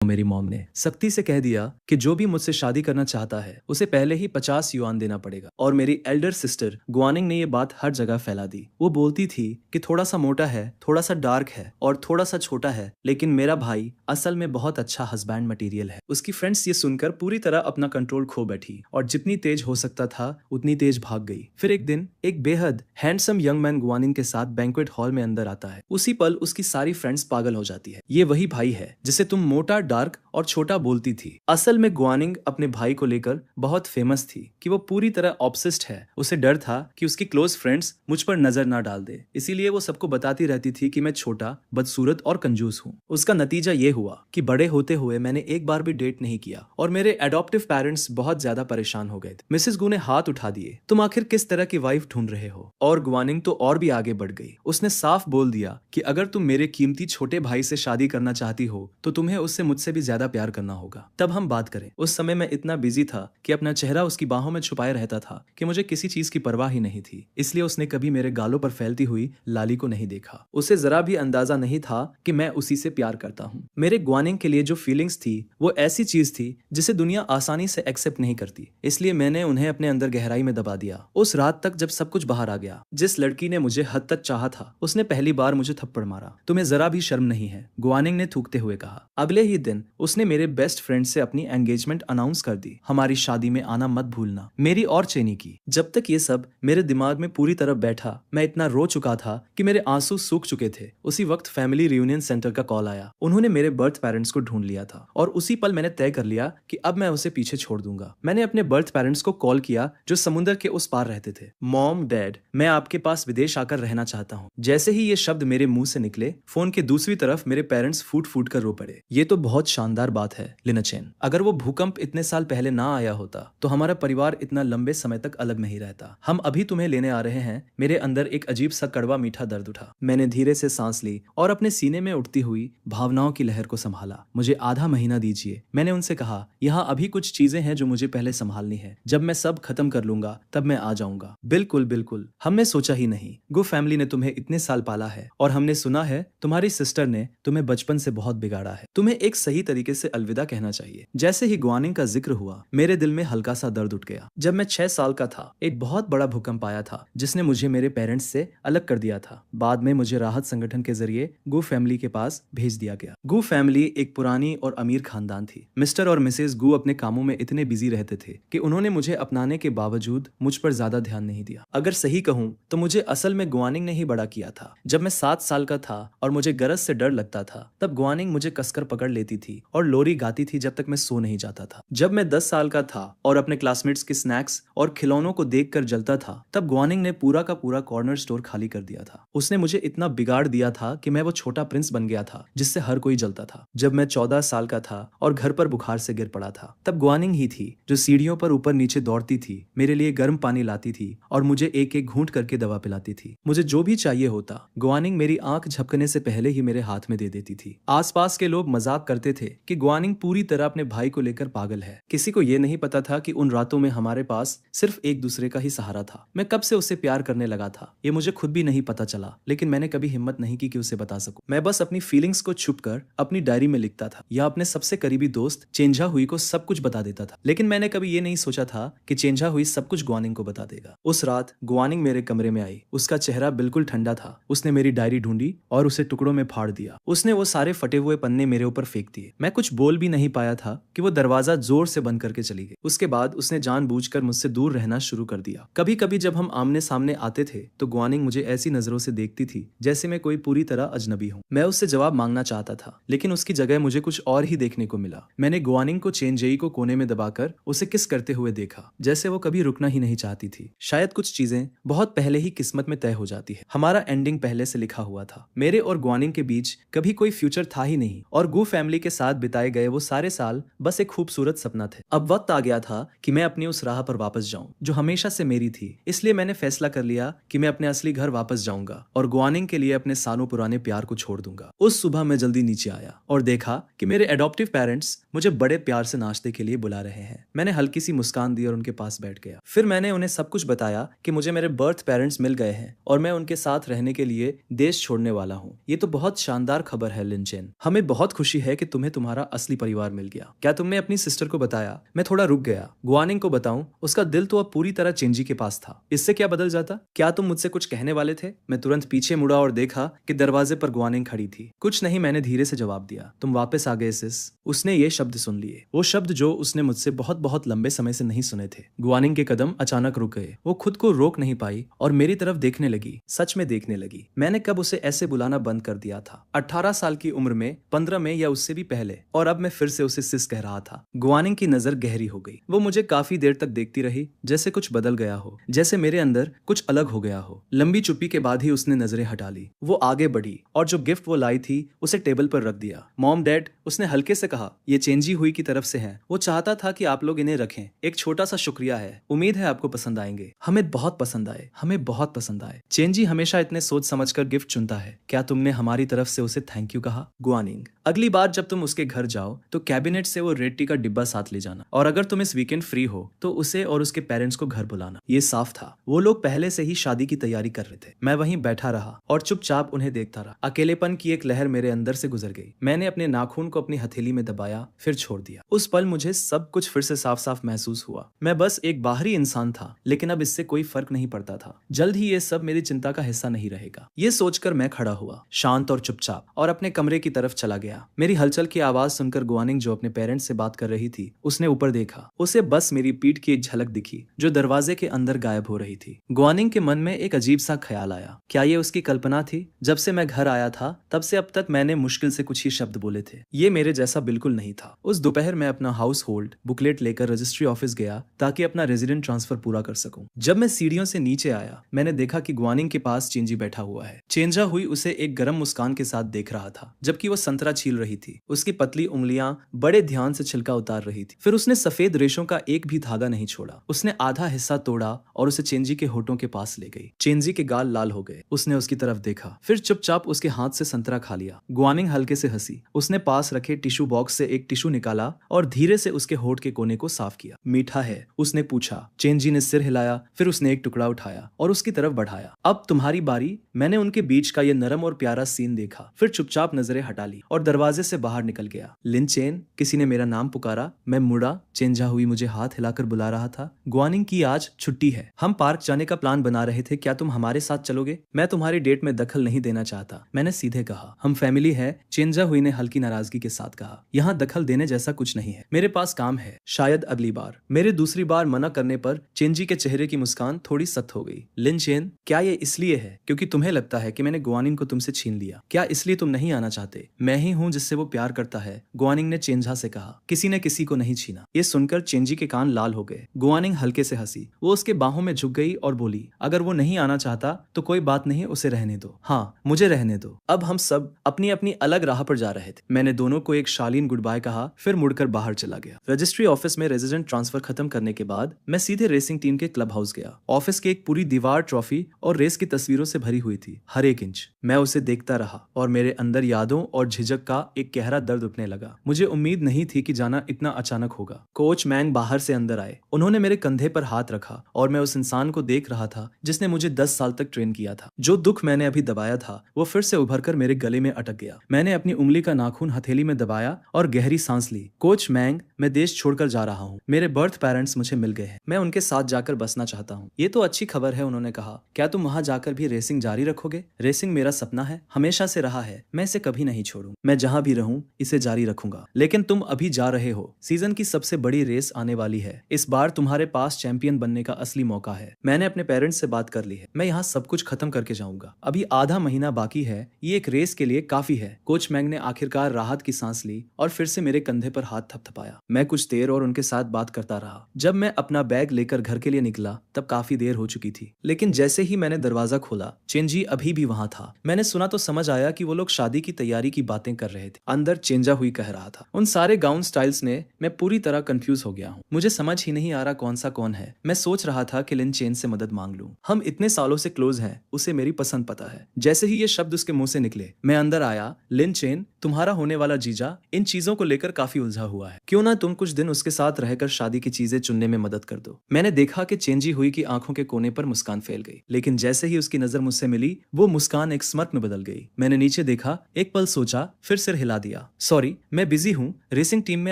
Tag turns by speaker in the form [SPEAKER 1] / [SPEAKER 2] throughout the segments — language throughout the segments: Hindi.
[SPEAKER 1] मेरी मॉम ने सख्ती से कह दिया कि जो भी मुझसे शादी करना चाहता है उसे पहले ही 50 युआन देना पड़ेगा। और मेरी एल्डर सिस्टर गुआनिंग ने ये बात हर जगह फैला दी। वो बोलती थी कि थोड़ा सा मोटा है, थोड़ा सा डार्क है और थोड़ा सा छोटा है, लेकिन मेरा भाई असल में बहुत अच्छा हस्बैंड मटेरियल है। उसकी फ्रेंड्स ये सुनकर पूरी तरह अपना कंट्रोल खो बैठी और जितनी तेज हो सकता था उतनी तेज भाग गई। फिर एक दिन एक बेहद हैंडसम यंग मैन गुआनिंग के साथ बैंक्वेट हॉल में अंदर आता है। उसी पल उसकी सारी फ्रेंड्स पागल हो जाती है। ये वही भाई है जिसे तुम मोटा, डार्क और छोटा बोलती थी। असल में गुआनिंग अपने भाई को लेकर बहुत फेमस थी कि वो पूरी तरह ऑब्सेस्ड है। उसे डर था कि उसकी क्लोज फ्रेंड्स मुझ पर नजर ना डाल दे, इसीलिए वो सबको बताती रहती थी कि मैं छोटा, बदसूरत और कंजूस हूँ। उसका नतीजा ये हुआ कि बड़े होते हुए मैंने एक बार भी डेट नहीं किया और मेरे एडॉप्टिव पेरेंट्स बहुत ज्यादा परेशान हो गए थे। मिसेस गु ने हाथ उठा दिए, तुम आखिर किस तरह की वाइफ ढूंढ रहे हो? और गुआनिंग तो और भी आगे बढ़ गई। उसने साफ बोल दिया कि अगर तुम मेरे कीमती छोटे भाई से शादी करना चाहती हो तो तुम्हें उससे मुझसे भी ज्यादा प्यार करना होगा, तब हम बात करें। उस समय मैं इतना बिजी था कि अपना चेहरा उसकी बाहों में छुपाए रहता था कि मुझे किसी चीज की परवाह ही नहीं थी। इसलिए उसने कभी मेरे गालों पर फैलती हुई लाली को नहीं देखा। उसे जरा भी अंदाजा नहीं था कि मैं उसी से प्यार करता हूँ। मेरे गुआनिंग के लिए जो फीलिंग्स थी वो ऐसी चीज थी जिसे दुनिया आसानी से एक्सेप्ट नहीं करती, इसलिए मैंने उन्हें अपने अंदर गहराई में दबा दिया। उस रात तक जब सब कुछ बाहर आ गया, जिस लड़की ने मुझे हद तक चाहा था उसने पहली बार मुझे थप्पड़ मारा। तुम्हें जरा भी शर्म नहीं है? गुआनिंग ने थूकते हुए कहा। अगले ही दिन उसने मेरे बेस्ट फ्रेंड से अपनी एंगेजमेंट अनाउंस कर दी। हमारी शादी में आना मत भूलना, मेरी और चेनी की। जब तक ये सब मेरे दिमाग में पूरी तरह बैठा, मैं इतना रो चुका था कि मेरे आंसू सूख चुके थे। उसी वक्त फैमिली रियूनियन सेंटर का कॉल आया। उन्होंने मेरे बर्थ पेरेंट्स को ढूंढ लिया था और उसी पल मैंने तय कर लिया कि अब मैं उसे पीछे छोड़ दूंगा। मैंने अपने बर्थ पेरेंट्स को कॉल किया जो समुद्र के उस पार रहते थे। मॉम, डैड, मैं आपके पास विदेश आकर रहना चाहता हूँ। जैसे ही ये शब्द मेरे मुंह से निकले, फोन के दूसरी तरफ मेरे पेरेंट्स फूट फूट कर रो पड़े। ये तो बहुत शानदार बात है लिनचेन। अगर वो भूकंप इतने साल पहले ना आया होता तो हमारा परिवार इतना लंबे समय तक अलग नहीं रहता। हम अभी तुम्हें लेने आ रहे हैं। मेरे अंदर एक अजीब सा कड़वा मीठा दर्द उठा। मैंने धीरे से सांस ली और अपने सीने में उठती हुई भावनाओं की लहर को संभाला। मुझे आधा महीना दीजिए, मैंने उनसे कहा। यहाँ अभी कुछ चीजें हैं जो मुझे पहले संभालनी है। जब मैं सब खत्म कर लूंगा तब मैं आ जाऊंगा। बिल्कुल बिल्कुल, हमने सोचा ही नहीं। गु फैमिली ने तुम्हें इतने साल पाला है और हमने सुना है तुम्हारी सिस्टर ने तुम्हें बचपन से बहुत बिगाड़ा है। तुम्हें एक सही तरीके से अलविदा कहना चाहिए। जैसे ही गुआनिंग का जिक्र हुआ, मेरे दिल में हल्का सा दर्द उठ गया। जब मैं 6 साल का था, एक बहुत बड़ा भूकंप आया था जिसने मुझे मेरे पेरेंट्स से अलग कर दिया था। बाद में मुझे राहत संगठन के जरिए गु फैमिली के पास भेज दिया गया। गु फैमिली एक पुरानी और अमीर खानदान थी। मिस्टर और मिसेस गु अपने कामों में इतने बिजी रहते थे कि उन्होंने मुझे अपनाने के बावजूद मुझ पर ज्यादा ध्यान नहीं दिया। अगर सही कहूँ तो मुझे असल में गुआनिंग ने ही बड़ा किया था। जब मैं 7 साल का था और मुझे गरज से डर लगता था, तब गुआनिंग मुझे कसकर पकड़ लेती थी और लोरी गाती थी जब तक मैं सो नहीं जाता था। जब मैं 10 साल का था और अपने क्लासमेट्स के स्नैक्स और खिलौनों को देखकर जलता था, तब गुआनिंग ने पूरा का पूरा कॉर्नर स्टोर खाली कर दिया था। उसने मुझे इतना बिगाड़ दिया था कि मैं वो छोटा प्रिंस बन गया था जिससे हर कोई जलता था। जब मैं 14 साल का था और घर पर बुखार से गिर पड़ा था, तब गुआनिंग ही थी जो सीढ़ियों पर ऊपर नीचे दौड़ती थी, मेरे लिए गर्म पानी लाती थी और मुझे एक एक घूंट करके दवा पिलाती थी। मुझे जो भी चाहिए होता, गुआनिंग मेरी आंख झपकने से पहले ही मेरे हाथ में दे देती थी। आसपास के लोग मजाक करते थे कि गुआनिंग पूरी तरह अपने भाई को लेकर पागल है। किसी को यह नहीं पता था कि उन रातों में हमारे पास सिर्फ एक दूसरे का ही सहारा था। मैं कब से उससे प्यार करने लगा था ये मुझे खुद भी नहीं पता चला, लेकिन मैंने कभी हिम्मत नहीं की कि उसे बता सकूं। मैं बस अपनी फीलिंग्स को छुपकर अपनी डायरी में लिखता था या अपने सबसे करीबी दोस्त चेंजा हुई को सब कुछ बता देता था। लेकिन मैंने कभी ये नहीं सोचा था कि चेंजा हुई सब कुछ गुआनिंग को बता देगा। उस रात गुआनिंग मेरे कमरे में आई। उसका चेहरा बिल्कुल ठंडा था। उसने मेरी डायरी ढूंढी और उसे टुकड़ों में फाड़ दिया। उसने वो सारे फटे हुए पन्ने मेरे ऊपर फेंक दिए। मैं कुछ बोल भी नहीं पाया था कि वो दरवाजा जोर से बंद करके चली गई। उसके बाद उसने जानबूझकर मुझसे दूर रहना शुरू कर दिया। कभी कभी जब हम आमने सामने आते थे तो गुआनिंग मुझे ऐसी नजरों से देखती थी जैसे मैं कोई पूरी तरह अजनबी हूँ। मैं उससे जवाब मांगना चाहता था, लेकिन उसकी जगह मुझे कुछ और ही देखने को मिला। मैंने गुआनिंग को चेनजेई को कोने में दबाकर उसे किस करते हुए देखा, जैसे वो कभी रुकना ही नहीं चाहती थी। शायद कुछ चीजें बहुत पहले ही किस्मत में तय हो जाती है। हमारा एंडिंग पहले से लिखा हुआ था। मेरे और गुआनिंग के बीच कभी कोई फ्यूचर था ही नहीं और गु फैमिली के साथ बिताए गए वो सारे साल बस एक खूबसूरत सपना थे। अब वक्त आ गया था कि मैं अपनी उस राह पर वापस जाऊं जो हमेशा से मेरी थी। इसलिए मैंने फैसला कर लिया कि मैं अपने असली घर वापस जाऊंगा और गुआनिंग के लिए अपने सालों पुराने प्यार को छोड़ दूंगा। उस सुबह मैं जल्दी नीचे आया और देखा कि मेरे एडॉप्टिव पेरेंट्स मुझे बड़े प्यार से नाश्ते के लिए बुला रहे हैं। मैंने हल्की सी मुस्कान दी और उनके पास बैठ गया। फिर मैंने उन्हें सब कुछ बताया कि मुझे मेरे बर्थ पेरेंट्स मिल गए हैं और मैं उनके साथ रहने के लिए देश छोड़ने वाला हूँ। ये तो बहुत शानदार खबर है लिनचेन। हमें बहुत खुशी है कि तुम्हें तुम्हारे तुम्हारा असली परिवार मिल गया। क्या तुमने अपनी सिस्टर को बताया? मैं थोड़ा रुक गया। गुआनिंग को बताऊं? उसका दिल तो अब पूरी तरह चेंजी के पास था। इससे क्या बदल जाता? क्या तुम मुझसे कुछ कहने वाले थे? मैं तुरंत पीछे मुड़ा और देखा कि दरवाजे पर गुआनिंग खड़ी थी। कुछ नहीं, मैंने धीरे से जवाब दिया। तुम वापस आ गए सिस। उसने ये शब्द सुन लिए, वो शब्द जो उसने मुझसे बहुत बहुत लंबे समय से नहीं सुने थे। गुआनिंग के कदम अचानक रुक गए। वो खुद को रोक नहीं पाई और मेरी तरफ देखने लगी, सच में देखने लगी। मैंने कब उसे ऐसे बुलाना बंद कर दिया था? 18 साल की उम्र में, 15 में या उससे भी पहले, और अब मैं फिर से उसे सिस कह रहा था। गुआनिंग की नजर गहरी हो गई। वो मुझे काफी देर तक देखती रही, जैसे कुछ बदल गया हो, जैसे मेरे अंदर कुछ अलग हो गया हो। लंबी चुप्पी के बाद ही उसने नजरें हटा ली। वो आगे बढ़ी और जो गिफ्ट वो लाई थी उसे टेबल पर रख दिया। मॉम, डैड, उसने हल्के से कहा, ये चेंजी हुई की तरफ से है। वो चाहता था कि आप लोग इन्हें रखें। एक छोटा सा शुक्रिया है। उम्मीद है आपको पसंद आएंगे। हमें बहुत पसंद आए, हमें बहुत पसंद आए। चेंजी हमेशा इतने सोच समझकर गिफ्ट चुनता है। क्या तुमने हमारी तरफ से उसे थैंक यू कहा? गुआनिंग, अगली बार जब तुम उसके घर जाओ तो कैबिनेट से वो रेड टी का डिब्बा साथ ले जाना, और अगर तुम इस वीकेंड फ्री हो तो उसे और उसके पेरेंट्स को घर बुलाना। ये साफ था, वो लोग पहले से ही शादी की तैयारी कर रहे थे। मैं वहीं बैठा रहा और चुपचाप उन्हें देखता रहा। अकेलेपन की एक लहर मेरे अंदर से गुजर गई। मैंने अपने नाखून को अपनी हथेली में दबाया, फिर छोड़ दिया। उस पल मुझे सब कुछ फिर से साफ साफ महसूस हुआ। मैं बस एक बाहरी इंसान था, लेकिन अब इससे कोई फर्क नहीं पड़ता था। जल्द ही ये सब मेरी चिंता का हिस्सा नहीं रहेगा। ये सोचकर मैं खड़ा हुआ, शांत और चुपचाप, और अपने कमरे की तरफ चला गया। मेरी हलचल की आवाज सुनकर गुआनिंग, जो अपने पेरेंट्स से बात कर रही थी, उसने ऊपर देखा। उसे बस मेरी पीठ की एक झलक दिखी जो दरवाजे के अंदर गायब हो रही थी। गुआनिंग के मन में एक अजीब सा ख्याल आया। क्या ये उसकी कल्पना थी? जब से मैं घर आया था तब से अब तक मैंने मुश्किल से कुछ ही शब्द बोले थे। ये मेरे जैसा बिल्कुल नहीं था। उस दोपहर मैं अपना हाउस होल्ड बुकलेट लेकर रजिस्ट्री ऑफिस गया ताकि अपना रेजिडेंट ट्रांसफर पूरा कर सकूं। जब मैं सीढ़ियों से नीचे आया, मैंने देखा कि गुआनिंग के पास चेंजी बैठा हुआ है। चेंजा हुई उसे एक गर्म मुस्कान के साथ देख रहा था, जबकि वो संतरा छील रही थी। उसकी पतली उंगलियां बड़े ध्यान से छिलका उतार रही थी। फिर उसने सफेद रेशों का एक भी धागा नहीं छोड़ा। उसने आधा हिस्सा तोड़ा और उसे चेंजी के होठों के पास ले गई। चेंजी के गाल लाल हो गए। उसने उसकी तरफ देखा, फिर चुपचाप उसके हाथ से संतरा खा लिया। गुआनिंग हल्के से हंसी। उसने पास रखे टिश्यू बॉक्स से एक टिश्यू निकाला और धीरे से उसके होठ के कोने को साफ किया। मीठा है? उसने पूछा। चेंजी ने सिर हिलाया, फिर उसने एक टुकड़ा उठाया और उसकी तरफ बढ़ाया। अब तुम्हारी बारी। मैंने उनके बीच का ये नरम और प्यारा सीन देखा, फिर चुपचाप नजरें हटा ली और दरवाजे से बाहर निकल गया। लिन चेन, किसी ने मेरा नाम पुकारा। मैं मुड़ा। चेंजा हुई मुझे हाथ हिलाकर बुला रहा था। गुआनिंग की आज छुट्टी है। हम पार्क जाने का प्लान बना रहे थे। क्या तुम हमारे साथ चलोगे? मैं तुम्हारी डेट में दखल नहीं देना चाहता, मैंने सीधे कहा। हम फैमिली है, चेंजा हुई ने हल्की नाराजगी के साथ कहा। यहाँ दखल देने जैसा कुछ नहीं है। मेरे पास काम है, शायद अगली बार। मेरे दूसरी बार मना करने पर चेंजी के चेहरे की मुस्कान थोड़ी सख्त हो गई। लिन चेन, क्या ये इसलिए है क्योंकि तुम्हें लगता है कि मैंने गुआनिंग को तुमसे छीन लिया? क्या इसलिए तुम नहीं आना चाहते? मैं ही हूँ जिससे वो प्यार करता है, गुआनिंग ने चेंजा से कहा। किसी ने किसी को नहीं छीना। ये सुनकर चेंजी के कान लाल हो गए। गुआनिंग हल्के से हंसी। वो उसके बाहों में झुक गई और बोली, अगर वो नहीं आना चाहता तो कोई बात नहीं, उसे रहने दो। हाँ, मुझे रहने दो। अब हम सब अपनी अपनी अलग राह पर जा रहे थे। मैंने दोनों को एक शालीन गुड बाय कहा, फिर मुड़कर बाहर चला गया। रजिस्ट्री ऑफिस में रेजिडेंट ट्रांसफर खत्म करने के बाद मैं सीधे रेसिंग टीम के क्लब हाउस गया। ऑफिस की एक पूरी दीवार ट्रॉफी और रेस की तस्वीरों से भरी हुई थी, हर एक इंच। मैं उसे देखता रहा और मेरे अंदर यादों और झिझक का एक गहरा दर्द उठने लगा। मुझे उम्मीद नहीं थी कि जाना इतना अचानक होगा। कोच मैंग बाहर से अंदर आए। उन्होंने मेरे कंधे पर हाथ रखा और मैं उस इंसान को देख रहा था जिसने मुझे 10 साल तक ट्रेन किया था। जो दुख मैंने अभी दबाया था वो फिर से उभरकर मेरे गले में अटक गया। मैंने अपनी उंगली का नाखून हथेली में दबाया और गहरी सांस ली। कोच मैंग, मैं देश छोड़कर जा रहा हूँ। मेरे बर्थ पेरेंट्स मुझे मिल गए हैं। मैं उनके साथ जाकर बसना चाहता हूँ। ये तो अच्छी खबर है, उन्होंने कहा। क्या तुम वहाँ जाकर भी रेसिंग जारी रखोगे? रेसिंग मेरा सपना है, हमेशा से रहा है। मैं इसे कभी नहीं छोड़ूं। मैं जहाँ भी रहूं इसे जारी रखूंगा। लेकिन तुम अभी जा रहे हो। सीजन की सबसे बड़ी रेस आने वाली है। इस बार तुम्हारे पास चैंपियन बनने का असली मौका है। मैंने अपने पेरेंट्स से बात कर ली है। मैं यहाँ सब कुछ खत्म करके जाऊंगा। अभी आधा महीना बाकी है। ये एक रेस के लिए काफी है। कोच मैंग ने आखिरकार राहत की सांस ली और फिर से मेरे कंधे पर हाथ थपथपाया। मैं कुछ देर और उनके साथ बात करता रहा। जब मैं अपना बैग लेकर घर के लिए निकला तब काफी देर हो चुकी थी। लेकिन जैसे ही मैंने दरवाजा खोला, चेंजी अभी भी वहां था। मैंने सुना तो समझ आया कि वो लोग शादी की तैयारी की बातें कर रहे थे। अंदर चेंजा हुई कह रहा था, उन सारे गाउन स्टाइल्स ने मैं पूरी तरह कंफ्यूज हो गया हूँ। मुझे समझ ही नहीं आ रहा कौन सा कौन है। मैं सोच रहा था कि लिन चेन से मदद मांग लूं। हम इतने सालों से क्लोज हैं, उसे मेरी पसंद पता है। जैसे ही ये शब्द उसके मुंह से निकले, मैं अंदर आया। लिन चेन, तुम्हारा होने वाला जीजा इन चीजों को लेकर काफी उलझा हुआ है। क्यों ना तुम कुछ दिन उसके साथ रहकर शादी की चीजें चुनने में मदद कर दो। मैंने देखा कि चेंजी हुई की आंखों के कोने पर मुस्कान फैल गई, लेकिन जैसे ही उसकी नजर मुझसे मिली, वो मुस्कान एक स्मर्क में बदल गई। मैंने नीचे देखा, एक पल सोचा, फिर सिर हिला दिया। सॉरी। सॉरी, मैं बिजी हूँ, रेसिंग टीम में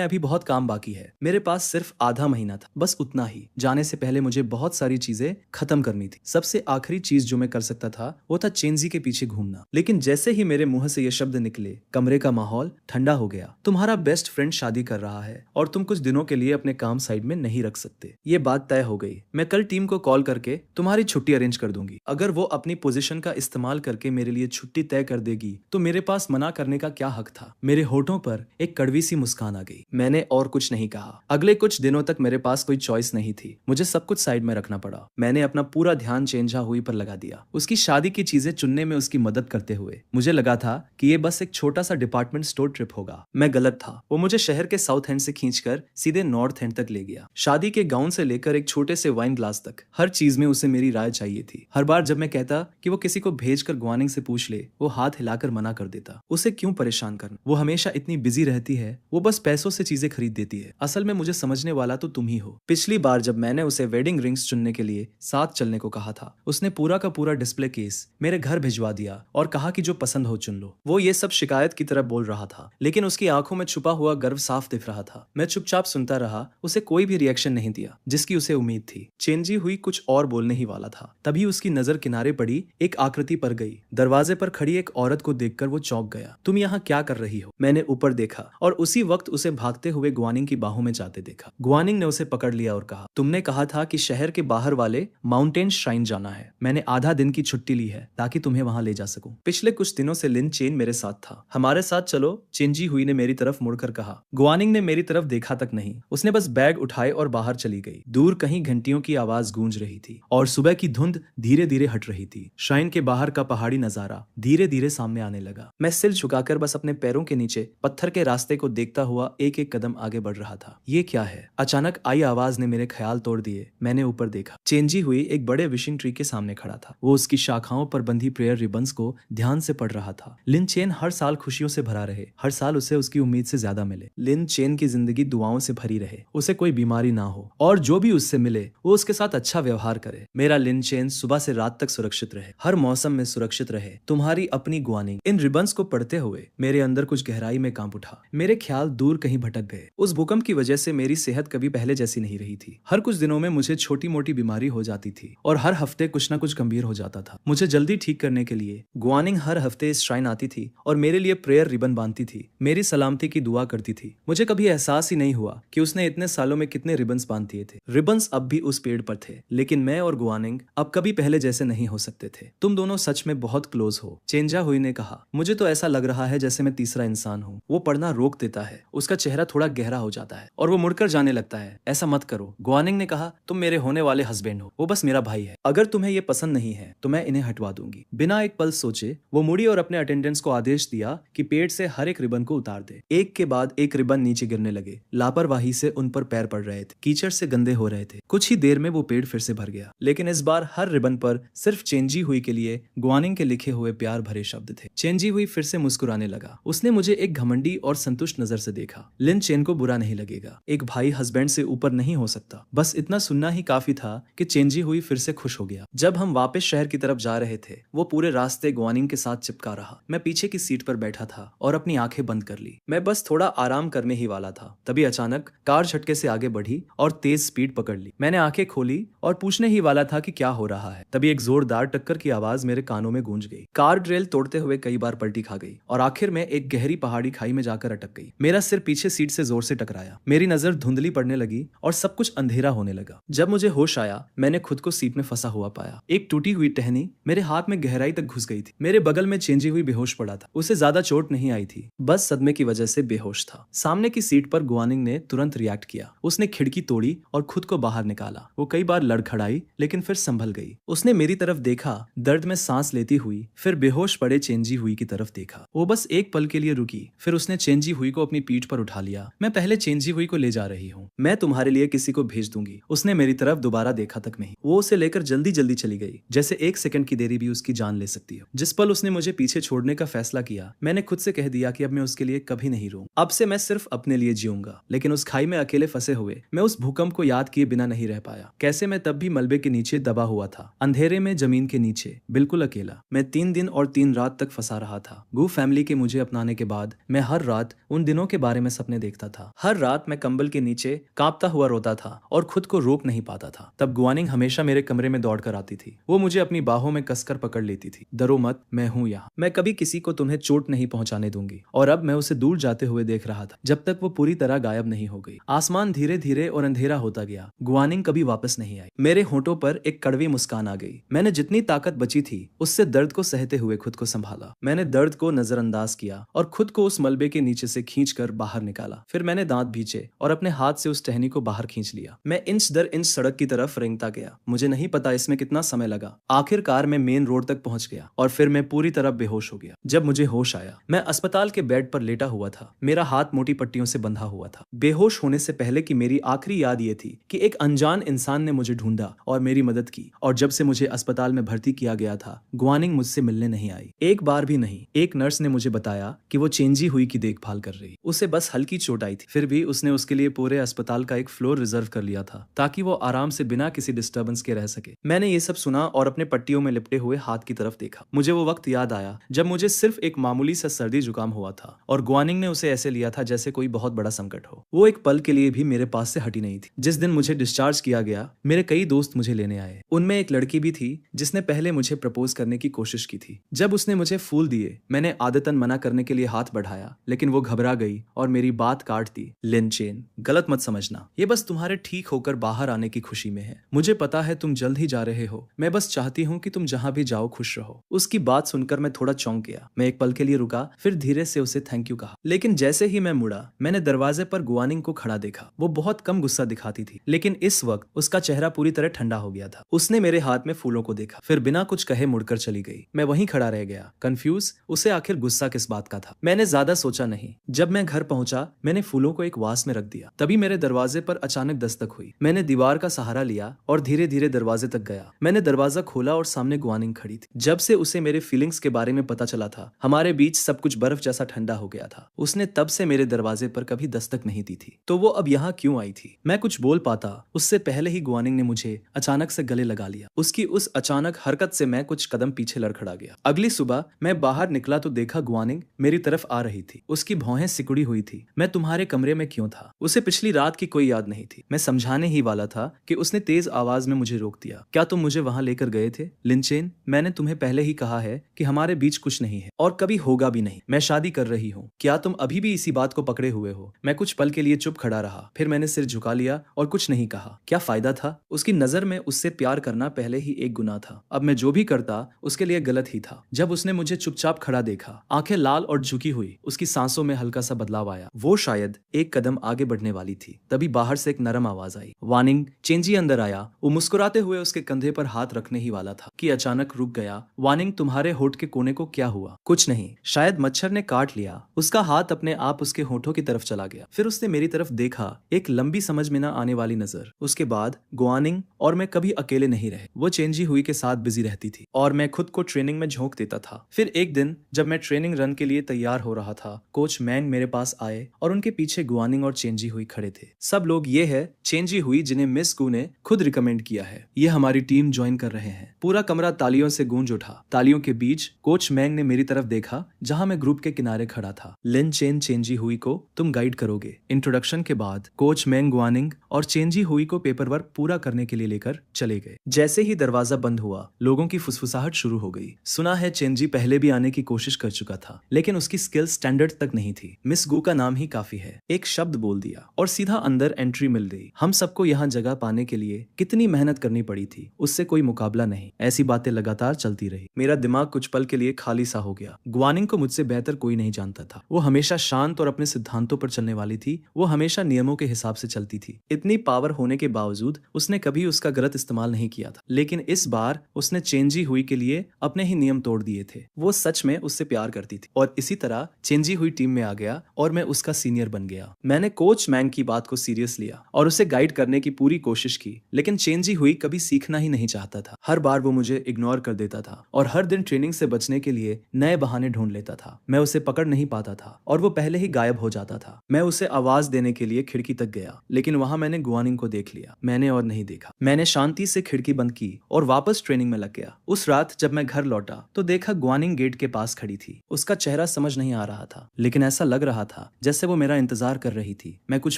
[SPEAKER 1] अभी बहुत काम बाकी है। मेरे पास सिर्फ आधा महीना था, बस उतना ही। जाने से पहले मुझे बहुत सारी चीजें खत्म करनी थी। सबसे आखिरी चीज जो मैं कर सकता था वो था चेंजी के पीछे घूमना। लेकिन जैसे ही मेरे मुंह से ये शब्द निकले, कमरे का माहौल ठंडा हो गया। तुम्हारा बेस्ट फ्रेंड शादी कर रहा है और तुम कुछ दिनों के लिए अपने काम साइड में नहीं रख सकते। ये बात तय हो गई। मैं कल टीम को कॉल करके तुम्हारी छुट्टी अरेंज कर दूंगी। अगर वो अपनी पोजीशन का इस्तेमाल करके मेरे लिए छुट्टी तय कर देगी तो मेरे पास मना करने का क्या हक था। मेरे होठों पर एक कड़वी सी मुस्कान आ गई। मैंने और कुछ नहीं कहा। अगले कुछ दिनों तक मेरे पास कोई चॉइस नहीं थी, मुझे सब कुछ साइड में रखना पड़ा। मैंने अपना पूरा ध्यान चेंजा हुई पर लगा दिया, उसकी शादी की चीजें चुनने में उसकी मदद करते हुए। मुझे लगा था कि ये बस एक छोटा सा डिपार्टमेंट स्टोर ट्रिप होगा। मैं गलत था। वो मुझे शहर के साउथ एंड से खींचकर सीधे नॉर्थ एंड तक ले गया। शादी के गाउन से लेकर एक छोटे से वाइन ग्लास तक हर चीज में उसे मेरी राय चाहिए थी। हर बार जब मैं कहता कि वो किसी को भेजकर ग्वानिंग से पूछ ले, वो हाथ हिलाकर मना कर देता। उसे क्यों परेशान करना, वो हमेशा इतनी बिजी रहती है, वो बस पैसों से चीजें खरीद देती है। असल में मुझे समझने वाला तो तुम ही हो। पिछली बार जब मैंने उसे वेडिंग रिंग्स चुनने के लिए साथ चलने को कहा था, उसने पूरा का पूरा डिस्प्ले केस मेरे घर भिजवा दिया और कहा कि जो पसंद हो चुन लो। वो ये सब शिकायत की तरह बोल रहा था, लेकिन उसकी आंखों में छुपा हुआ गर्व साफ दिख रहा था। मैं चुपचाप सुनता रहा, उसे कोई भी रिएक्शन नहीं दिया जिसकी उसे उम्मीद थी। चेंजी हुई कुछ और बोलने ही वाला था, तभी उसकी नजर किनारे पड़ी एक आकृति पर गई। दरवाजे पर खड़ी एक औरत को देखकर वो चौंक गया। तुम यहाँ क्या कर रही हो? मैंने ऊपर देखा और उसी वक्त उसे भागते हुए ग्वानिंग की बाहों में जाते देखा। ग्वानिंग ने उसे पकड़ लिया और कहा, तुमने कहा था कि शहर के बाहर वाले माउंटेन श्राइन जाना है। मैंने आधा दिन की छुट्टी ली है ताकि तुम्हें वहां ले जा सकूं। पिछले कुछ दिनों से लिन चेन मेरे साथ था। हमारे साथ चलो, चेंजी हुई ने मेरी तरफ मुड़कर कहा। ग्वानिंग ने मेरी तरफ देखा तक नहीं, उसने बस बैग उठाए और बाहर चली गई। दूर कहीं घंटियों की आवाज गूंज रही थी और सुबह की धुंध धीरे धीरे हट रही थी। श्राइन के बाहर का पहाड़ी नजारा धीरे धीरे सामने आने लगा। मैं सिर झुकाकर बस अपने पैरों के नीचे पत्थर के रास्ते को देखता हुआ एक एक कदम आगे बढ़ रहा था। ये क्या है? अचानक आई आवाज ने मेरे ख्याल तोड़ दिए। मैंने ऊपर देखा। चेंजी हुई एक बड़े विशिंग ट्री के सामने खड़ा था। वो उसकी शाखाओं पर बंधी प्रेयर रिबन्स को ध्यान से पढ़ रहा था। लिन चेन हर साल खुशियों से भरा रहे, हर साल उसे उसकी उम्मीद से ज्यादा मिले। लिन चेन की जिंदगी दुआओं से भरी रहे, उसे कोई बीमारी ना हो और जो भी उससे मिले वो उसके साथ अच्छा व्यवहार करे। मेरा लिन चेन सुबह से रात तक सुरक्षित रहे, हर मौसम में सुरक्षित रहे। तुम्हारी अपनी ग्वानिंग। इन रिबन्स को पढ़ते हुए मेरे अंदर कुछ गहराई में कांप उठा। मेरे ख्याल दूर कहीं भटक गए। उस भूकंप की वजह से मेरी सेहत कभी पहले जैसी नहीं रही थी। हर कुछ दिनों में मुझे छोटी मोटी बीमारी हो जाती थी और हर हफ्ते कुछ न कुछ गंभीर हो जाता था। मुझे जल्दी ठीक करने के लिए ग्वानिंग हर हफ्ते इस श्राइन आती थी और मेरे लिए प्रेयर रिबन बांधती थी, मेरी सलामती की दुआ करती थी। मुझे कभी एहसास ही नहीं हुआ कि उसने इतने सालों में कितने रिबन्स बांध दिए थे। रिबन्स अब भी उस पेड़ पर थे, लेकिन मैं और ग्वानिंग अब कभी पहले जैसे नहीं हो सकते थे। तुम दोनों सच में बहुत क्लोज हो, चेंजा हुई ने कहा। मुझे तो ऐसा लग रहा है जैसे मैं तीसरा इंसान हूँ। वो पढ़ना रोक देता है, उसका चेहरा थोड़ा गहरा हो जाता है और वो मुड़कर जाने लगता है। ऐसा मत करो, ग्वानिंग ने कहा। तुम मेरे होने वाले हस्बैंड हो, वो बस मेरा भाई है। अगर तुम्हें ये पसंद नहीं है तो मैं इन्हें हटवा दूंगी। बिना एक पल सोचे वो मुड़ी और अपने अटेंडेंट्स को आदेश दिया कि पेड़ से हर एक रिबन को उतार दे। एक के बाद एक रिबन नीचे गिरने लगे। लापरवाही से उन पर पैर पड़ रहे थे, कीचड़ से गंदे हो रहे थे। कुछ ही देर में वो पेड़ फिर से भर गया, लेकिन इस बार हर रिबन पर सिर्फ चेंजी हुई के लिए ग्वानिंग के लिखे हुए प्यार भरे शब्द थे। चेंजी हुई फिर से मुस्कुराने लगा। उसने मुझे एक घमंडी और संतुष्ट नजर से देखा। लिन चेन को बुरा नहीं लगेगा, एक भाई हस्बैंड से ऊपर नहीं हो सकता। बस इतना सुनना ही काफी था कि चेंजी हुई फिर से खुश हो गया। जब हम वापस शहर की तरफ जा रहे थे, वो पूरे रास्ते ग्वानिंग के साथ चिपका रहा। मैं पीछे की सीट पर बैठा था और अपनी आंखें बंद कर ली। मैं बस थोड़ा आराम करने ही वाला था, तभी अचानक कार झटके से आगे बढ़ी और तेज स्पीड पकड़ ली। मैंने आंखें खोली और पूछने ही वाला था कि क्या हो रहा है, तभी एक जोरदार टक्कर की आवाज मेरे कानों में गूंज गई। कार ड्रेल तोड़ते हुए कई बार पलटी खा गई और आखिर में एक गहरी पहाड़ी खाई में जाकर अटक गई। मेरा सिर पीछे सीट से जोर से टकराया। मेरी नजर धुंधली पड़ने लगी और सब कुछ अंधेरा होने लगा। जब मुझे होश आया, मैंने खुद को सीट में फंसा हुआ पाया। एक टूटी हुई टहनी मेरे हाथ में गहराई तक घुस गई थी। मेरे बगल में चेंजी हुई बेहोश पड़ा था। उसे ज्यादा चोट नहीं आई थी, बस सदमे की वजह से बेहोश था। सामने की सीट पर ग्वानिंग ने तुरंत रिएक्ट किया। उसने खिड़की तोड़ी और खुद को बाहर निकाला। वो कई बार लड़खड़ाई, लेकिन फिर संभल गई। उसने मेरी तरफ देखा, दर्द में सांस लेती हुई, फिर बेहोश पड़े चेंजी हुई की तरफ देखा। वो बस एक पल के लिए रुकी, फिर उसने चेंजी हुई को अपनी पीठ पर उठा लिया। मैं पहले चेंजी हुई को ले जा रही हूँ, मैं तुम्हारे लिए किसी को भेज दूंगी। उसने मेरी तरफ दोबारा देखा तक नहीं। वो उसे लेकर जल्दी जल्दी चली गई, जैसे एक सेकंड की देरी भी उसकी जान ले सकती हो। जिस पल उसने मुझे पीछे छोड़ने का फैसला किया, मैंने खुद से कह दिया कि अब मैं उसके लिए कभी नहीं रहूं। अब से मैं सिर्फ अपने लिए जीऊंगा। लेकिन उस खाई में अकेले फंसे हुए मैं उस भूकंप को याद किए बिना नहीं रह पाया। कैसे मैं तब भी मलबे के नीचे दबा हुआ था, अंधेरे में जमीन के नीचे, बिल्कुल अकेला। मैं 3 दिन और 3 रात तक फंसा रहा था। गू फैमिली के मुझे अपनाने के बाद मैं हर रात उन दिनों के बारे में सपने देखता था। हर रात मैं कंबल के नीचे कांपता हुआ रोता था और खुद को रोक नहीं पाता था। तब गुआनिंग हमेशा मेरे कमरे में दौड़ कर आती थी। वो मुझे अपनी बाहों में कसकर पकड़ लेती थी। डरो मत, मैं हूँ यहाँ, मैं कभी किसी को तुम्हें चोट नहीं पहुंचाने दूंगी। और अब मैं उसे दूर जाते हुए देख रहा था जब तक वो पूरी तरह गायब नहीं हो गई। आसमान धीरे धीरे और अंधेरा होता गया। गुआनिंग कभी वापस नहीं आई। मेरे होठों पर एक कड़वी मुस्कान आ गई। मैंने जितनी ताकत बची थी उससे दर्द को सहते हुए खुद को संभाला। मैंने दर्द को नजरअंदाज किया और खुद को उस मलबे के नीचे से खींचकर बाहर निकाला। फिर मैंने दांत भींचे और अपने हाथ से उस टहनी को बाहर खींच लिया। मैं इंच दर इंच सड़क की तरफ रेंगता गया। मुझे नहीं पता इसमें कितना समय लगा। आखिरकार मैं मेन रोड तक पहुंच गया और फिर मैं पूरी तरह बेहोश हो गया। जब मुझे होश आया, मैं अस्पताल के बेड पर लेटा हुआ था। मेरा हाथ मोटी पट्टियों से बंधा हुआ था। बेहोश होने से पहले की मेरी आखिरी याद ये थी कि एक अनजान इंसान ने मुझे ढूंढा और मेरी मदद की। और जब से मुझे अस्पताल में भर्ती किया गया था, गुआनिंग मुझसे मिलने नहीं आई, एक बार भी नहीं। एक नर्स ने मुझे बताया कि वो चेंजी हुई की देखभाल कर रही। उसे बस हल्की चोट आई थी। फिर भी उसने उसके लिए पूरे अस्पताल का एक फ्लोर रिजर्व कर लिया था ताकि वो आराम से बिना किसी डिस्टर्बेंस के रह सके। मैंने ये सब सुना और अपने पट्टियों में लिपटे हुए हाथ की तरफ देखा। मुझे वो वक्त याद आया जब मुझे सिर्फ एक मामूली सा सर्दी जुकाम हुआ था और गुआनिंग ने उसे ऐसे लिया था जैसे कोई बहुत बड़ा संकट हो। वो एक पल के लिए भी मेरे पास से हटी नहीं थी। जिस दिन मुझे डिस्चार्ज किया गया, मेरे कई दोस्त मुझे लेने आए। उनमें एक लड़की भी थी जिसने पहले मुझे प्रपोज करने की कोशिश की थी। जब उसने मुझे फूल दिए, मैंने आदतन मना करने के लिए हाथ बढ़ाया, लेकिन वो घबरा गई और मेरी बात काट दी। लिन चेन, गलत मत समझना, ये बस तुम्हारे ठीक होकर बाहर आने की खुशी में है। मुझे पता है तुम जल्द ही जा रहे हो। मैं बस चाहती हूँ कि तुम जहाँ भी जाओ खुश रहो। उसकी बात सुनकर मैं थोड़ा चौंक गया। मैं एक पल के लिए रुका, फिर धीरे से उसे थैंक यू कहा। लेकिन जैसे ही मैं मुड़ा, मैंने दरवाजे पर गुआनिंग को खड़ा देखा। वो बहुत कम गुस्सा दिखाती थी, लेकिन इस वक्त उसका चेहरा पूरी तरह ठंडा हो गया था। उसने मेरे हाथ में फूलों को देखा, फिर बिना कुछ कहे मुड़कर चली गई। मैं वहीं खड़ा रह गया, कंफ्यूज, उसे आखिर गुस्सा किस बात का था। मैंने ज्यादा सोचा नहीं। जब मैं घर पहुंचा, मैंने फूलों को एक वास में रख दिया। तभी मेरे दरवाजे पर अचानक दस्तक हुई। मैंने दीवार का सहारा लिया और धीरे धीरे दरवाजे तक गया। मैंने दरवाजा खोला और सामने गुआनिंग खड़ी थी। जब से उसे मेरे फीलिंग्स के बारे में पता चला था, हमारे बीच सब कुछ बर्फ जैसा ठंडा हो गया था। उसने तब से मेरे दरवाजे पर कभी दस्तक नहीं दी थी। तो वो अब यहाँ क्यों आई थी? मैं कुछ बोल पाता उससे पहले ही गुआनिंग ने मुझे अचानक से गले लगा लिया। उसकी उस अचानक हरकत से मैं कुछ कदम पीछे लड़खड़ा गया। अगली सुबह मैं बाहर निकला तो देखा गुआनिंग मेरी तरफ आ रही थी। उसकी भौहें सिकुड़ी हुई थी। मैं तुम्हारे कमरे में क्यों था? उसे पिछली रात की कोई याद नहीं थी। मैं समझाने ही वाला था कि उसने तेज आवाज में मुझे रोक दिया। क्या तुम मुझे वहां लेकर गए थे? लिनचेन, मैंने तुम्हें पहले ही कहा है कि हमारे बीच कुछ नहीं है और कभी होगा भी नहीं। मैं शादी कर रही हूँ। क्या तुम अभी भी इसी बात को पकड़े हुए हो? मैं कुछ पल के लिए चुप खड़ा रहा, फिर मैंने सिर झुका लिया और कुछ नहीं कहा। क्या फायदा था? उसकी नजर में उससे प्यार करना पहले ही एक गुनाह था। अब मैं जो भी करता उसके लिए गलत ही था। जब उसने मुझे चुपचाप खड़ा देखा, आंखें लाल और झुकी हुई, उसकी सांसों में हल्का सा बदलाव आया। वो शायद एक कदम आगे बढ़ने वाली थी। तभी बाहर से एक नरम आवाज आई, वार्निंग। चेंजी अंदर आया। वो मुस्कुराते हुए उसके कंधे पर हाथ रखने ही वाला था कि अचानक रुक गया। वार्निंग, तुम्हारे होठ के कोने को क्या हुआ? कुछ नहीं, शायद मच्छर ने काट लिया। उसका हाथ अपने आप उसके होठों की तरफ चला गया। फिर उसने मेरी तरफ देखा, एक लंबी समझ में न आने वाली नजर। उसके बाद गुआनिंग और मैं कभी अकेले नहीं रहे। वो चेंजी हुई के साथ बिजी रहती थी और मैं खुद को ट्रेनिंग में झोंक देता था। फिर एक दिन जब मैं ट्रेनिंग रन के लिए तैयार हो रहा था, कोच मैंग मेरे पास आए और उनके पीछे गुआनिंग और चेंजी हुई खड़े थे। सब लोग ये है चेंजी हुई जिन्हें मिस गू ने खुद रिकमेंड किया है। ये हमारी टीम ज्वाइन कर रहे हैं। पूरा कमरा तालियों से गूंज उठा। तालियों के बीच कोच मैंग ने मेरी तरफ देखा जहां मैं ग्रुप के किनारे खड़ा था। लिन चेन, चेंजी हुई को तुम गाइड करोगे। इंट्रोडक्शन के बाद कोच मैंग गुआनिंग और चेंजी हुई को पेपर वर्क पूरा करने के लिए लेकर चले गए। जैसे ही दरवाजा बंद हुआ, लोगों की फुसफुसाहट शुरू हो गई। सुना है चेंजी पहले भी आने की कोशिश कर चुका था, लेकिन उसकी स्किल स्टैंडर्ड तक नहीं थी। मिस गू का नाम ही काफी है। एक शब्द बोल दिया और सीधा अंदर एंट्री मिल गई। हम सबको यहाँ जगह पाने के लिए कितनी मेहनत करनी पड़ी थी, उससे कोई मुकाबला नहीं। ऐसी बातें लगातार चलती रही। मेरा दिमाग कुछ पल के लिए खाली सा हो गया। गुआनिंग को मुझसे बेहतर कोई नहीं जानता था। वो हमेशा शांत और अपने सिद्धांतों पर चलने वाली थी। वो हमेशा नियमों के हिसाब से चलती थी। इतनी पावर होने के बावजूद उसने कभी उसका गलत इस्तेमाल नहीं किया था। लेकिन इस बार उसने चेंजी हुई के लिए अपने ही नियम तोड़ दिए थे। वो सच में उससे प्यार करती थी और इसी तरह चेंजी हुई टीम में आ गया और मैं उसका सीनियर बन गया। मैंने कोच मैंग की बात को सीरियस लिया और उसे गाइड करने की पूरी कोशिश की, लेकिन चेंजी हुई कभी सीखना ही नहीं चाहता था। हर बार वो मुझे इग्नोर कर देता था और हर दिन ट्रेनिंग से बचने के लिए नए बहाने ढूंढ लेता था। मैं उसे पकड़ नहीं पाता था और वो पहले ही गायब हो जाता था। मैं उसे आवाज देने के लिए खिड़की तक गया, लेकिन वहां मैंने गुआनिंग को देख लिया। मैंने और नहीं देखा। मैंने शांति से खिड़की बंद की और वापस ट्रेनिंग में लग गया। उस रात जब मैं घर लौटा तो देखा गुआनिंग गेट के पास खड़ी थी। उसका चेहरा समझ नहीं आ रहा था, लेकिन ऐसा लग रहा था जैसे वो मेरा इंतजार कर रही थी। मैं कुछ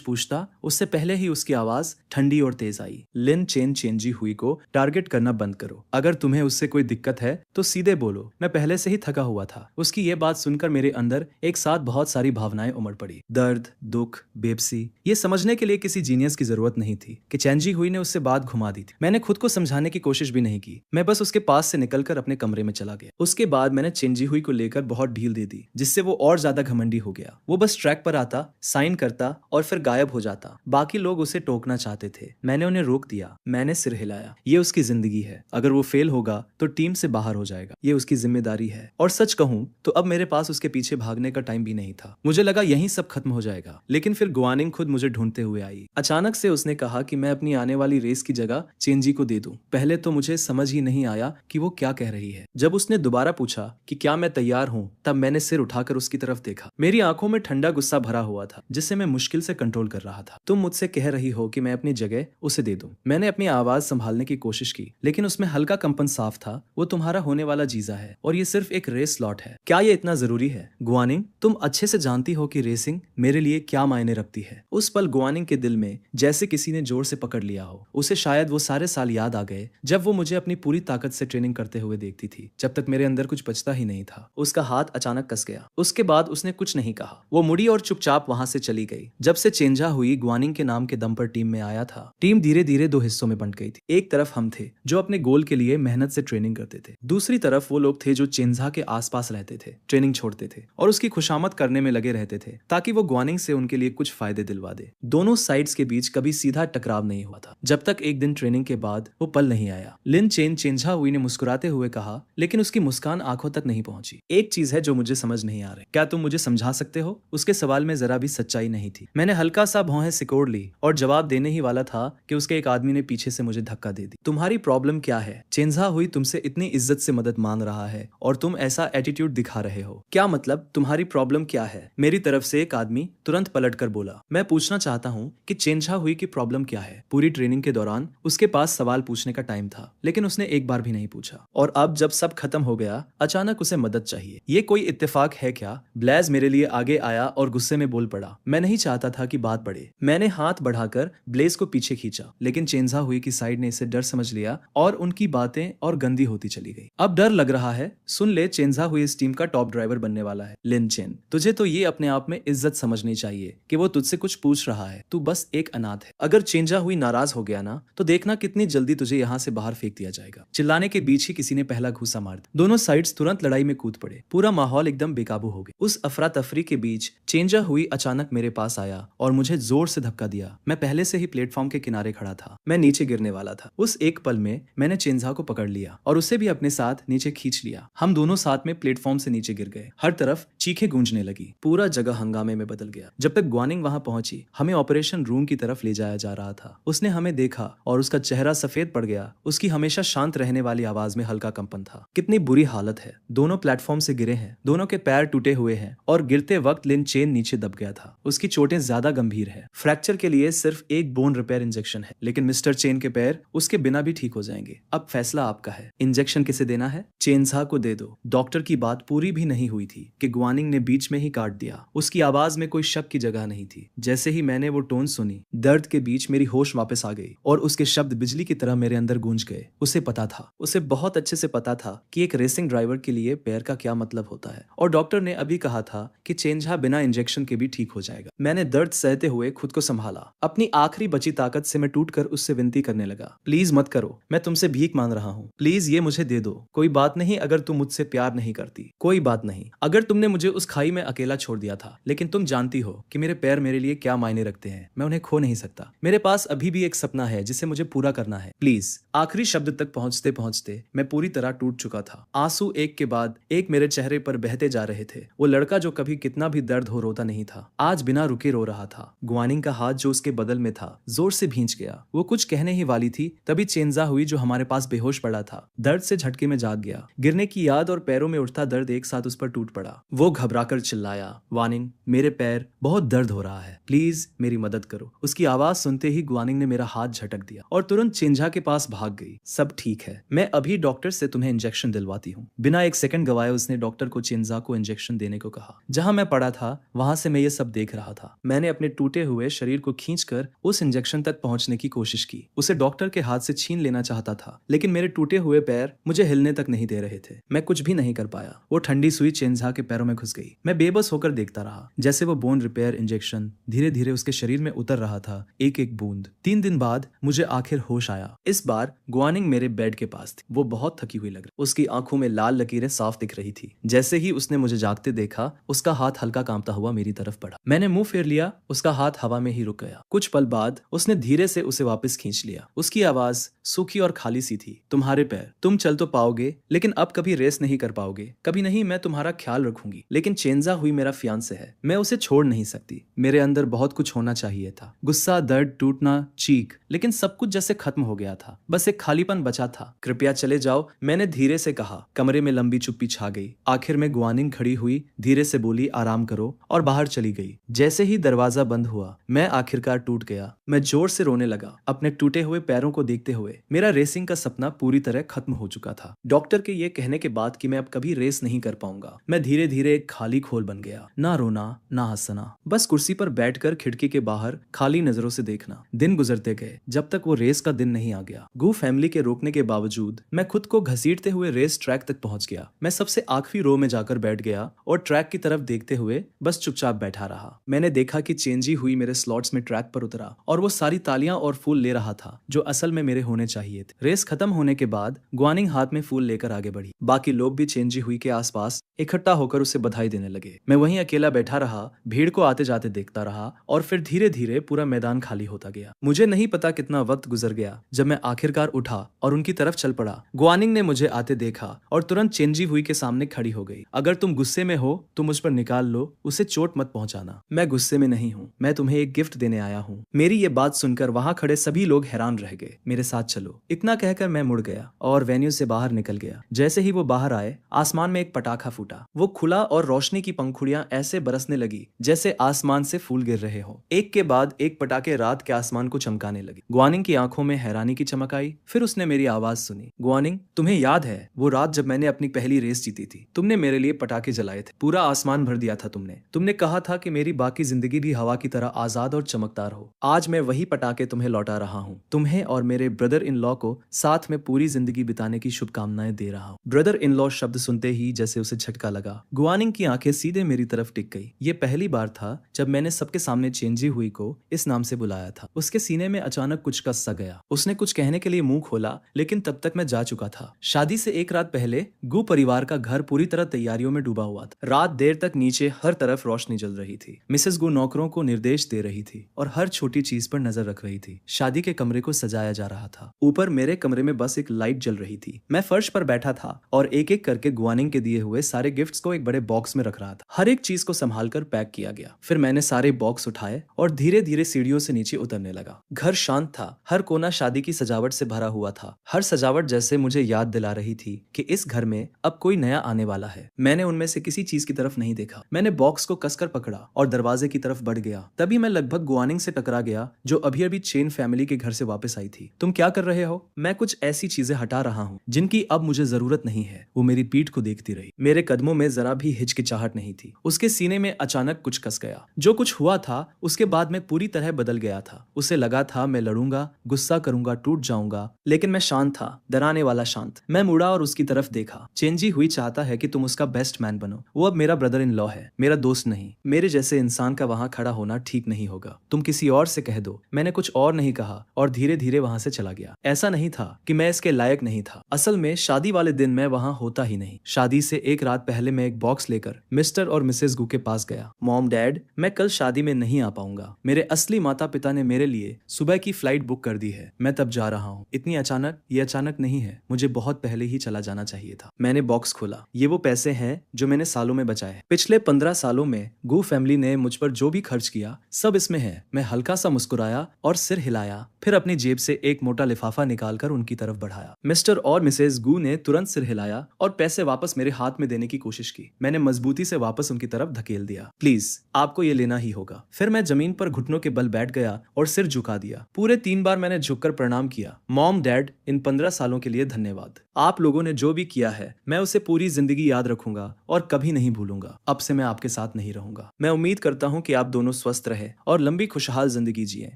[SPEAKER 1] पूछता उससे पहले ही उसकी आवाज ठंडी और तेज आई। लिन चेंजी हुई को टारगेट करना बंद करो। अगर तुम्हें उससे कोई दिक्कत है तो सीधे बोलो। मैं पहले से ही थका हुआ था। उसकी ये बात सुनकर मेरे अंदर एक साथ बहुत सारी भावनाएं उमड़ पड़ी। दर्द, दुख, बेबसी। ये समझने के लिए किसी जीनियस की जरूरत नहीं थी कि चेंजी हुई ने उससे बात घुमा दी थी। मैंने खुद को समझाने की कोशिश भी नहीं की। मैं बस उसके पास से निकलकर अपने कमरे में चला गया। उसके बाद मैंने चेंजी हुई को लेकर बहुत ढील दे दी, जिससे वो और ज्यादा घमंडी हो गया। वो बस ट्रैक पर आता, साइन करता और फिर गायब हो जाता। बाकी लोग उसे टोकना चाहते थे। मैंने उन्हें रोक दिया। मैंने सिर हिलाया। ये उसकी जिंदगी है। अगर वो फेल होगा तो टीम से बाहर हो जाएगा। ये उसकी जिम्मेदारी है। और सच कहूं तो अब मेरे पास उसके पीछे भागने का टाइम भी नहीं था। मुझे लगा यहीं सब खत्म हो जाएगा, लेकिन फिर गुआनिंग खुद मुझे ढूंढते हुए आई। अचानक से उसने कहा कि मैं अपनी आने वाली रेस की जगह चेंजी को दे दूं। पहले तो मुझे समझ ही नहीं आया कि वो क्या कह रही है। जब उसने दोबारा पूछा कि क्या मैं तैयार हूं, तब मैंने सिर उठाकर उसकी तरफ देखा। मेरी आंखों में ठंडा गुस्सा भरा हुआ था, जिसे मैं मुश्किल से कंट्रोल कर रहा था। तुम मुझसे कह रही हो कि मैं अपनी जगह उसे दे दूं। मैंने अपनी आवाज संभालने की कोशिश की, लेकिन उसमें हल्का कंपन साफ था। वो तुम्हारा होने वाला जीजा है और ये सिर्फ एक रेस स्लॉट है। क्या ये इतना जरूरी है? गुआनिंग, तुम अच्छे से जानती हो कि रेसिंग मेरे लिए क्या मायने रखती है। उस पल गुआनिंग के दिल में जैसे किसी ने जोर से पकड़ लिया हो। उसे शायद वो सारे साल याद आ गए जब वो मुझे अपनी पूरी ताकत से ट्रेनिंग करते हुए देखती थी, जब तक मेरे अंदर कुछ बचता ही नहीं था। उसका हाथ अचानक कस गया। उसके बाद उसने कुछ नहीं कहा। वो मुड़ी और चुपचाप वहां से चली गई। जब से चेंजा हुई गुआनिंग के नाम के दम पर टीम में आया था, टीम धीरे धीरे दो हिस्सों में बंट गई थी। एक तरफ हम थे जो अपने गोल के लिए मेहनत से ट्रेनिंग करते थे। दूसरी तरफ वो लोग थे जो चेंजा के आसपास रहते थे, ट्रेनिंग छोड़ते थे और उसकी खुशामद करने में लगे रहते थे ताकि वो गुआनिंग से उनके लिए कुछ फायदे दिलवा दे। दोनों साइड्स के बीच कभी सीधा टकराव नहीं हुआ था, जब तक एक दिन ट्रेनिंग के बाद वो पल नहीं आया। लिन चेंजा हुई ने मुस्कुराते हुए कहा, लेकिन उसकी मुस्कान आंखों तक नहीं पहुंची। एक चीज है जो मुझे समझ नहीं आ रही। क्या तुम मुझे समझा सकते हो? उसके सवाल में जरा भी सच्चाई नहीं थी। मैंने हल्का सा भौहें सिकोड़ ली और जवाब देने ही वाला था कि उसके एक आदमी ने पीछे से मुझे धक्का दे दी। तुम्हारी प्रॉब्लम क्या है? चेंजा हुई तुमसे इतनी इज्जत से मदद मांग रहा है और तुम ऐसा एटीट्यूड दिखा रहे हो। क्या मतलब? तुम्हारी प्रॉब्लम क्या है? मेरी तरफ से एक आदमी तुरंत पलट कर बोला। मैं पूछना चाहता हूँ कि चेंजा हुई की प्रॉब्लम क्या है? पूरी ट्रेनिंग के दौरान उसके पास सवाल पूछने का टाइम था, लेकिन उसने एक बार भी नहीं पूछा। और अब जब सब खत्म हो गया, अचानक उसे मदद चाहिए। ये कोई इत्तेफाक है क्या? ब्लेज मेरे लिए आगे आया और गुस्से में बोल पड़ा। मैं नहीं चाहता था कि बात बढ़े। मैंने हाथ बढ़ाकर ब्लेज को पीछे खींचा, लेकिन चेंजा हुई की साइड ने इसे डर समझ लिया और उनकी बातें और गंदी होती चली गई। अब डर लग रहा है। सुन ले, चेंजा हुई इस टीम का टॉप ड्राइवर बनने वाला है। लिन चेन, तुझे तो ये अपने आप में इज्जत समझनी चाहिए कि वो तुझसे कुछ पूछ रहा है। तू बस एक अनाथ है। अगर चेंजा हुई नाराज हो गया ना, तो देखना कितनी जल्दी तुझे यहाँ से बाहर फेंक दिया जाएगा। चिल्लाने के बीच ही किसी ने पहला घूसा मार दिया। दोनों साइड्स तुरंत लड़ाई में कूद पड़े। पूरा माहौल एकदम बेकाबू हो गया। उस अफरा तफरी के बीच चेंजा हुई अचानक मेरे पास आया और मुझे जोर से धक्का दिया। मैं पहले से ही प्लेटफॉर्म के किनारे खड़ा था। मैं नीचे गिरने वाला था। उस एक पल में मैंने चेंजा को पकड़ लिया और उसे भी अपने साथ नीचे खींच लिया। हम दोनों साथ में प्लेटफॉर्म से नीचे गिर गए। हर तरफ चीखें गूंजने लगी। पूरा जगह हंगामे में बदल गया। जब तक ग्वानिंग वहां पहुंची, हमें ऑपरेशन रूम की तरफ ले जाया जा रहा था। उसने हमें देखा और उसका चेहरा सफेद पड़ गया। उसकी हमेशा शांत रहने वाली आवाज में हल्का कंपन था। कितनी बुरी हालत है। दोनों प्लेटफॉर्म से गिरे हैं। दोनों के पैर टूटे हुए हैं और गिरते वक्त लिन चेन नीचे दब गया था। उसकी चोटें ज्यादा गंभीर है। फ्रैक्चर के लिए सिर्फ एक बोन रिपेयर इंजेक्शन है, लेकिन मिस्टर चेन के पैर उसके बिना भी ठीक हो जाएंगे। अब फैसला आपका है। इंजेक्शन किसे देना है? चेंजा को दे दो। डॉक्टर की बात पूरी भी नहीं हुई थी कि ग्वानिंग ने बीच में ही काट दिया। उसकी आवाज में कोई शक की जगह नहीं थी। जैसे ही मैंने वो टोन सुनी, दर्द के बीच मेरी होश वापस आ गई और उसके शब्द बिजली की तरह मेरे अंदर गूंज गए। उसे पता था, उसे बहुत अच्छे से पता था कि एक रेसिंग ड्राइवर के लिए पैर का क्या मतलब होता है। और डॉक्टर ने अभी कहा था कि चेंजा बिना इंजेक्शन के भी ठीक हो जाएगा। मैंने दर्द सहते हुए खुद को संभाला। अपनी आखिरी बची ताकत से मैं टूटकर उससे विनती करने लगा, प्लीज मत करो, मैं तुमसे भीख मांग रहा हूँ, प्लीज ये मुझे दे दो। कोई बात नहीं अगर तुम मुझसे प्यार नहीं करती, कोई बात नहीं अगर तुमने मुझे उस खाई में अकेला छोड़ दिया था, लेकिन तुम जानती हो कि मेरे पैर मेरे लिए क्या मायने रखते हैं। मैं उन्हें खो नहीं सकता। मेरे पास अभी भी एक सपना है जिसे मुझे पूरा करना है, प्लीज। आखिरी शब्द तक पहुंचते पहुंचते मैं पूरी तरह टूट चुका था। आंसू एक के बाद एक मेरे चेहरे पर बहते जा रहे थे। वो लड़का जो कभी कितना भी दर्द हो रोता नहीं था, आज बिना रुके रो रहा था। ग्वानिंग का हाथ जो उसके बदल में था, जोर से भींच गया। वो कुछ कहने ही वाली थी, तभी चेंजा हुई जो हमारे पास बेहोश पड़ा था, दर्द से झटके में जाग गया। गिरने की याद और पैरों में उठता दर्द एक साथ उस पर टूट पड़ा। वो घबराकर चिल्लाया, वानिंग, मेरे पैर बहुत दर्द हो रहा है, प्लीज मेरी मदद करो। उसकी आवाज सुनते ही ग्वानिंग ने मेरा हाथ झटक दिया और तुरंत चेंजा के पास भाग गई। सब ठीक है, मैं अभी डॉक्टर से तुम्हें इंजेक्शन दिलवाती हूँ। बिना एक सेकंड गवाए उसने डॉक्टर को चेंजा को इंजेक्शन देने को कहा। जहां मैं पड़ा था वहां से मैं ये सब देख रहा था। मैंने अपने टूटे हुए शरीर को खींचकर उस इंजेक्शन तक पहुंचने की कोशिश की। उसे डॉक्टर के हाथ से छीन लेना चाहता था, लेकिन मेरे टूटे हुए पैर मुझे हिलने तक नहीं दे रहे थे। मैं कुछ भी नहीं कर पाया। वो ठंडी सुई चेंझा के पैरों में घुस गई। मैं बेबस होकर देखता रहा जैसे वो बोन रिपेयर इंजेक्शन धीरे धीरे उसके शरीर में उतर रहा था, एक एक बूंद। 3 दिन बाद मुझे आखिर होश आया। इस बार गुआनिंग मेरे बेड के पास थी। वो बहुत थकी हुई लग रही। उसकी आंखों में लाल लकीरें साफ दिख रही थी। जैसे ही उसने मुझे जागते देखा, उसका हाथ हल्का कांपता हुआ मेरी तरफ बढ़ा। मैंने मुंह फेर लिया। उसका हाथ हवा में ही रुक गया। कुछ पल बाद उसने धीरे से उसे वापस खींच लिया। उसकी आवाज सूखी और खाली सी थी। तुम्हारे पैर, तुम चल तो पाओगे, लेकिन अब कभी रेस नहीं कर पाओगे। कभी नहीं, मैं तुम्हारा ख्याल रखूंगी, लेकिन चेंजा हुई मेरा फियांसे है। मैं उसे छोड़ नहीं सकती। मेरे अंदर बहुत कुछ होना चाहिए था। गुस्सा, दर्द, टूटना, चीख, लेकिन सब कुछ जैसे खत्म हो गया था। बस एक खालीपन बचा था। कृपया चले जाओ, मैंने धीरे से कहा। कमरे में लंबी चुप्पी छा गई। आखिर में गुआनिंग खड़ी हुई, धीरे से बोली, आराम करो, और बाहर चली गई। जैसे ही दरवाजा बंद हुआ, मैं आखिरकार टूट गया। मैं जोर से रोने लगा, अपने टूटे हुए पैरों को देखते हुए। मेरा रेसिंग का सपना पूरी तरह खत्म हो चुका था। डॉक्टर के ये कहने के बाद कि मैं अब कभी रेस नहीं कर पाऊंगा, मैं धीरे धीरे एक खाली खोल बन गया। ना रोना, ना हंसना, बस कुर्सी पर बैठकर खिड़की के बाहर खाली नजरों से देखना। दिन गुजरते गए जब तक वो रेस का दिन नहीं आ गया। गू फैमिली के रोकने के बावजूद मैं खुद को घसीटते हुए रेस ट्रैक तक पहुंच गया। मैं सबसे आखिरी रो में जाकर बैठ गया और ट्रैक की तरफ देखते हुए बस चुपचाप बैठा रहा। मैंने देखा कि चेंजी हुई मेरे स्लॉट्स में ट्रैक पर उतरा और वो सारी तालियां और फूल ले रहा था जो असल में मेरे होने चाहिए थे। रेस खत्म होने के बाद गुआनिंग हाथ में फूल लेकर आगे बढ़ी। बाकी लोग भी चेंजी हुई के आसपास इकट्ठा होकर उसे बधाई देने लगे। मैं वहीं अकेला बैठा रहा, भीड़ को आते जाते देखता रहा और फिर धीरे धीरे पूरा मैदान खाली होता गया। मुझे नहीं पता कितना वक्त गुजर गया जब मैं आखिरकार उठा और उनकी तरफ चल पड़ा। गुआनिंग ने मुझे आते देखा और तुरंत चेंजी हुई के सामने खड़ी हो गई। अगर तुम गुस्से में हो तो मुझ पर निकाल लो, उसे चोट मत पहुंचाना। मैं गुस्से में नहीं हूँ, मैं तुम्हें एक गिफ्ट देने आया हूँ। मेरी ये बात सुनकर वहां खड़े सभी लोग हैरान रह गए। मेरे साथ चलो, इतना कहकर मैं मुड़ गया और वेन्यू से बाहर निकल गया। जैसे ही वो बाहर आए, आसमान में एक पटाखा फूटा। वो खुला और रोशनी की पंखुड़ियां ऐसे बरसने लगी जैसे आसमान से फूल गिर रहे हो। एक के बाद एक पटाखे रात के आसमान को चमकाने लगे। गुआनिंग की आंखों में हैरानी की चमक आई। फिर उसने मेरी आवाज सुनी। गुआनिंग, तुम्हें याद है वो रात जब मैंने अपनी पहली रेस जीती थी? तुमने मेरे लिए पटाखे जलाए थे, पूरा आसमान भर दिया था तुमने कहा था कि मेरी बाकी जिंदगी भी हवा की तरह आजाद और चमकदार हो। आज मैं वही पटाखे तुम्हें लौटा रहा हूँ। तुम्हें और मेरे ब्रदर इन लॉ को साथ में पूरी जिंदगी बिताने की शुभकामनाएं दे रहा हूँ। ब्रदर इन लॉ शब्द सुनते ही जैसे उसे झटका लगा। गुआनिंग की आंखें सीधे मेरी तरफ टिक गई। ये पहली बार था जब मैंने सबके सामने चेंजी हुई को इस नाम से बुलाया था। उसके सीने में अचानक कुछ कस सा गया। उसने कुछ कहने के लिए मुंह खोला, लेकिन तब तक मैं जा चुका था। शादी से एक रात पहले गू परिवार का घर पूरी तरह तैयारियों में डूबा हुआ था। रात देर तक नीचे हर तरफ रोशनी जल रही थी। मिसेस गू नौकरों को निर्देश दे रही थी और हर छोटी चीज पर नजर रख रही थी। शादी के कमरे को सजाया जा रहा था। ऊपर मेरे कमरे में बस एक लाइट जल रही थी। मैं फर्श पर बैठा था और एक एक करके गुआनिंग के दिए हुए सारे गिफ्ट्स को एक बड़े बॉक्स में रख रहा था। हर एक चीज को संभाल कर पैक किया गया। फिर मैंने सारे बॉक्स उठाए और धीरे धीरे सीढ़ियों से नीचे उतरने लगा। घर शांत था। हर कोना शादी की सजावट से भरा हुआ था। हर सजावट जैसे मुझे याद दिला रही थी कि इस घर में अब कोई नया आने वाला है। मैंने उनमें से किसी चीज की तरफ नहीं देखा। मैंने बॉक्स को कसकर पकड़ा और दरवाजे की तरफ बढ़ गया। तभी मैं लगभग गुआनिंग से टकरा गया जो अभी अभी चेन फैमिली के घर से वापस आई थी। तुम क्या कर रहे हो? मैं कुछ ऐसी चीजें हटा रहा हूँ जिनकी अब मुझे जरूरत नहीं है। वो मेरी पीठ को देखती रही। मेरे कदमों में जरा भी हिचकिचाहट नहीं थी। उसके सीने में अचानक कुछ कस गया। जो कुछ हुआ था उसके बाद मैं पूरी तरह बदल गया था। उसे लगा था मैं लड़ूंगा, गुस्सा करूंगा, टूट जाऊंगा, लेकिन मैं शांत था, डराने वाला शांत। मैं मुड़ा और उसकी तरफ देखा। चेंजी हुई चाहता है कि तुम उसका बेस्ट मैन बनो। वो अब मेरा ब्रदर इन लॉ है, मेरा दोस्त नहीं। मेरे जैसे इंसान का वहां खड़ा होना ठीक नहीं होगा। तुम किसी और से कह दो। मैंने कुछ और नहीं कहा और धीरे धीरे वहां से चला गया। ऐसा नहीं था कि मैं इसके लायक नहीं था। असल में शादी वाले दिन मैं वहां होता ही नहीं। शादी से एक रात पहले मैं एक बॉक्स लेकर मिस्टर और मिसेस गू के पास गया। मॉम, डैड, मैं कल शादी में नहीं आ पाऊंगा। मेरे असली माता पिता ने मेरे लिए सुबह की फ्लाइट बुक कर दी है। मैं तब जा रहा हूँ। इतनी अचानक? ये अचानक नहीं है, मुझे बहुत पहले ही चला जाना चाहिए था। मैंने बॉक्स खोला। ये वो पैसे हैं जो मैंने सालों में बचाए हैं। पिछले 15 सालों में गू फैमिली ने मुझ पर जो भी खर्च किया सब इसमें है। मैं हल्का सा मुस्कुराया और सिर हिलाया, फिर अपनी जेब से एक मोटा लिफाफा निकालकर उनकी तरफ बढ़ाया। मिस्टर और मिसेस गू ने तुरंत सिर हिलाया और पैसे वापस मेरे हाथ में देने की कोशिश की। मैंने मजबूती से वापस उनकी तरफ धकेल दिया। प्लीज, आपको ये लेना ही होगा। फिर मैं जमीन पर घुटनों के बल बैठ गया और सिर झुका दिया। पूरे 3 बार मैंने झुककर प्रणाम किया। मॉम, डैड, इन 15 सालों के लिए धन्यवाद। आप लोगों ने जो भी किया है मैं उसे पूरी जिंदगी याद रखूंगा और कभी नहीं नहीं भूलूंगा। अब से मैं आपके साथ नहीं रहूंगा। मैं उम्मीद करता हूँ कि आप दोनों स्वस्थ रहे और लंबी खुशहाल जिंदगी जिए।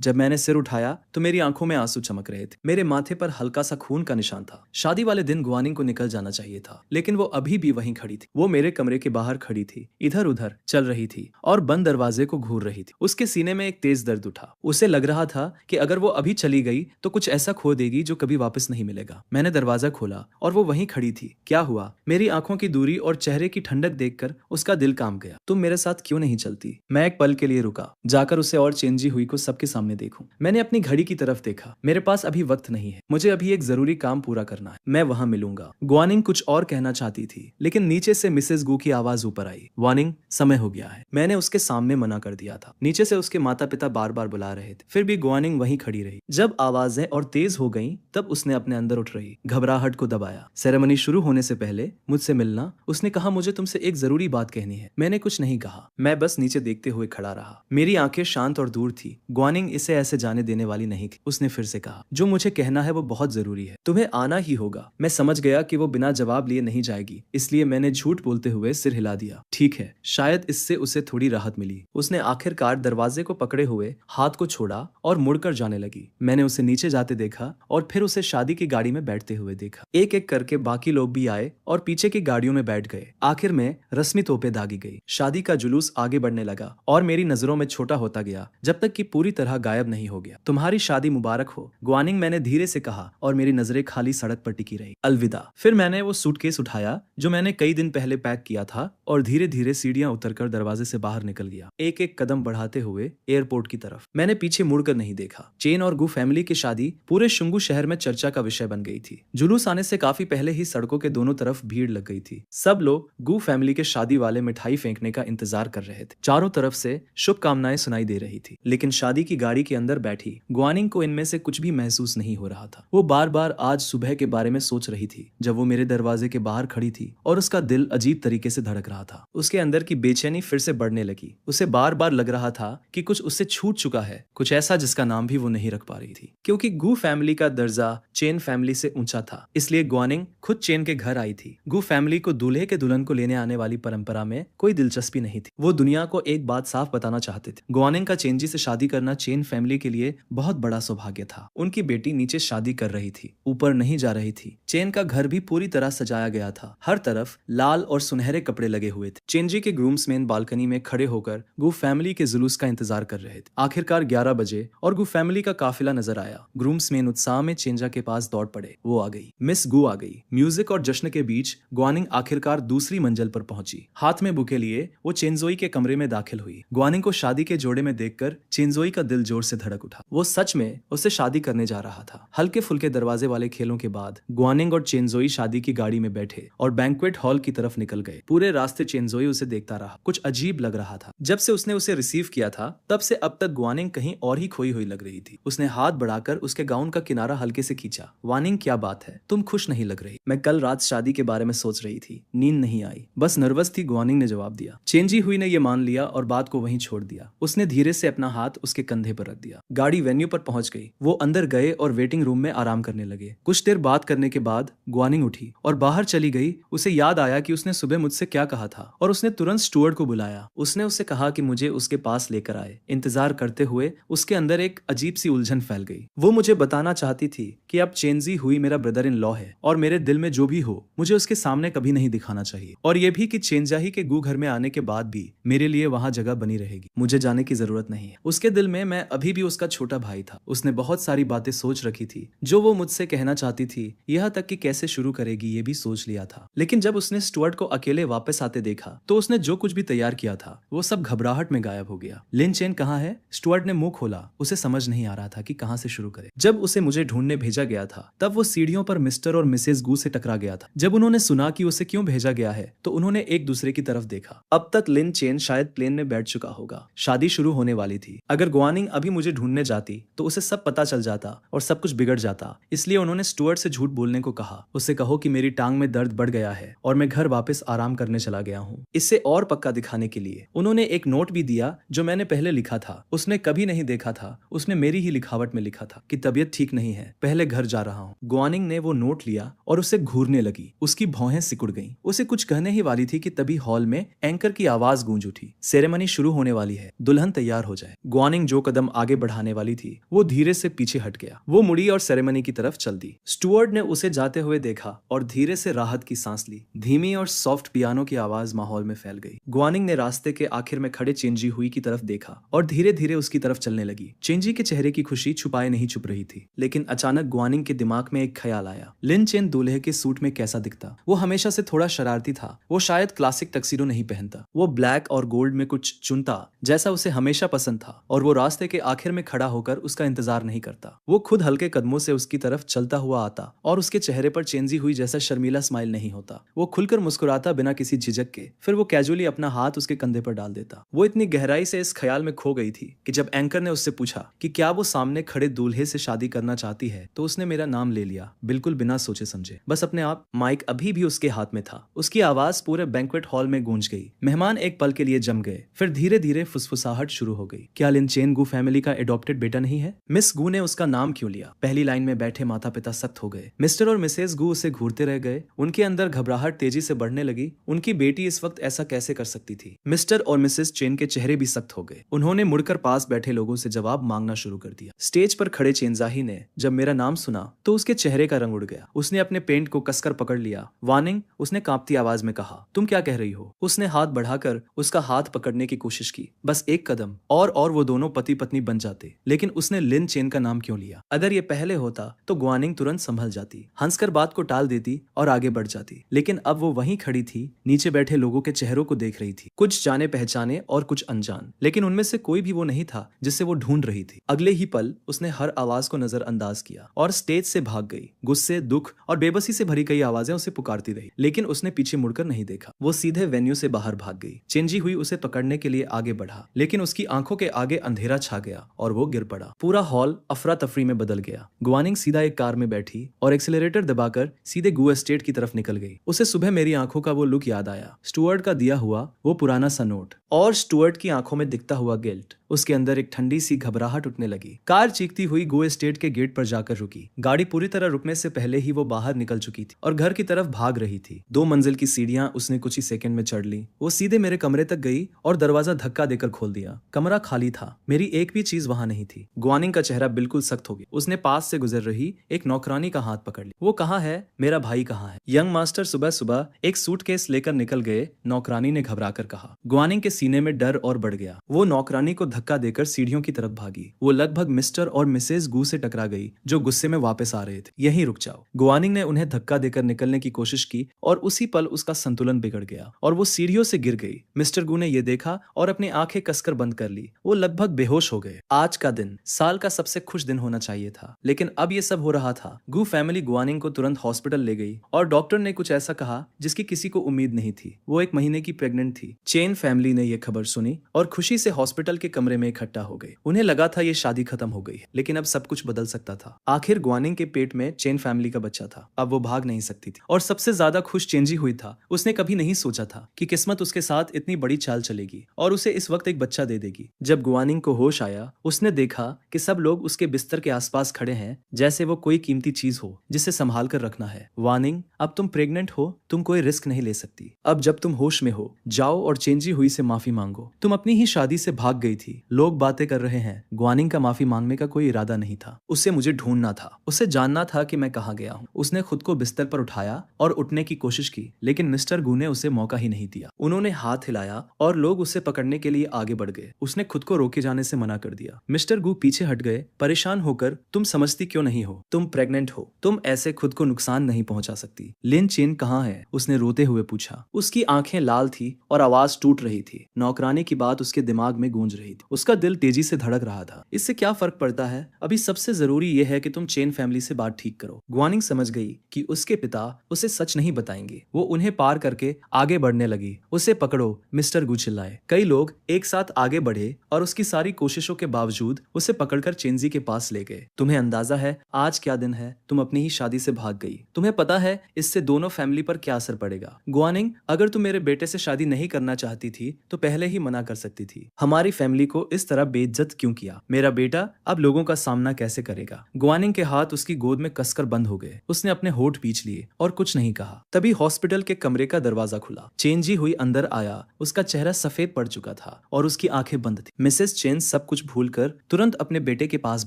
[SPEAKER 1] जब मैंने सिर उठाया तो मेरी आंखों में आंसू चमक रहे थे। मेरे माथे पर हल्का सा खून का निशान था। शादी वाले दिन गुआनिंग को निकल जाना चाहिए था, लेकिन वो अभी भी वहीं खड़ी थी। वो मेरे कमरे के बाहर खड़ी थी, इधर उधर चल रही थी और बंद दरवाजे को घूर रही थी। उसके सीने में एक तेज दर्द उठा। उसे लग रहा था कि अगर वो अभी चली गई तो कुछ ऐसा खो देगी जो कभी वापस नहीं मिलेगा। मैंने दरवाजा खोला और वो वहीं खड़ी थी। क्या हुआ? मेरी आंखों की दूरी और चेहरे की ठंडक देखकर उसका दिल कांप गया। तुम मेरे साथ क्यों नहीं चलती? मैं एक पल के लिए रुका, जाकर उसे और चेंजी हुई को सबके सामने देखूं। मैंने अपनी घड़ी की तरफ देखा। मेरे पास अभी वक्त नहीं है, मुझे अभी एक जरूरी काम पूरा करना है। मैं वहां मिलूंगा। गुआनिंग कुछ और कहना चाहती थी, लेकिन नीचे से मिसेस गू की आवाज ऊपर आई। वार्निंग, समय हो गया है। मैंने उसके सामने मना कर दिया था। नीचे से उसके माता पिता बार बार बुला रहे थे, फिर भी गुआनिंग वहीं खड़ी रही। जब आवाजें और तेज हो गईं, तब उसने अपने अंदर उठ रही घबराहट को दबाया। सेरेमनी शुरू होने से पहले मुझसे मिलना। उसने कहा, मुझे तुमसे एक जरूरी बात कहनी है। मैंने कुछ नहीं कहा, मैं बस नीचे देखते हुए खड़ा रहा। मेरी आंखें शांत और दूर थी। गुआनिंग इसे ऐसे जाने देने वाली नहीं थी। उसने फिर से कहा, जो मुझे कहना है वो बहुत जरूरी है, तुम्हें आना ही होगा। मैं समझ गया कि वो बिना जवाब लिए नहीं जाएगी, इसलिए मैंने झूठ बोलते हुए सिर हिला दिया। ठीक है, शायद इससे उसे थोड़ी राहत मिली। उसने आखिरकार दरवाजे को पकड़े हुए हाथ को छोड़ा और मुड़कर जाने लगी। मैंने उसे नीचे जाते देखा और फिर उसे शादी की गाड़ी में बैठते हुए देखा। एक एक करके बाकी लोग भी आए और पीछे की गाड़ियों में बैठ गए। आखिर में रस्मी तोपे दागी गई। शादी का जुलूस आगे बढ़ने लगा और मेरी नजरों में छोटा होता गया, जब तक कि पूरी तरह गायब नहीं हो गया। तुम्हारी शादी मुबारक हो, गुआनिंग, मैंने धीरे से कहा और मेरी नजरें खाली सड़क पर टिकी रही। अलविदा। फिर मैंने वो सूटकेस उठाया जो मैंने कई दिन पहले पैक किया था और धीरे धीरे सीढ़ियां उतरकर दरवाजे से बाहर निकल गया, एक एक कदम बढ़ाते हुए एयरपोर्ट की तरफ। मैंने पीछे मुड़कर नहीं देखा। चेन और गू फैमिली की शादी पूरे शुंगू शहर में चर्चा का विषय बन गई थी। जुलूस आने से काफी पहले ही सड़कों के दोनों तरफ भीड़ लग गई थी। सब लोग गू फैमिली के शादी वाले मिठाई फेंकने का इंतजार कर रहे थे। चारों तरफ से शुभकामनाएं सुनाई दे रही थी, लेकिन शादी की गाड़ी के अंदर बैठी गुआनिंग को इनमें से कुछ भी महसूस नहीं हो रहा था। वो बार बार आज सुबह के बारे में सोच रही थी, जब वो मेरे दरवाजे के बाहर खड़ी थी और उसका दिल अजीब तरीके से धड़क रहा था। उसके अंदर की बेचैनी फिर से बढ़ने लगी। उसे बार बार लग रहा था कि कुछ उससे छूट चुका है, कुछ ऐसा जिसका नाम भी वो नहीं रख पा रही थी। क्योंकि गू फैमिली का दर्जा चेन फैमिली से ऊंचा था, इसलिए गुआनिंग खुद चेन के घर आई थी। गू फैमिली को दूल्हे के दुल्हन को लेने आने वाली परंपरा में कोई दिलचस्पी नहीं थी। वो दुनिया को एक बात साफ बताना चाहते थे, गुआनिंग का चेंजी से शादी करना चेन फैमिली के लिए बहुत बड़ा सौभाग्य था। उनकी बेटी नीचे शादी कर रही थी, ऊपर नहीं जा रही थी। चेन का घर भी पूरी तरह सजाया गया था, हर तरफ लाल और सुनहरे कपड़े लगे हुए थे। चेंजी के ग्रूम्समैन बालकनी में खड़े होकर गू फैमिली के जुलूस का इंतजार कर रहे थे। आखिरकार 11 बजे और गू फैमिली का काफिला नजर आया। ग्रूम्समैन उत्साह में चेंजा के पास दौड़ पड़े। वो आ गई, मिस गू आ गई। म्यूजिक और जश्न के बीच गुआनिंग आखिरकार दूसरी मंजिल पर पहुंची। हाथ में बुके लिए वो चेंजोई के कमरे में दाखिल हुई। गुआनिंग को शादी के जोड़े में देखकर चेंजोई का दिल जोर से धड़क उठा। वो सच में उससे शादी करने जा रहा था। हल्के फुल्के दरवाजे वाले खेलों के बाद गुआनिंग और चेंजोई शादी की गाड़ी में बैठे और बैंक्वेट हॉल की तरफ निकल गए। पूरे रास्ते चेंजोई उसे देखता रहा। कुछ अजीब लग रहा था। जब से उसने उसे रिसीव किया था, तब से अब तक गुआनिंग कहीं और ही खोई हुई लग रही थी। उसने हाथ बढ़ाकर उसके गाउन का किनारा हल्के से खींचा। वानिंग, क्या बात है? तुम खुश नहीं लग रही। मैं कल रात शादी के बारे में सोच रही थी, नींद नहीं आई, बस नर्वस थी, गुआनिंग ने जवाब दिया। चेंजी हुई ने यह मान लिया और बात को वहीं छोड़ दिया। उसने धीरे से अपना हाथ उसके कंधे पर रख दिया। गाड़ी वेन्यू पर पहुंच गई। वो अंदर गए और वेटिंग रूम में आराम करने लगे। कुछ देर बात करने के बाद गुआनिंग उठी और बाहर चली गई। उसे याद आया कि उसने सुबह मुझसे क्या कहा था और उसने तुरंत स्टुअर्ड को बुलाया। उसने उससे कहा कि मुझे उसके पास लेकर आए। इंतजार करते हुए उसके अंदर एक अजीब सी उलझन फैल गई। वो मुझे बताना चाहती थी कि अब चेंजी हुई मेरा ब्रदर इन लॉ है और मेरे दिल में जो भी हो मुझे उसके सामने कभी नहीं दिखाना चाहिए, और ये भी कि चेंजाही के गू घर में आने के बाद भी मेरे लिए वहां जगह बनी रहेगी। मुझे जाने की जरूरत नहीं है। उसके दिल में मैं अभी भी उसका छोटा भाई था। उसने बहुत सारी बातें सोच रखी थी जो वो मुझसे कहना चाहती थी, यहाँ तक कि कैसे शुरू करेगी ये भी सोच लिया था। लेकिन जब उसने स्टुअर्ट को अकेले वापस आते देखा तो उसने जो कुछ भी तैयार किया था वो सब घबराहट में गायब हो गया। लिन चेन कहाँ है? स्टुअर्ट ने मुंह खोला। उसे समझ नहीं आ रहा था कि कहां से शुरू करे। जब उसे मुझे ढूंढने भेजा गया था तब वो सीढ़ियों पर मिस्टर और मिसेस गू से टकरा गया था। जब उन्होंने सुना कि उसे क्यों भेजा गया है तो उन्होंने एक दूसरे की तरफ देखा। अब तक लिन चेन शायद प्लेन में बैठ चुका होगा। शादी शुरू होने वाली थी। अगर गुआनिंग अभी मुझे ढूंढने जाती तो उसे सब पता चल जाता और सब कुछ बिगड़ जाता। इसलिए उन्होंने स्टुअर्ट से झूठ बोलने को कहा। उससे कहो कि मेरी टांग में दर्द बढ़ गया है और मैं घर वापस आराम करने चला गया हूँ। इससे और पक्का दिखाने के लिए उन्होंने एक नोट भी दिया जो मैंने पहले लिखा था। उसने कभी नहीं देखा था। उसने मेरी ही लिखावट में लिखा था कि तबीयत ठीक नहीं है, पहले घर जा रहा हूँ। गुआनिंग ने वो नोट लिया और उसे घूरने लगी। उसकी भौहें सिकुड़ गईं। उसे कुछ कहने ही वाली थी थी कि तभी हॉल में एंकर की आवाज गूंज उठी, सेरेमनी शुरू होने वाली है, दुल्हन तैयार हो जाए। ग्वानिंग जो कदम आगे बढ़ाने वाली थी वो धीरे से पीछे हट गया। वो मुड़ी और सेरेमनी की तरफ चल दी। स्टुअर्ड ने उसे जाते हुए देखा और धीरे से राहत की सांस ली। धीमी और सॉफ्ट पियानो की आवाज माहौल में फैल गई। ग्वानिंग ने रास्ते के आखिर में खड़े चेंजी हुई की तरफ देखा और धीरे धीरे उसकी तरफ चलने लगी। चेंजी के चेहरे की खुशी छुपाए नहीं छुप रही थी, लेकिन अचानक ग्वानिंग के दिमाग में एक ख्याल आया, लिन चेन दूल्हे के सूट में कैसा दिखता। वो हमेशा से थोड़ा शरारती था, वो शायद क्लासिक टक्सीडो नहीं पहनता, वो ब्लैक और गोल्ड में कुछ चुनता जैसा उसे हमेशा पसंद था, और वो रास्ते के आखिर में खड़ा होकर उसका इंतजार नहीं करता। वो खुद हल्के कदमों से उसकी तरफ चलता हुआ आता और उसके चेहरे पर चेंजी हुई जैसा शर्मीला स्माइल नहीं होता। वो खुलकर मुस्कुराता बिना किसी झिझक के, फिर वो कैजुअली अपना हाथ उसके कंधे पर डाल देता। वो इतनी गहराई से इस ख्याल में खो गई थी कि जब एंकर ने उससे पूछा कि क्या वो सामने खड़े दूल्हे से शादी करना चाहती है, तो उसने मेरा नाम ले लिया, बिल्कुल बिना सोचे समझे, बस अपने आप। माइक अभी भी उसके हाथ में था। उसकी आवाज पूरे बैंक्वेट हॉल में गूंज गई। मेहमान एक पल के लिए जम गए, फिर धीरे धीरे फुसफुसाहट शुरू हो गई। क्या लिन चेन गू फैमिली का एडॉप्टेड बेटा नहीं है? मिस गू ने उसका नाम क्यों लिया? पहली लाइन में बैठे माता पिता सख्त हो गए। मिस्टर और मिसेस गू उसे घूरते रह गए। उनके अंदर घबराहट तेजी से बढ़ने लगी। उनकी बेटी इस वक्त ऐसा कैसे कर सकती थी? मिस्टर और मिसेस चेन के चेहरे भी सख्त हो गए। उन्होंने मुड़कर पास बैठे लोगों से जवाब मांगना शुरू कर दिया। स्टेज पर खड़े चेनजाही ने जब मेरा नाम सुना तो उसके चेहरे का रंग उड़ गया। उसने अपने पेंट को कसकर पकड़ लिया। वार्निंग, उसने कांपती आवाज में कहा। तुम क्या कह रही हो? उसने हाथ बढ़ाकर उसका हाथ पकड़ने की कोशिश की, बस एक कदम और वो दोनों पति पत्नी बन जाते। लेकिन उसने लिन चेन का नाम क्यों लिया? अगर ये पहले होता तो ग्वानिंग तुरंत संभल जाती, हंसकर बात को टाल देती और आगे बढ़ जाती। लेकिन अब वो वहीं खड़ी थी, नीचे बैठे लोगों के चेहरों को देख रही थी, कुछ जाने पहचाने और कुछ अनजान, लेकिन उनमें से कोई भी वो नहीं था जिसे वो ढूंढ रही थी। अगले ही पल उसने हर आवाज को नजरअंदाज किया और स्टेज से भाग गई। गुस्से, दुख और बेबसी से भरी कई आवाजें उसे पुकारती रही, लेकिन उसने पीछे मुड़कर नहीं देखा। वो सीधे वेन्यू से बाहर भाग गई। चेंजी हुई उसे पकड़ने के लिए आगे बढ़ा, लेकिन उसकी आंखों के आगे अंधेरा छा गया और वो गिर पड़ा। पूरा हॉल अफरा तफरी में बदल गया। ग्वानिंग सीधा एक कार में बैठी और एक्सीलरेटर दबाकर सीधे गू एस्टेट की तरफ निकल गई। उसे सुबह मेरी आंखों का वो लुक याद आया, स्टुअर्ट का दिया हुआ वो पुराना सा नोट और स्टुअर्ट की आंखों में दिखता हुआ गिल्ट। उसके अंदर एक ठंडी सी घबराहट उठने लगी। कार चीखती हुई गो एस्टेट के गेट पर जाकर रुकी। गाड़ी पूरी तरह रुकने से पहले ही वो बाहर निकल चुकी थी और घर की तरफ भाग रही थी। 2 मंजिल की सीढ़ियां उसने कुछ ही सेकंड में चढ़ ली। वो सीधे मेरे कमरे तक गई और दरवाजा धक्का देकर खोल दिया। कमरा खाली था, मेरी एक भी चीज वहां नहीं थी। ग्वानिंग का चेहरा बिल्कुल सख्त हो गया। उसने पास से गुजर रही एक नौकरानी का हाथ पकड़ लिया। वो कहाँ है? मेरा भाई कहाँ है? यंग मास्टर सुबह सुबह एक सूटकेस लेकर निकल गए, नौकरानी ने घबराकर कहा। ग्वानिंग के सीने में डर और बढ़ गया। वो नौकरानी को धक्का देकर सीढ़ियों की तरफ भागी। वो लगभग मिस्टर और मिसेस गू से टकरा गई, जो गुस्से में वापस आ रहे थे। यहीं रुक जाओ। ग्वानिंग ने उन्हें धक्का देकर निकलने की कोशिश की और उसी पल उसका संतुलन बिगड़ गया और वो सीढ़ियों से गिर गई। मिस्टर गू ने यह देखा और अपनी आंखें कसकर बंद कर ली। वो लगभग बेहोश हो गए। आज का दिन साल का सबसे खुश दिन होना चाहिए था, लेकिन अब ये सब हो रहा था। गू फैमिली ग्वानिंग को तुरंत हॉस्पिटल ले गई और डॉक्टर ने कुछ ऐसा कहा जिसकी किसी को उम्मीद नहीं थी। वो 1 महीने की प्रेग्नेंट थी। चेन फैमिली ने यह खबर सुनी और खुशी से हॉस्पिटल के कमरे में इकट्ठा हो गए। उन्हें लगा था ये शादी खत्म हो गई है, लेकिन अब सब कुछ बदल सकता था। आखिर ग्वानिंग के पेट में चेन फैमिली का बच्चा था। अब वो भाग नहीं सकती थी और सबसे ज्यादा खुश चेंजी हुई था। उसने कभी नहीं सोचा था कि किस्मत उसके साथ इतनी बड़ी चाल चलेगी और उसे इस वक्त एक बच्चा दे देगी। जब ग्वानिंग को होश आया, उसने देखा कि सब लोग उसके बिस्तर के आसपास खड़े हैं, जैसे वो कोई कीमती चीज हो जिसे संभाल कर रखना है। वार्निंग, अब तुम प्रेग्नेंट हो, तुम कोई रिस्क नहीं ले सकती। अब जब तुम होश में हो, जाओ और चेंजी हुई से माफी मांगो। तुम अपनी ही शादी से भाग गई थी, लोग बातें कर रहे हैं। ग्वानिंग का माफी मांगने का कोई इरादा नहीं था। उसे मुझे ढूंढना था, उसे जानना था कि मैं कहाँ गया हूँ। उसने खुद को बिस्तर पर उठाया और उठने की कोशिश की, लेकिन मिस्टर गू ने उसे मौका ही नहीं दिया। उन्होंने हाथ हिलाया और लोग उसे पकड़ने के लिए आगे बढ़ गए। उसने खुद को रोके जाने से मना कर दिया। मिस्टर गू पीछे हट गए, परेशान होकर। तुम समझती क्यों नहीं हो? तुम प्रेग्नेंट हो, तुम ऐसे खुद को नुकसान नहीं पहुंचा सकती। लिन चेन कहाँ है? उसने रोते हुए पूछा। उसकी आंखें लाल थी और आवाज टूट रही थी। नौकरानी की बात उसके दिमाग में गूंज रही थी। उसका दिल तेजी से धड़क रहा था। इससे क्या फर्क पड़ता है? अभी सबसे जरूरी यह है कि तुम चेन फैमिली से बात ठीक करो। ग्वानिंग समझ गई कि उसके पिता उसे सच नहीं बताएंगे। वो उन्हें पार करके आगे बढ़ने लगी। उसे पकड़ो, मिस्टर गू चिल्लाए। कई लोग एक साथ आगे बढ़े और उसकी सारी कोशिशों के बावजूद उसे पकड़कर चेंजी के पास ले गए। तुम्हें अंदाजा है आज क्या दिन है? तुम अपनी ही शादी से भाग गई। तुम्हें पता है इससे दोनों फैमिली पर क्या असर पड़ेगा? ग्वानिंग, अगर तुम मेरे बेटे से शादी नहीं करना चाहती थी तो तो पहले ही मना कर सकती थी। हमारी फैमिली को इस तरह बेइज्जत क्यों किया? मेरा बेटा अब लोगों का सामना कैसे करेगा? गुआनिंग के हाथ उसकी गोद में कसकर बंद हो गए। उसने अपने होठ पींच लिए और कुछ नहीं कहा। तभी हॉस्पिटल के कमरे का दरवाजा खुला। चेंजी हुई अंदर आया। उसका चेहरा सफेद पड़ चुका था और उसकी आंखें बंद थी। मिसेस चेन सब कुछ भूलकर तुरंत अपने बेटे के पास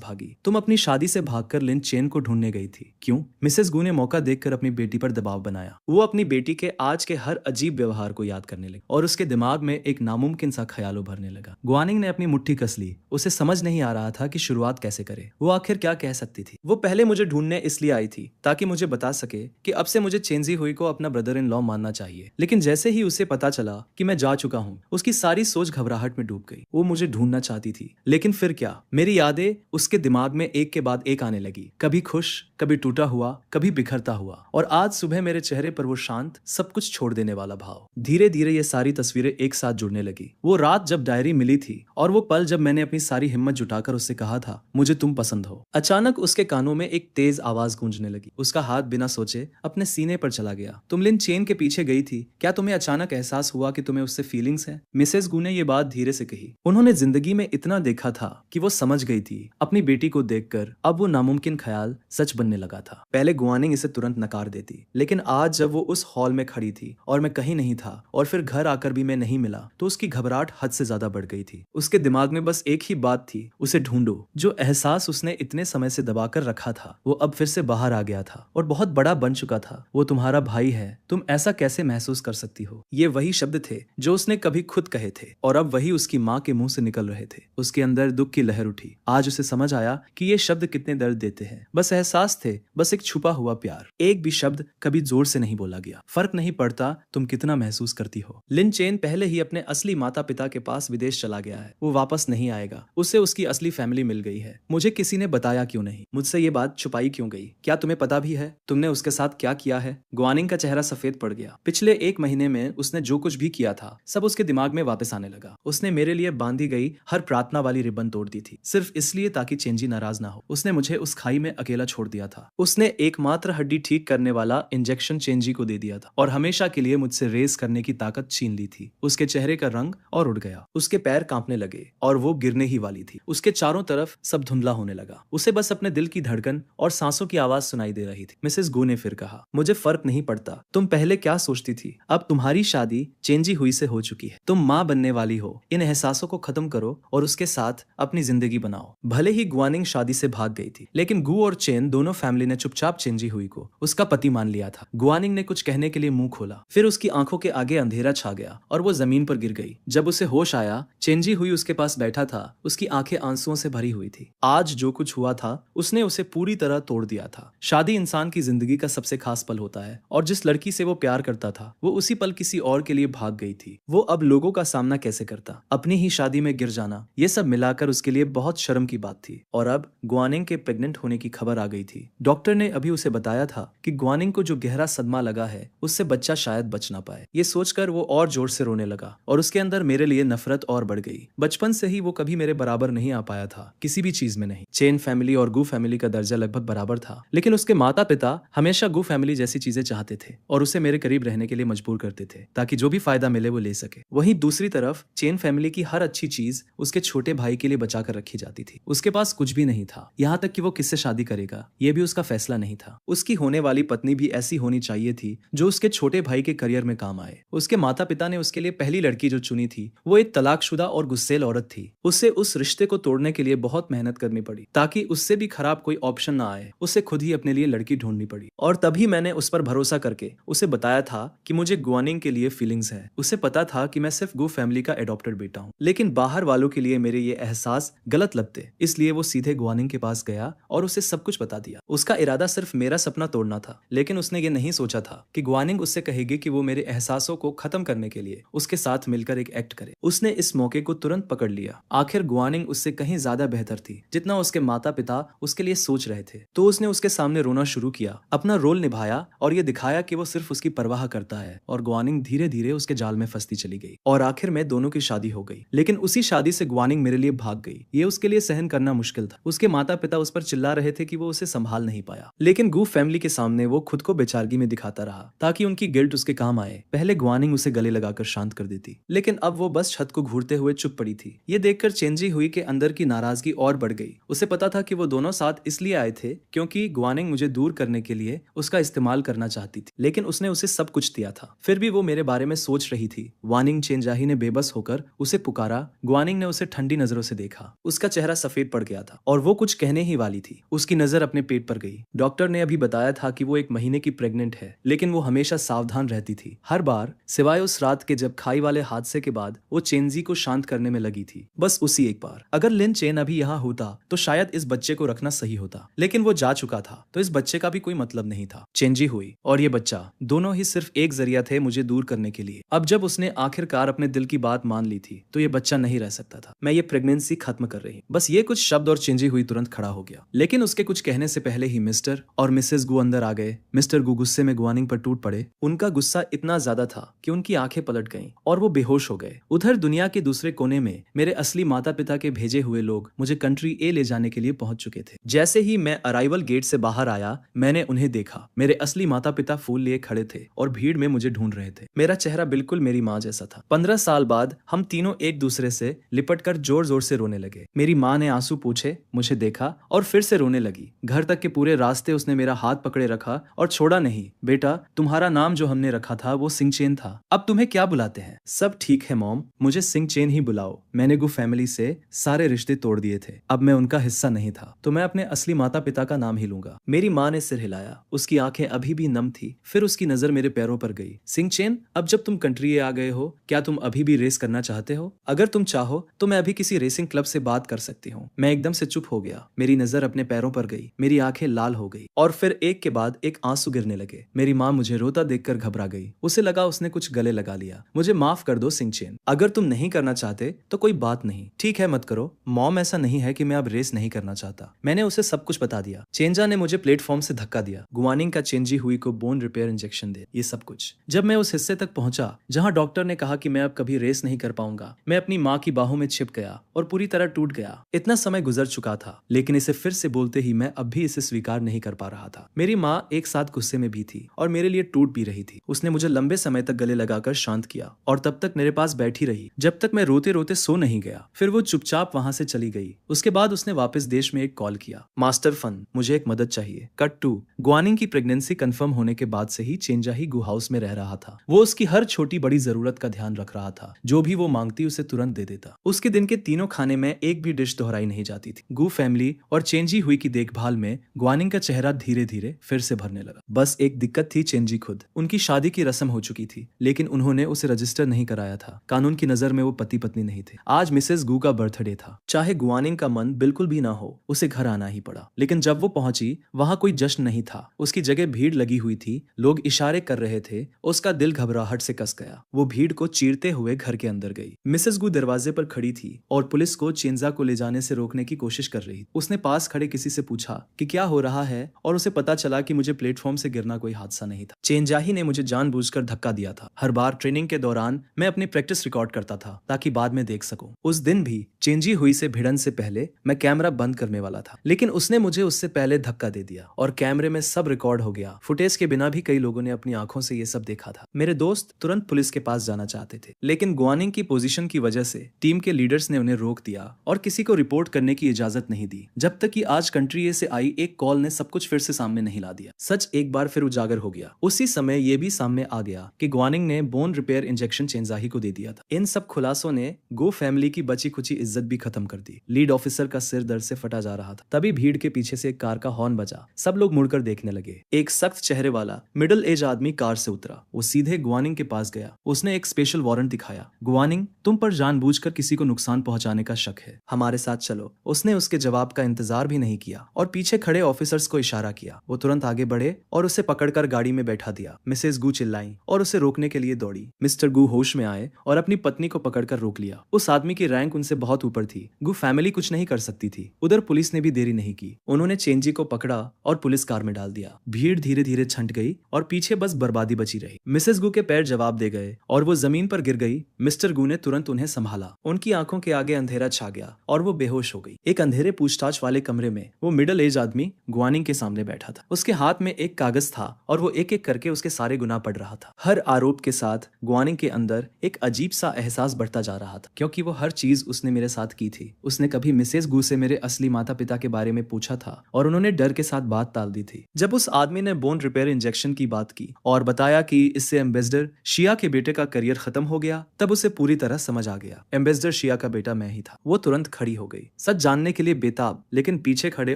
[SPEAKER 1] भागी। तुम अपनी शादी से भागकर लिन चेन को ढूंढने गई थी, क्यों? मिसेस गू ने मौका देखकर अपनी बेटी पर दबाव बनाया। वो अपनी बेटी के आज के हर अजीब व्यवहार को याद करने लगी और उसके दिमाग में एक नामुमकिन सा ख्याल उभरने लगा। गुआनिंग ने अपनी मुट्ठी कस ली। उसे समझ नहीं आ रहा था कि शुरुआत कैसे करे। वो आखिर क्या कह सकती थी? वो पहले मुझे ढूंढने इसलिए आई थी ताकि मुझे बता सके कि अब से मुझे चेंजी हुई को अपना ब्रदर इन लॉ मानना चाहिए। लेकिन जैसे ही उसे पता चला कि मैं जा चुका हूँ, उसकी सारी सोच घबराहट में डूब गई। वो मुझे ढूंढना चाहती थी, लेकिन फिर क्या? मेरी यादें उसके दिमाग में एक के बाद एक आने लगी, कभी खुश, कभी टूटा हुआ, कभी बिखरता हुआ। और आज सुबह मेरे चेहरे पर वो शांत, सब कुछ छोड़ देने वाला भाव। धीरे धीरे ये सारी तस्वीरें एक साथ जुड़ने लगी। वो रात जब डायरी मिली थी और वो पल जब मैंने अपनी सारी हिम्मत जुटाकर उससे कहा था, मुझे तुम पसंद हो। अचानक उसके कानों में एक तेज आवाज गूंजने लगी। उसका हाथ बिना सोचे अपने सीने पर चला गया। तुम लिन चेन के पीछे गई थी, क्या तुम्हें अचानक एहसास हुआ कि तुम्हें उससे फीलिंग्स है? मिसेस गू ने ये बात धीरे से कही। उन्होंने जिंदगी में इतना देखा था कि वो समझ गई थी। अपनी बेटी को देखकर अब वो नामुमकिन ख्याल सच बनने लगा था। पहले गुआनिंग इसे तुरंत नकार देती, लेकिन आज जब वो उस हॉल में खड़ी थी और मैं कहीं नहीं था और फिर घर आकर भी मैं नहीं मिला, तो उसकी घबराहट हद से ज्यादा बढ़ गई थी। उसके दिमाग में बस एक ही बात थी, उसे ढूंढो। जो एहसास उसने इतने समय से दबाकर रखा था, वो अब फिर से बाहर आ गया था और बहुत बड़ा बन चुका था। वो तुम्हारा भाई है, तुम ऐसा कैसे महसूस कर सकती हो? ये वही शब्द थे जो उसने कभी खुद कहे थे और अब वही उसकी माँ के मुंह से निकल रहे थे। उसके अंदर दुख की लहर उठी। आज उसे समझ आया कि ये शब्द कितने दर्द देते हैं। बस एहसास थे, बस एक छुपा हुआ प्यार। एक भी शब्द कभी जोर से नहीं बोला गया। फर्क नहीं पड़ता तुम कितना महसूस करती हो। लिन चेन पहले ही अपने असली माता पिता के पास विदेश चला गया है। वो वापस नहीं आएगा। उसे उसकी असली फैमिली मिल गई है। मुझे किसी ने बताया क्यों नहीं? मुझसे ये बात छुपाई क्यों गई? क्या तुम्हें पता भी है तुमने उसके साथ क्या किया है? गुआनिंग का चेहरा सफेद पड़ गया। पिछले एक महीने में उसने जो कुछ भी किया था, सब उसके दिमाग में वापस आने लगा। उसने मेरे लिए बांधी गई हर प्रार्थना वाली रिबन तोड़ दी थी, सिर्फ इसलिए ताकि चेंजी नाराज ना हो। उसने मुझे उस खाई में अकेला छोड़ दिया था। उसने एकमात्र हड्डी ठीक करने वाला इंजेक्शन चेंजी को दे दिया था और हमेशा के लिए मुझसे रेस करने की ताकत छीन ली थी। उसके चेहरे का रंग और उड़ गया। उसके पैर कांपने लगे और वो गिरने ही वाली थी। उसके चारों तरफ सब धुंधला होने लगा। उसे बस अपने दिल की धड़कन और सांसों की आवाज सुनाई दे रही थी। मिसेस गू ने फिर कहा, मुझे फर्क नहीं पड़ता तुम पहले क्या सोचती थी। अब तुम्हारी शादी चेंजी हुई से हो चुकी है। तुम माँ बनने वाली हो। इन एहसासों को खत्म करो और उसके साथ अपनी जिंदगी बनाओ। भले ही गुआनिंग शादी से भाग गई थी, लेकिन गू और चेन दोनों फैमिली ने चुपचाप चेंजी हुई को उसका पति मान लिया था। गुआनिंग ने कुछ कहने के लिए मुंह खोला, फिर उसकी आंखों के आगे अंधेरा छा गया और वो जमीन पर गिर गई। जब उसे होश आया, चेंजी हुई उसके पास बैठा था। उसकी आंखें आंसुओं से भरी हुई थी। आज जो कुछ हुआ था उसने उसे पूरी तरह तोड़ दिया था। शादी इंसान की जिंदगी का सबसे खास पल होता है और जिस लड़की से वो प्यार करता था, वो उसी पल किसी और के लिए भाग गई थी। वो अब लोगों का सामना कैसे करता? अपनी ही शादी में गिर जाना, ये सब मिलाकर उसके लिए बहुत शर्म की बात थी। और अब गुआनिंग के प्रेग्नेंट होने की खबर आ गई थी। डॉक्टर ने अभी उसे बताया था कि गुआनिंग को जो गहरा सदमा लगा है, उससे बच्चा शायद बच ना पाए। ये सोचकर वो और जोर से रोने लगा और उसके अंदर मेरे लिए नफरत और बढ़ गई। बचपन से ही वो कभी मेरे बराबर नहीं आ पाया था, किसी भी चीज में नहीं। चेन फैमिली और गू फैमिली का दर्जा लगभग बराबर था, लेकिन उसके माता पिता हमेशा गू फैमिली जैसी चीजें चाहते थे और उसे मेरे करीब रहने के लिए मजबूर करते थे ताकि जो भी फायदा मिले वो ले सके। वहीं दूसरी तरफ चेन फैमिली की हर अच्छी चीज उसके छोटे भाई के लिए बचा कर रखी जाती थी। उसके पास कुछ भी नहीं था, यहाँ तक कि वो किससे शादी करेगा ये भी उसका फैसला नहीं था। उसकी होने वाली पत्नी भी ऐसी होनी चाहिए थी जो उसके छोटे भाई के करियर में काम आए। उसके माता पिता ने उसके लिए पहली लड़की जो चुनी थी, वो एक तलाकशुदा और गुस्सैल औरत थी। उसे उस रिश्ते को तोड़ने के लिए बहुत मेहनत करनी पड़ी ताकि उससे भी खराब कोई ऑप्शन ना आए। उसे खुद ही अपने लिए लड़की ढूंढनी पड़ी और तभी मैंने उस पर भरोसा करके उसे बताया था कि मुझे गुआनिंग के लिए फीलिंग्स है। उसे पता था कि मैं सिर्फ गू फैमिली का एडॉप्टेड बेटा हूँ, लेकिन बाहर वालों के लिए मेरे ये एहसास गलत लगते, इसलिए वो सीधे गुआनिंग के पास गया और उसे सब कुछ बता दिया। उसका इरादा सिर्फ मेरा सपना तोड़ना था, लेकिन उसने ये नहीं सोचा था कि गुआनिंग उससे कहेगी कि वो मेरे एहसासों को खत्म करने के लिए उसके साथ मिलकर एक एक्ट करे। उसने इस मौके को तुरंत पकड़ लिया। आखिर गुआनिंग उससे कहीं ज्यादा बेहतर थी जितना उसके माता पिता उसके लिए सोच रहे थे। तो उसने उसके सामने रोना शुरू किया, अपना रोल निभाया और ये दिखाया कि वो सिर्फ उसकी परवाह करता है। और गुआनिंग धीरे धीरे उसके जाल में फंसती चली गई और आखिर में दोनों की शादी हो गई। लेकिन उसी शादी से गुआनिंग मेरे लिए भाग गई। ये उसके लिए सहन करना मुश्किल था। उसके माता पिता उस पर चिल्ला रहे थे कि वो उसे संभाल नहीं पाया, लेकिन गू फैमिली के सामने वो खुद को बेचारगी में दिखाता रहा ताकि उनकी गिल्ट उसके काम आए। पहले गुआनिंग उसे गले लगाकर शांत कर देती, लेकिन अब वो बस छत को घूरते हुए चुप पड़ी थी। ये देखकर चेंजी हुई के अंदर की नाराजगी और बढ़ गई। उसे पता था कि वो दोनों साथ इसलिए आए थे क्योंकि गुआनिंग मुझे दूर करने के लिए उसका इस्तेमाल करना चाहती थी, लेकिन उसने उसे सब कुछ दिया था। फिर भी वो मेरे बारे में सोच रही थी। वानिंग चेंजाही ने बेबस होकर उसे पुकारा। गुआनिंग ने उसे ठंडी नजरों से देखा। उसका चेहरा सफेद पड़ गया था और वो कुछ कहने ही वाली थी। उसकी नजर अपने पेट पर गई। डॉक्टर ने अभी बताया था कि वो 1 महीने की प्रेग्नेंट है, लेकिन वो हमेशा सावधान रहती थी। हर बार सिवाय उस रात के जब खाई वाले हादसे के बाद वो चेंजी को शांत करने में लगी थी। बस उसी एक बार। अगर लिन चेन अभी यहाँ होता तो शायद इस बच्चे को रखना सही होता, लेकिन वो जा चुका था तो इस बच्चे का भी कोई मतलब नहीं था। चेंजी हुई और ये बच्चा दोनों ही सिर्फ एक जरिया थे मुझे दूर करने के लिए। अब जब उसने आखिरकार अपने दिल की बात मान ली थी तो ये बच्चा नहीं रह सकता था। मैं ये प्रेगनेंसी खत्म कर रही। बस ये कुछ शब्द और चेंजी हुई तुरंत खड़ा हो गया, लेकिन उसके कुछ कहने से पहले ही मिस्टर और मिसेस गु अंदर आ गए। मिस्टर गु गुस्से में गुआनिंग पर टूट पड़े। उनका गुस्सा इतना ज्यादा था कि उनकी आंखें पलट गईं और वो बेहोश हो गए। उधर दुनिया के दूसरे कोने में मेरे असली माता पिता के भेजे हुए लोग मुझे कंट्री ए ले जाने के लिए पहुंच चुके थे। जैसे ही मैं अराइवल गेट से बाहर आया मैंने उन्हें देखा। मेरे असली माता पिता फूल लिए खड़े थे और भीड़ में मुझे ढूंढ रहे थे। मेरा चेहरा बिल्कुल मेरी माँ जैसा था। 15 साल बाद हम तीनों एक दूसरे से लिपट कर जोर जोर से रोने लगे। मेरी माँ ने आंसू पूछे, मुझे देखा और फिर से रोने लगी। घर तक के पूरे रास्ते उसने मेरा हाथ पकड़े रखा और छोड़ा नहीं। बेटा, तुम्हारा नाम जो हमने रखा था वो सिंह चेन था। अब तुम्हें क्या बुलाते हैं? सब ठीक है मॉम, मुझे सिंह चेन ही बुलाओ। मैंने गु फैमिली से सारे रिश्ते तोड़ दिए थे। अब मैं उनका हिस्सा नहीं था तो मैं अपने असली माता पिता का नाम ही लूंगा। मेरी माँ ने सिर हिलाया। उसकी आंखें अभी भी नम थी। फिर उसकी नजर मेरे पैरों पर गई। सिंह चेन, अब जब तुम कंट्री आ गए हो क्या तुम अभी भी रेस करना चाहते हो? अगर तुम चाहो तो मैं अभी किसी रेसिंग क्लब से बात कर सकती हूँ। मैं एकदम से चुप हो गया। मेरी नजर अपने पैरों पर गई। मेरी आंखें लाल हो गई और फिर एक के बाद एक आंसू गिरने लगे। मेरी माँ मुझे रोता देखकर घबरा गई। उसे लगा उसने कुछ गले लगा लिया। मुझे माफ कर दो सिंह चेन, अगर तुम नहीं करना चाहते तो कोई बात नहीं। ठीक है, मत करो मॉम, ऐसा नहीं है कि मैं अब रेस नहीं करना चाहता। मैंने उसे सब कुछ बता दिया। चेंजा ने मुझे प्लेटफॉर्म से धक्का दिया। गुआनिंग का चेंजी हुई को बोन रिपेयर इंजेक्शन दे, ये सब कुछ। जब मैं उस हिस्से तक पहुंचा जहां डॉक्टर ने कहा कि मैं अब कभी रेस नहीं कर पाऊंगा, मैं अपनी माँ की बाहों में छिप गया और पूरी तरह टूट गया। इतना समय गुजर चुका था, लेकिन इसे फिर से बोलते ही मैं अब भी इसे स्वीकार नहीं कर पा रहा था। मेरी माँ एक साथ गुस्से में भी थी और मेरे लिए टूट भी रही थी। उसने मुझे लंबे समय तक गले लगाकर शांत किया और तब तक मेरे पास बैठी रही जब तक मैं रोते रोते सो नहीं गया। फिर वो चुपचाप वहां से चली गई। उसके बाद उसने वापस देश में एक कॉल किया, मास्टर फन, मुझे एक मदद चाहिए। कट 2। गुआनिंग की प्रेगनेंसी कंफर्म होने के बाद से ही चेंजाही गु हाउस में रह रहा था। वो उसकी हर छोटी बड़ी जरूरत का ध्यान रख रहा था। जो भी वो मांगती उसे तुरंत दे देता। उसके दिन के तीनों खाने में एक भी डिश दोहराई नहीं जाती थी। गु फैमिली और चेंजी हुई की देखभाल में गुआनिंग का चेहरा धीरे धीरे फिर से भरने लगा। बस एक दिक्कत थी, चेंजी खुद। उनकी शादी की रस्म हो चुकी थी, लेकिन उन्होंने उसे रजिस्टर नहीं कराया था। कानून की नजर में वो पति पत्नी नहीं थे। आज मिसेस गु का बर्थडे था। चाहे गुआनिंग का मन बिल्कुल भी ना हो, उसे घर आना ही पड़ा। लेकिन जब वो पहुंची वहां कोई जश्न नहीं था। उसकी जगह भीड़ लगी हुई थी। लोग इशारे कर रहे थे। उसका दिल घबराहट से कस गया। वो भीड़ को चीरते हुए घर के अंदर गई। मिसेस गु दरवाजे पर खड़ी थी और पुलिस को चेंजा को ले जाने से रोकने की कोशिश कर रही। उसने पास खड़े किसी से पूछा कि क्या हो रहा है और उसे पता चला कि मुझे प्लेटफॉर्म से गिरना कोई हादसा नहीं था। चेंजाही ने मुझे जानबूझकर धक्का दिया था। हर बार ट्रेनिंग के दौरान मैं अपनी प्रैक्टिस रिकॉर्ड करता था ताकि बाद में देख सकूं। उस दिन भी चेंजी हुई से भिड़न से पहले मैं कैमरा बंद करने वाला था, लेकिन उसने मुझे उससे पहले धक्का दे दिया और कैमरे में सब रिकॉर्ड हो गया। फुटेज के बिना भी कई लोगों ने अपनी आंखों से ये सब देखा था। मेरे दोस्त तुरंत पुलिस के पास जाना चाहते थे, लेकिन गुआनिंग की पोजीशन की वजह से टीम के लीडर्स ने उन्हें रोक दिया और किसी को रिपोर्ट करने की इजाजत नहीं दी जब तक कि आज कंट्री ए से आई एक कॉल ने सब कुछ फिर से सामने नहीं ला दिया। सच एक बार फिर उजागर हो गया। उसी समय ये भी सामने आ गया कि गुआनिंग ने बोन रिपेयर इंजेक्शन चेंजाही को दे दिया था। इन सब खुलासों ने गो फैमिली की बची खुची इज्जत भी खत्म कर दी। लीड ऑफिसर का सिर दर्द से फटा जा रहा था। तभी भीड़ के पीछे से एक कार का हॉर्न बजा। सब लोग मुड़कर देखने लगे। एक सख्त चेहरे वाला मिडिल एज आदमी कार से उतरा। वो सीधे गुआनिंग के पास गया। उसने एक स्पेशल वारंट दिखाया। गुआनिंग, तुम पर जानबूझकर किसी को नुकसान पहुंचाने का शक है, हमारे साथ चलो। उसने उसके जवाब का इंतजार भी नहीं किया और पीछे खड़े ऑफिसर्स को इशारा किया। वो तुरंत आगे बढ़े और उसे पकड़कर गाड़ी में बैठा दिया। मिसेस गु चिल्लाई और उसे रोकने के लिए दौड़ी। मिस्टर गु होश में आए और अपनी पत्नी को पकड़कर रोक लिया। उस आदमी की रैंक उनसे बहुत ऊपर थी। गु फैमिली कुछ नहीं कर सकती थी। उधर पुलिस ने भी देरी नहीं की। उन्होंने चेंजी को पकड़ा और पुलिस कार में डाल दिया। भीड़ धीरे धीरे छंट गई और पीछे बस बर्बादी बची रही। मिसेस गु के पैर जवाब दे गए और वो जमीन पर गिर गई। मिस्टर गु ने तुरंत उन्हें संभाला। उनकी आंखों के आगे अंधेरा छा गया और वो बेहोश हो गई। एक अंधेरे पूछताछ वाले कमरे में वो मिडिल एज आदमी गुआनिंग के सामने बैठा था। उसके हाथ में एक कागज था और वो एक एक करके उसके सारे गुनाह पढ़ रहा था। हर आरोप के साथ गुआनिंग के अंदर एक अजीब सा एहसास बढ़ता जा रहा था, क्योंकि वो हर चीज उसने मेरे साथ की थी। उसने कभी मिसेस गू से मेरे असली माता पिता के बारे में पूछा था और उन्होंने डर के साथ बात टाल दी थी। जब उस आदमी ने बोन रिपेयर इंजेक्शन की बात की और बताया कि इससे एम्बेसडर शिया के बेटे का करियर खत्म हो गया, तब उसे पूरी तरह समझ आ गया। एम्बेसडर शिया का बेटा मैं ही था। वो तुरंत खड़ी हो गई, सच जानने के लिए बेताब, लेकिन पीछे खड़े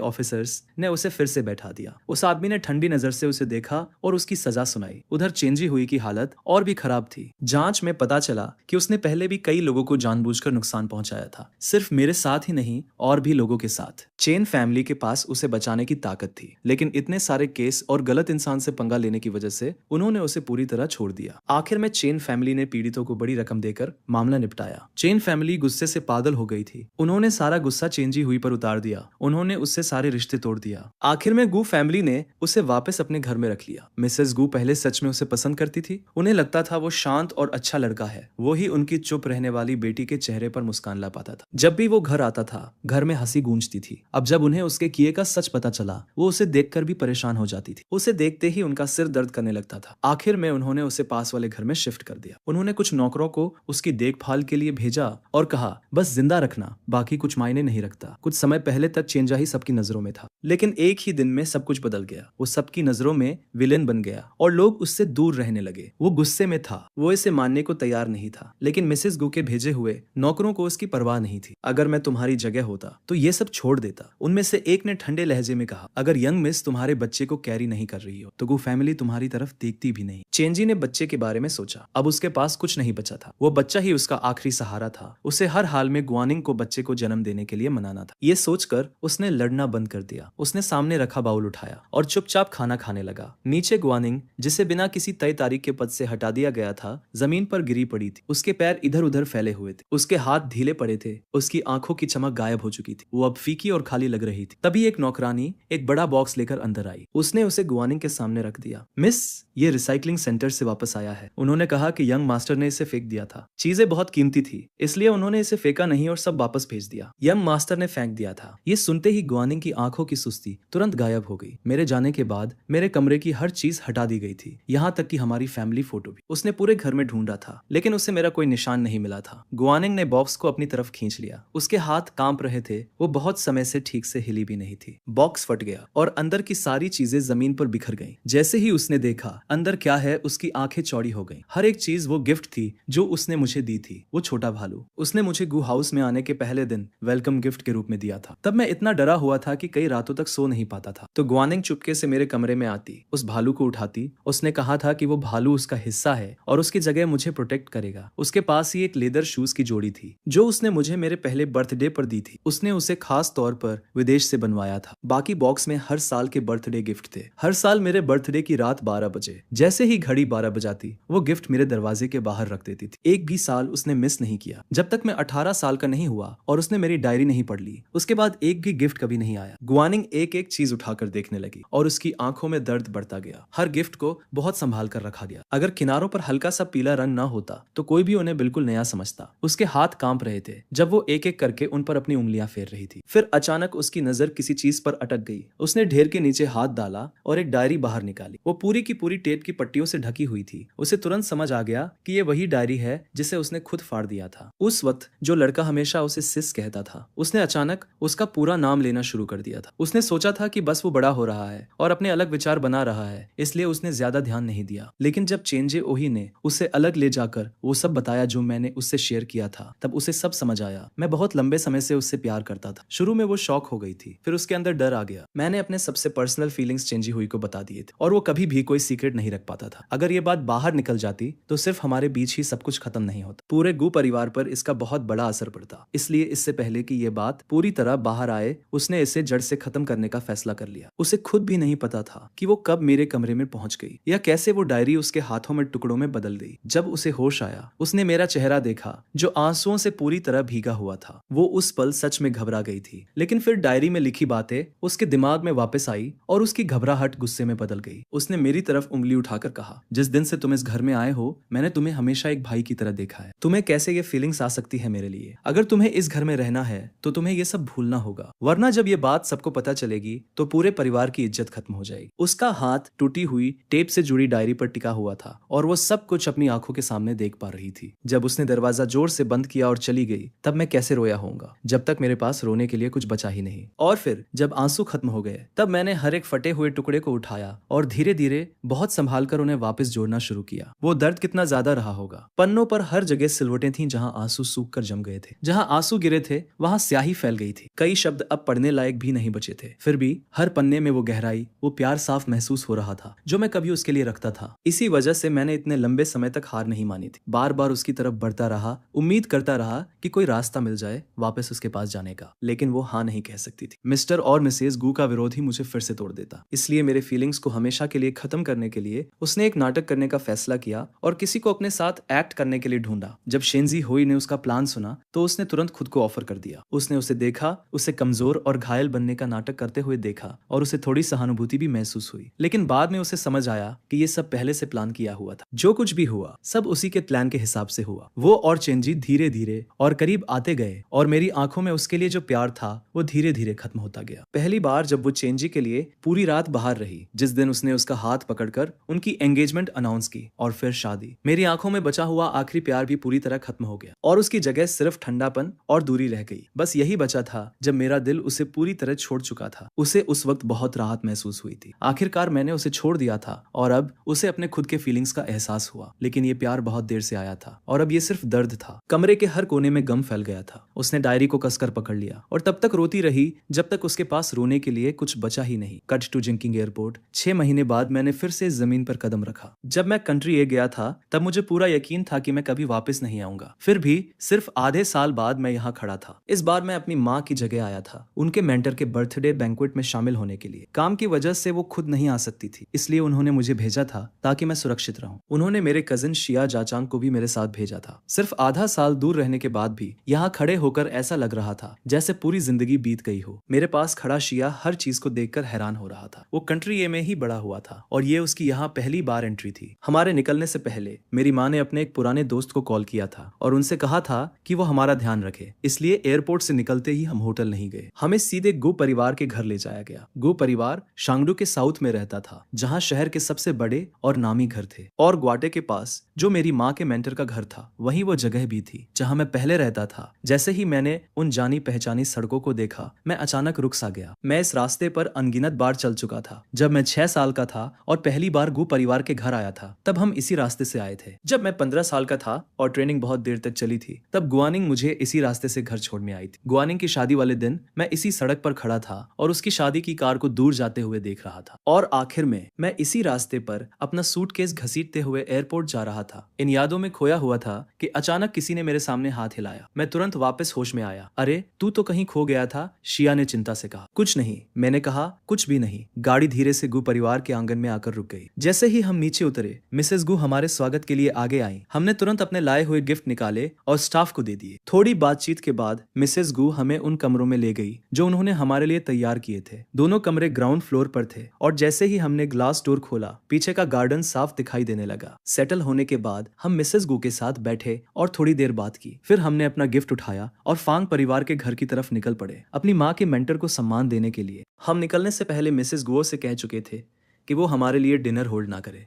[SPEAKER 1] ऑफिसर्स ने उसे फिर से बैठा दिया। उस आदमी ने ठंडी नजर से उसे देखा और उसकी सजा सुनाई। उधर चेंजी हुई की हालत और भी खराब थी। जांच में पता चला कि उसने पहले भी कई लोगों को जानबूझकर नुकसान पहुंचाया था, सिर्फ मेरे साथ ही नहीं और भी लोगों के साथ। चेन फैमिली के पास उसे बचाने की ताकत थी, लेकिन इतने सारे केस और गलत इंसान से पंगा लेने की वजह से उन्होंने उसे पूरी तरह छोड़ दिया। आखिर में चेन फैमिली ने पीड़ितों को बड़ी रकम देकर मामला निपटाया। चेन फैमिली गुस्से से पागल हो गई थी। उन्होंने सारा गुस्सा चेंजी हुई पर उतार दिया। उन्होंने उससे सारे रिश्ते तोड़ दिया। आखिर में गू फैमिली ने उसे वापस अपने घर में रख लिया। मिसेस गू पहले सच में उसे पसंद करती थी। उन्हें लगता था वो शांत और अच्छा लड़का है। वो ही उनकी चुप रहने वाली बेटी के चेहरे पर मुस्कान ला पाता था। जब भी वो घर आता था, घर में हंसी गूंजती थी। अब जब उन्हें उसके किए का सच पता चला, वो उसे देखकर भी परेशान हो जाती थी। उसे देखते ही उनका सिर दर्द करने लगता था। आखिर में उन्होंने उसे पास वाले घर में शिफ्ट कर दिया। उन्होंने कुछ नौकरों को उसकी देखभाल के लिए भेजा और कहा, बस जिंदा रखना, बाकी कुछ मायने नहीं रखता। कुछ समय पहले तक चेंजा ही सबकी नजरों में था, लेकिन एक ही दिन में सब कुछ बदल गया। वो सबकी नजरों में विलेन बन गया और लोग उससे दूर रहने लगे। वो गुस्से में था। वो इसे मानने को तैयार नहीं था, लेकिन मिसेस गू के भेजे हुए नौकरों को उसकी परवाह नहीं थी। अगर मैं तुम्हारी जगह होता तो ये सब छोड़ देता, उनमें से एक ने ठंडे लहजे में कहा। अगर यंग मिस तुम्हारे बच्चे को कैरी नहीं कर रही हो तो गू फैमिली तुम्हारी तरफ देखती भी नहीं। चेंजी ने बच्चे के बारे में सोचा। अब उसके पास कुछ नहीं बचा था। वो बच्चा ही उसका आखिरी सहारा था। उसे हर हाल में गुआनिंग को बच्चे को जन्म देने के लिए मनाना था। ये सोचकर उसने लड़ना बंद कर दिया। उसने सामने रखा बाउल उठाया और चुपचाप खाना खाने लगा। नीचे गुआनिंग, जिसे बिना किसी तय तारीख के पद से हटा दिया गया था, जमीन पर गिरी पड़ी थी। उसके पैर इधर उधर फैले हुए थे। उसके हाथ ढीले पड़े थे। उसकी आंखों की चमक गायब हो चुकी थी। वो अब फीकी और खाली लग रही थी। तभी एक नौकरानी एक बड़ा बॉक्स लेकर अंदर आई। उसने उसे गुआनिंग के सामने रख दिया। मिस, ये रिसाइकलिंग सेंटर से वापस आया है। उन्होंने कहा कि यंग मास्टर ने इसे फेंक दिया था। चीजें बहुत कीमती थी, इसलिए उन्होंने इसे फेंका नहीं और सब वापस भेज दिया। यंग मास्टर ने फेंक दिया था। ये सुनते ही गुआनिंग की आंखों की सुस्ती तुरंत गायब हो गई। मेरे जाने के बाद मेरे कमरे की हर चीज हटा दी गई थी, यहाँ तक कि हमारी फैमिली फोटो भी। उसने पूरे घर में ढूंढा था, लेकिन उसे मेरा कोई निशान नहीं मिला था। गुआनिंग ने बॉक्स को अपनी तरफ खींच लिया। उसके हाथ कांप रहे थे। वो बहुत समय से ठीक से हिली भी नहीं थी। बॉक्स फट गया और अंदर की सारी चीजें जमीन पर बिखर गईं। जैसे ही उसने देखा अंदर क्या है, उसकी आंखें चौड़ी हो गईं। हर एक चीज वो गिफ्ट थी जो उसने मुझे दी थी। वो छोटा भालू उसने मुझे गू हाउस में आने के पहले दिन वेलकम गिफ्ट के रूप में दिया था। तब मैं इतना डरा हुआ था कि कई रातों तक सो नहीं पाता था। तो गुआनिंग चुपके से मेरे कमरे में आती, उस भालू को उठाती। उसने कहा था कि वो भालू उसका हिस्सा है और उसकी जगह मुझे प्रोटेक्ट करेगा। उसके पास ही एक लेदर शूज की जोड़ी थी जो उसने मुझे मेरे पहले बर्थडे पर दी थी। उसने उसे खास तौर पर विदेश से बनवाया था। बाकी बॉक्स में हर साल के बर्थडे गिफ्ट थे। हर साल मेरे बर्थडे की रात 12 बजे, जैसे ही घड़ी 12 बजाती, वो गिफ्ट मेरे दरवाजे के बाहर रख देती थी। एक भी साल उसने मिस नहीं किया। जब तक मैं 18 साल का नहीं हुआ और उसने मेरी डायरी नहीं पढ़ ली, उसके बाद एक भी गिफ्ट कभी नहीं आया। गुआनिंग एक एक चीज उठाकर देखने लगी और उसकी आंखों में दर्द बढ़ता गया। हर गिफ्ट को बहुत संभाल कर रखा गया। अगर किनारों पर हल्का सा पीला रंग ना होता तो कोई भी उन्हें बिल्कुल नया समझता। उसके हाथ कांप रहे थे जब वो एक एक करके उन पर अपनी उंगलियां फेर रही थी। फिर अचानक उसकी नजर किसी चीज पर अटक गई। उसने ढेर के नीचे हाथ डाला और एक डायरी बाहर निकाली। वो पूरी की पूरी टेप की पट्टियों से ढकी हुई थी। उसे तुरंत समझ आ गया कि ये वही डायरी है जिसे उसने खुद फाड़ दिया था। उस वक्त जो लड़का हमेशा उसे सिस कहता था, उसने अचानक उसका पूरा नाम लेना शुरू कर दिया था। उसने सोचा था कि बस वो बड़ा हो रहा है और अपने अलग विचार बना रहा है, इसलिए उसने ज्यादा ध्यान नहीं दिया। लेकिन जब चेंजे ओही ने उसे अलग ले जाकर वो सब बताया जो मैंने उससे शेयर किया था, तब उसे सब समझ आया। मैं बहुत लंबे समय से उससे प्यार करता था। शुरू में वो शौक हो गई थी, फिर उसके अंदर डर आ गया। मैंने अपने सबसे पर्सनल फीलिंग्स चेंजी हुई को बता दिए थे और वो कभी भी कोई सीक्रेट नहीं रख पाता था। अगर ये बात बाहर निकल जाती तो सिर्फ हमारे बीच ही सब कुछ खत्म नहीं होता, पूरे गू परिवार पर इसका बहुत बड़ा असर पड़ता। इसलिए इससे पहले कि ये बात पूरी तरह बाहर आए, उसने इसे जड़ से खत्म करने का फैसला कर लिया। उसे खुद भी नहीं पता था कि वो कब मेरे कमरे में पहुंच गई या कैसे वो डायरी उसके हाथों में टुकड़ों में बदल गई। जब उसे होश आया, उसने मेरा चेहरा देखा जो आंसुओं से पूरी तरह भीगा हुआ था। वो उस पल सच में घबरा गई थी, लेकिन फिर डायरी में लिखी बातें उसके दिमाग में वापस आई और उसकी घबराहट गुस्से में बदल गई। उसने मेरी तरफ उंगली उठाकर कहा, जिस दिन से तुम इस घर में आए हो, मैंने तुम्हें हमेशा एक भाई की तरह देखा है। तुम्हें कैसे ये फीलिंग्स आ सकती है मेरे लिए? अगर तुम्हें इस घर में रहना है तो तुम्हें ये सब भूलना होगा, वरना जब ये बात सबको पता चलेगी तो पूरे परिवार की इज्जत खत्म हो जाएगी। उसका हाथ टूटी हुई टेप से जुड़ी डायरी पर टिका हुआ था और वो सब कुछ अपनी आंखों के सामने सामने देख पा रही थी। जब उसने दरवाजा जोर से बंद किया और चली गई, तब मैं कैसे रोया होऊंगा जब तक मेरे पास रोने के लिए कुछ बचा ही नहीं। और फिर जब आंसू खत्म हो गए, तब मैंने हर एक फटे हुए टुकड़े को उठाया और धीरे धीरे बहुत संभाल कर उन्हें वापस जोड़ना शुरू किया। वो दर्द कितना ज्यादा रहा होगा। पन्नों पर हर जगह सिलवटें थीं जहां आंसू सूख कर जम गए थे। जहां आंसू गिरे थे वहां स्याही फैल गई थी। कई शब्द अब पढ़ने लायक भी नहीं बचे थे। फिर भी हर पन्ने में वो गहराई, वो प्यार साफ महसूस हो रहा था जो मैं कभी उसके लिए रखता था। इसी वजह से मैंने इतने लंबे समय तक हार नहीं मानी थी। बार बार उसकी तरफ बढ़ता रहा, उम्मीद करता रहा कि कोई रास्ता मिल जाए वापस उसके पास जाने का। लेकिन वो हाँ नहीं कह सकती थी। मिस्टर और मिसेज गू का विरोध ही मुझे फिर से तोड़ देता। इसलिए मेरे फीलिंग्स को हमेशा के लिए खत्म करने के लिए उसने एक नाटक करने का फैसला किया और किसी को अपने साथ एक्ट करने के लिए ढूंढा। जब शेंजी होई ने उसका प्लान सुना तो उसने तुरंत खुद को ऑफर कर दिया। उसने उसे देखा, उसे कमजोर और घायल बनने का नाटक करते हुए देखा और उसे थोड़ी सहानुभूति भी महसूस हुई। लेकिन बाद में उसे समझ आया कि ये सब पहले से प्लान किया हुआ था। जो कुछ भी हुआ सब उसी के प्लान के हिसाब से हुआ। वो और चेंजी धीरे धीरे और करीब आते गए और मेरी आंखों में उसके लिए जो प्यार था वो धीरे धीरे खत्म होता गया। पहली बार जब वो चेंजी के लिए पूरी रात बाहर रही, जिस दिन उसने उसका हाथ पकड़कर उनकी एंगेजमेंट अनाउंस की और फिर शादी, मेरी आंखों में बचा हुआ आखिरी प्यार भी पूरी तरह खत्म हो गया और उसकी जगह सिर्फ ठंडापन और दूरी रह गई। बस यही बचा था जब मेरा दिल उसे पूरी तरह छोड़ चुका था। उसे उस वक्त बहुत राहत महसूस हुई थी। आखिरकार मैंने उसे छोड़ दिया था और अब उसे अपने खुद के फीलिंग्स का एहसास हुआ। लेकिन ये प्यार बहुत देर से आया था और अब ये सिर्फ दर्द था। कमरे के हर कोने में गम फैल गया था। उसने डायरी को कसकर पकड़ लिया और तब तक रोती रही जब तक उसके पास रोने के लिए कुछ बचा ही नहीं। Cut to जिंकिंग airport. 6 महीने बाद मैंने फिर से इस जमीन पर कदम रखा। जब मैं कंट्री ए गया था तब मुझे पूरा यकीन था कि मैं कभी वापस नहीं आऊंगा। फिर भी सिर्फ आधे साल बाद मैं यहाँ खड़ा था। इस बार मैं अपनी माँ की जगह आया था, उनके मेंटर के बर्थडे बैंक्वेट में शामिल होने के लिए। काम की वजह से वो खुद नहीं आ सकती थी, इसलिए उन्होंने मुझे भेजा था ताकि मैं सुरक्षित रहूं। उन्होंने मेरे कजिन शिया जाचांग को भी मेरे साथ भेजा था। सिर्फ आधा साल दूर रहने के बाद भी यहाँ खड़े होकर ऐसा लग रहा था जैसे पूरी जिंदगी बीत गई हो। मेरे पास खड़ा शिया हर चीज को देखकर हैरान हो रहा था। वो कंट्री ए में ही बड़ा हुआ था और ये उसकी यहाँ पहली बार एंट्री थी। हमारे निकलने से पहले मेरी माँ ने अपने एक पुराने दोस्त को कॉल किया था और उनसे कहा था कि वो हमारा ध्यान रखे, इसलिए एयरपोर्ट से निकलते ही हम होटल नहीं गए। हमें सीधे गु परिवार के घर ले जाया गया। गु परिवार शांगडू के साउथ में रहता था, जहाँ शहर के सबसे बड़े और नामी घर थे। और ग्वाटे के पास जो मेरी माँ के मेंटर का घर था, वहीं वो जगह भी थी जहाँ मैं पहले रहता था। जैसे ही मैंने उन जानी पहचानी सड़कों को देखा, मैं अचानक रुक सा गया। मैं इस रास्ते पर अनगिनत बार चल चुका था। जब मैं 6 साल का था और पहली बार गु परिवार के घर आया था, तब हम इसी रास्ते से आए थे। जब मैं 15 साल का था और ट्रेनिंग बहुत देर तक चली थी, तब गुआनिंग मुझे इसी रास्ते से घर छोड़ने आई थी। गुआनिंग की शादी वाले दिन मैं इसी सड़क पर खड़ा था और उसकी शादी की कार को दूर जाते हुए देख रहा था। और आखिर में मैं इसी रास्ते पर अपना सूटकेस घसीटते हुए एयरपोर्ट जा रहा था। इन यादों में खोया हुआ था कि अचानक किसी ने मेरे सामने हाथ हिलाया। मैं तुरंत वापस होश में आया। अरे तू तो कहीं खो गया था, शिया ने चिंता से कहा। कुछ नहीं, मैंने कहा, कुछ भी नहीं। गाड़ी धीरे से गु परिवार के आंगन में आकर रुक गई। जैसे ही हम नीचे उतरे, मिसेस गु हमारे स्वागत के लिए आगे आई। हमने तुरंत अपने लाए हुए गिफ्ट निकाले और स्टाफ को दे दिए। थोड़ी बातचीत के बाद मिसेस गु हमें उन कमरों में ले गई जो उन्होंने हमारे लिए तैयार किए थे। दोनों कमरे ग्राउंड फ्लोर पर थे और जैसे ही हमने ग्लास डोर खोला, पीछे का गार्डन साफ दिखाई देने लगा। सेटल होने के बाद हम मिसेस गु के साथ बैठे और थोड़ी देर बात की। फिर हमने अपना गिफ्ट उठाया और फांग परिवार के घर की तरफ निकल पड़े, अपनी माँ के मेंटर को सम्मान देने के लिए। हम निकलने से पहले मिसेस गुओ से कह चुके थे कि वो हमारे लिए डिनर होल्ड ना करे।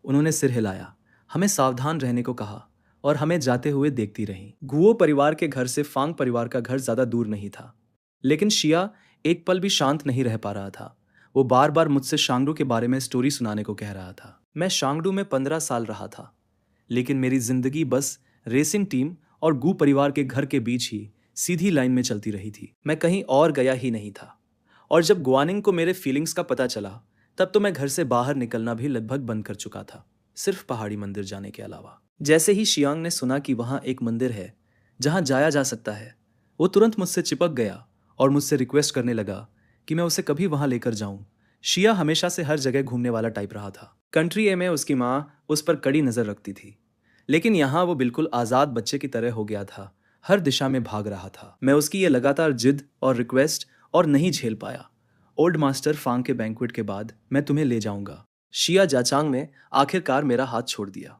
[SPEAKER 1] उन्होंने सिर हिलाया, हमें सावधान रहने को कहा और हमें जाते हुए देखती रहीं। गुओ परिवार के घर से फांग परिवार का घर ज्यादा दूर नहीं था, लेकिन शिया एक पल भी शांत नहीं रह पा रहा था। वो बार बार मुझसे शांगडू के बारे में स्टोरी सुनाने को कह रहा था। मैं शांगडू में 15 साल रहा था, लेकिन मेरी जिंदगी बस रेसिंग टीम और गु परिवार के घर के बीच ही सीधी लाइन में चलती रही थी। मैं कहीं और गया ही नहीं था। और जब गुआनिंग को मेरे फीलिंग्स का पता चला, तब तो मैं घर से बाहर निकलना भी लगभग बंद कर चुका था, सिर्फ पहाड़ी मंदिर जाने के अलावा। जैसे ही शियांग ने सुना कि वहाँ एक मंदिर है जहाँ जाया जा सकता है, वो तुरंत मुझसे चिपक गया और मुझसे रिक्वेस्ट करने लगा कि मैं उसे कभी वहाँ लेकर जाऊँ। शिया हमेशा से हर जगह घूमने वाला टाइप रहा था। कंट्री ए में उसकी माँ उस पर कड़ी नज़र रखती थी, लेकिन यहाँ वो बिल्कुल आज़ाद बच्चे की तरह हो गया था, हर दिशा में भाग रहा था। मैं उसकी ये लगातार जिद और रिक्वेस्ट और नहीं झेल पाया। ओल्ड मास्टर फांग के बैंक्वेट के बाद मैं तुम्हें ले जाऊंगा। शिया जाचांग ने आखिरकार मेरा हाथ छोड़ दिया,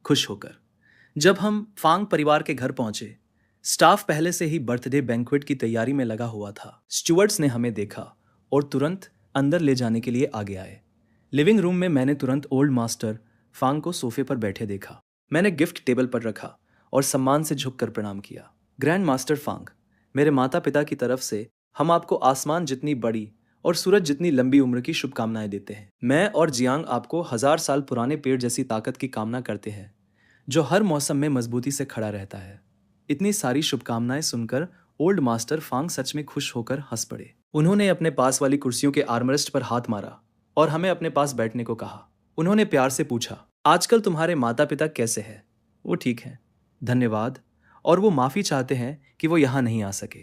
[SPEAKER 1] खुश होकर। जब हम फांग परिवार के घर पहुंचे, स्टाफ पहले से ही बर्थडे बैंक्वेट की तैयारी में लगा हुआ था। स्टुअर्ट्स ने हमें देखा और तुरंत अंदर ले जाने के लिए आगे आए। लिविंग रूम में मैंने तुरंत ओल्ड मास्टर फांग को सोफे पर बैठे देखा। मैंने गिफ्ट टेबल पर रखा और सम्मान से झुककर प्रणाम किया। ग्रैंड मास्टर फांग, मेरे माता पिता की तरफ से हम आपको आसमान जितनी बड़ी और सूरज जितनी लंबी उम्र की शुभकामनाएं देते हैं। मैं और जियांग आपको 1000 साल पुराने पेड़ जैसी ताकत की कामना करते हैं जो हर मौसम में मजबूती से खड़ा रहता है। इतनी सारी शुभकामनाएं सुनकर ओल्ड मास्टर फांग सच में खुश होकर हंस पड़े। उन्होंने अपने पास वाली कुर्सियों के आर्मरेस्ट पर हाथ मारा और हमें अपने पास बैठने को कहा। उन्होंने प्यार से पूछा, आजकल तुम्हारे माता पिता कैसे हैं? वो ठीक हैं, धन्यवाद, और वो माफ़ी चाहते हैं कि वो यहाँ नहीं आ सके,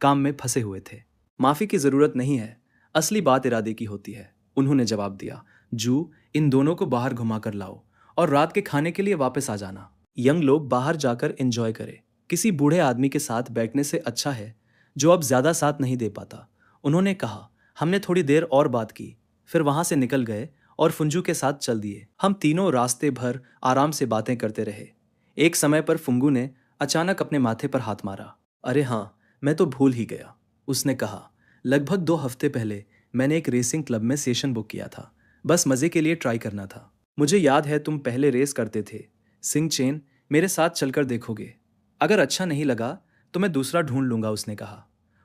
[SPEAKER 1] काम में फंसे हुए थे। माफ़ी की ज़रूरत नहीं है, असली बात इरादे की होती है, उन्होंने जवाब दिया। जू, इन दोनों को बाहर घुमा कर लाओ और रात के खाने के लिए वापस आ जाना। यंग लोग बाहर जाकर एंजॉय करें, किसी बूढ़े आदमी के साथ बैठने से अच्छा है जो अब ज़्यादा साथ नहीं दे पाता, उन्होंने कहा। हमने थोड़ी देर और बात की, फिर वहाँ से निकल गए और फुंजू के साथ चल दिए। हम तीनों रास्ते भर आराम से बातें करते रहे। एक समय पर फुंगू ने अचानक अपने माथे पर हाथ मारा। अरे हाँ, मैं तो भूल ही गया, उसने कहा। लगभग 2 हफ्ते पहले मैंने एक रेसिंग क्लब में सेशन बुक किया था, बस मज़े के लिए ट्राई करना था। मुझे याद है तुम पहले रेस करते थे। सिंग चेन, मेरे साथ चलकर देखोगे? अगर अच्छा नहीं लगा तो मैं दूसरा ढूंढ लूंगा, उसने कहा।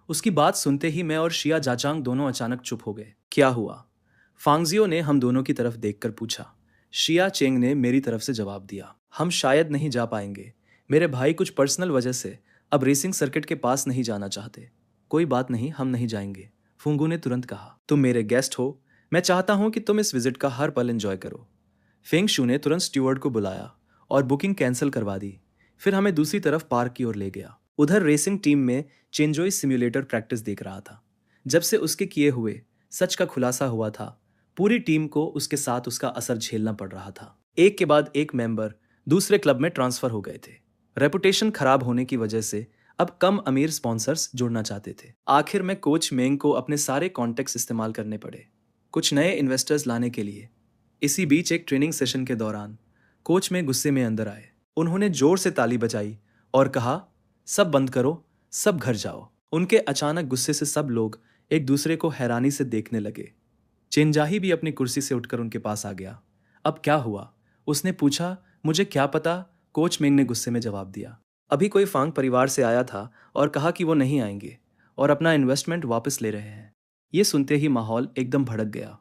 [SPEAKER 1] उसकी बात सुनते ही मैं और शिया जाचांग दोनों अचानक चुप हो गए। क्या हुआ? फांगजियो ने हम दोनों की तरफ देखकर पूछा। शिया चेंग ने मेरी तरफ से जवाब दिया। हम शायद नहीं जा पाएंगे, मेरे भाई कुछ पर्सनल वजह से अब रेसिंग सर्किट के पास नहीं जाना चाहते। कोई बात नहीं, हम नहीं जाएंगे, फुंगू ने तुरंत कहा। तुम मेरे गेस्ट हो, मैं चाहता हूं कि तुम इस विजिट का हर पल एंजॉय करो। फेंग शू ने तुरंत स्टीवर्ड को बुलाया और बुकिंग कैंसिल करवा दी। फिर हमें दूसरी तरफ पार्क की ओर ले गया। उधर रेसिंग टीम में चेंजोई सिम्युलेटर प्रैक्टिस देख रहा था। जब से उसके किए हुए सच का खुलासा हुआ था, पूरी टीम को उसके साथ उसका असर झेलना पड़ रहा था। एक के बाद एक मेंबर दूसरे क्लब में ट्रांसफर हो गए थे। रेपुटेशन खराब होने की वजह से अब कम अमीर स्पॉन्सर्स जुड़ना चाहते थे। आखिर में कोच मेंग को अपने सारे कॉन्टेक्ट्स इस्तेमाल करने पड़े कुछ नए इन्वेस्टर्स लाने के लिए। इसी बीच एक ट्रेनिंग सेशन के दौरान कोच में गुस्से में अंदर आए। उन्होंने जोर से ताली बजाई और कहा, सब बंद करो, सब घर जाओ। उनके अचानक गुस्से से सब लोग एक दूसरे को हैरानी से देखने लगे। चेंजाही भी अपनी कुर्सी से उठकर उनके पास आ गया। अब क्या हुआ? उसने पूछा। मुझे क्या पता, कोच मेंग ने गुस्से में जवाब दिया। अभी कोई फांग परिवार से आया था और कहा कि वो नहीं आएंगे और अपना इन्वेस्टमेंट वापस ले रहे हैं। ये सुनते ही माहौल एकदम भड़क गया।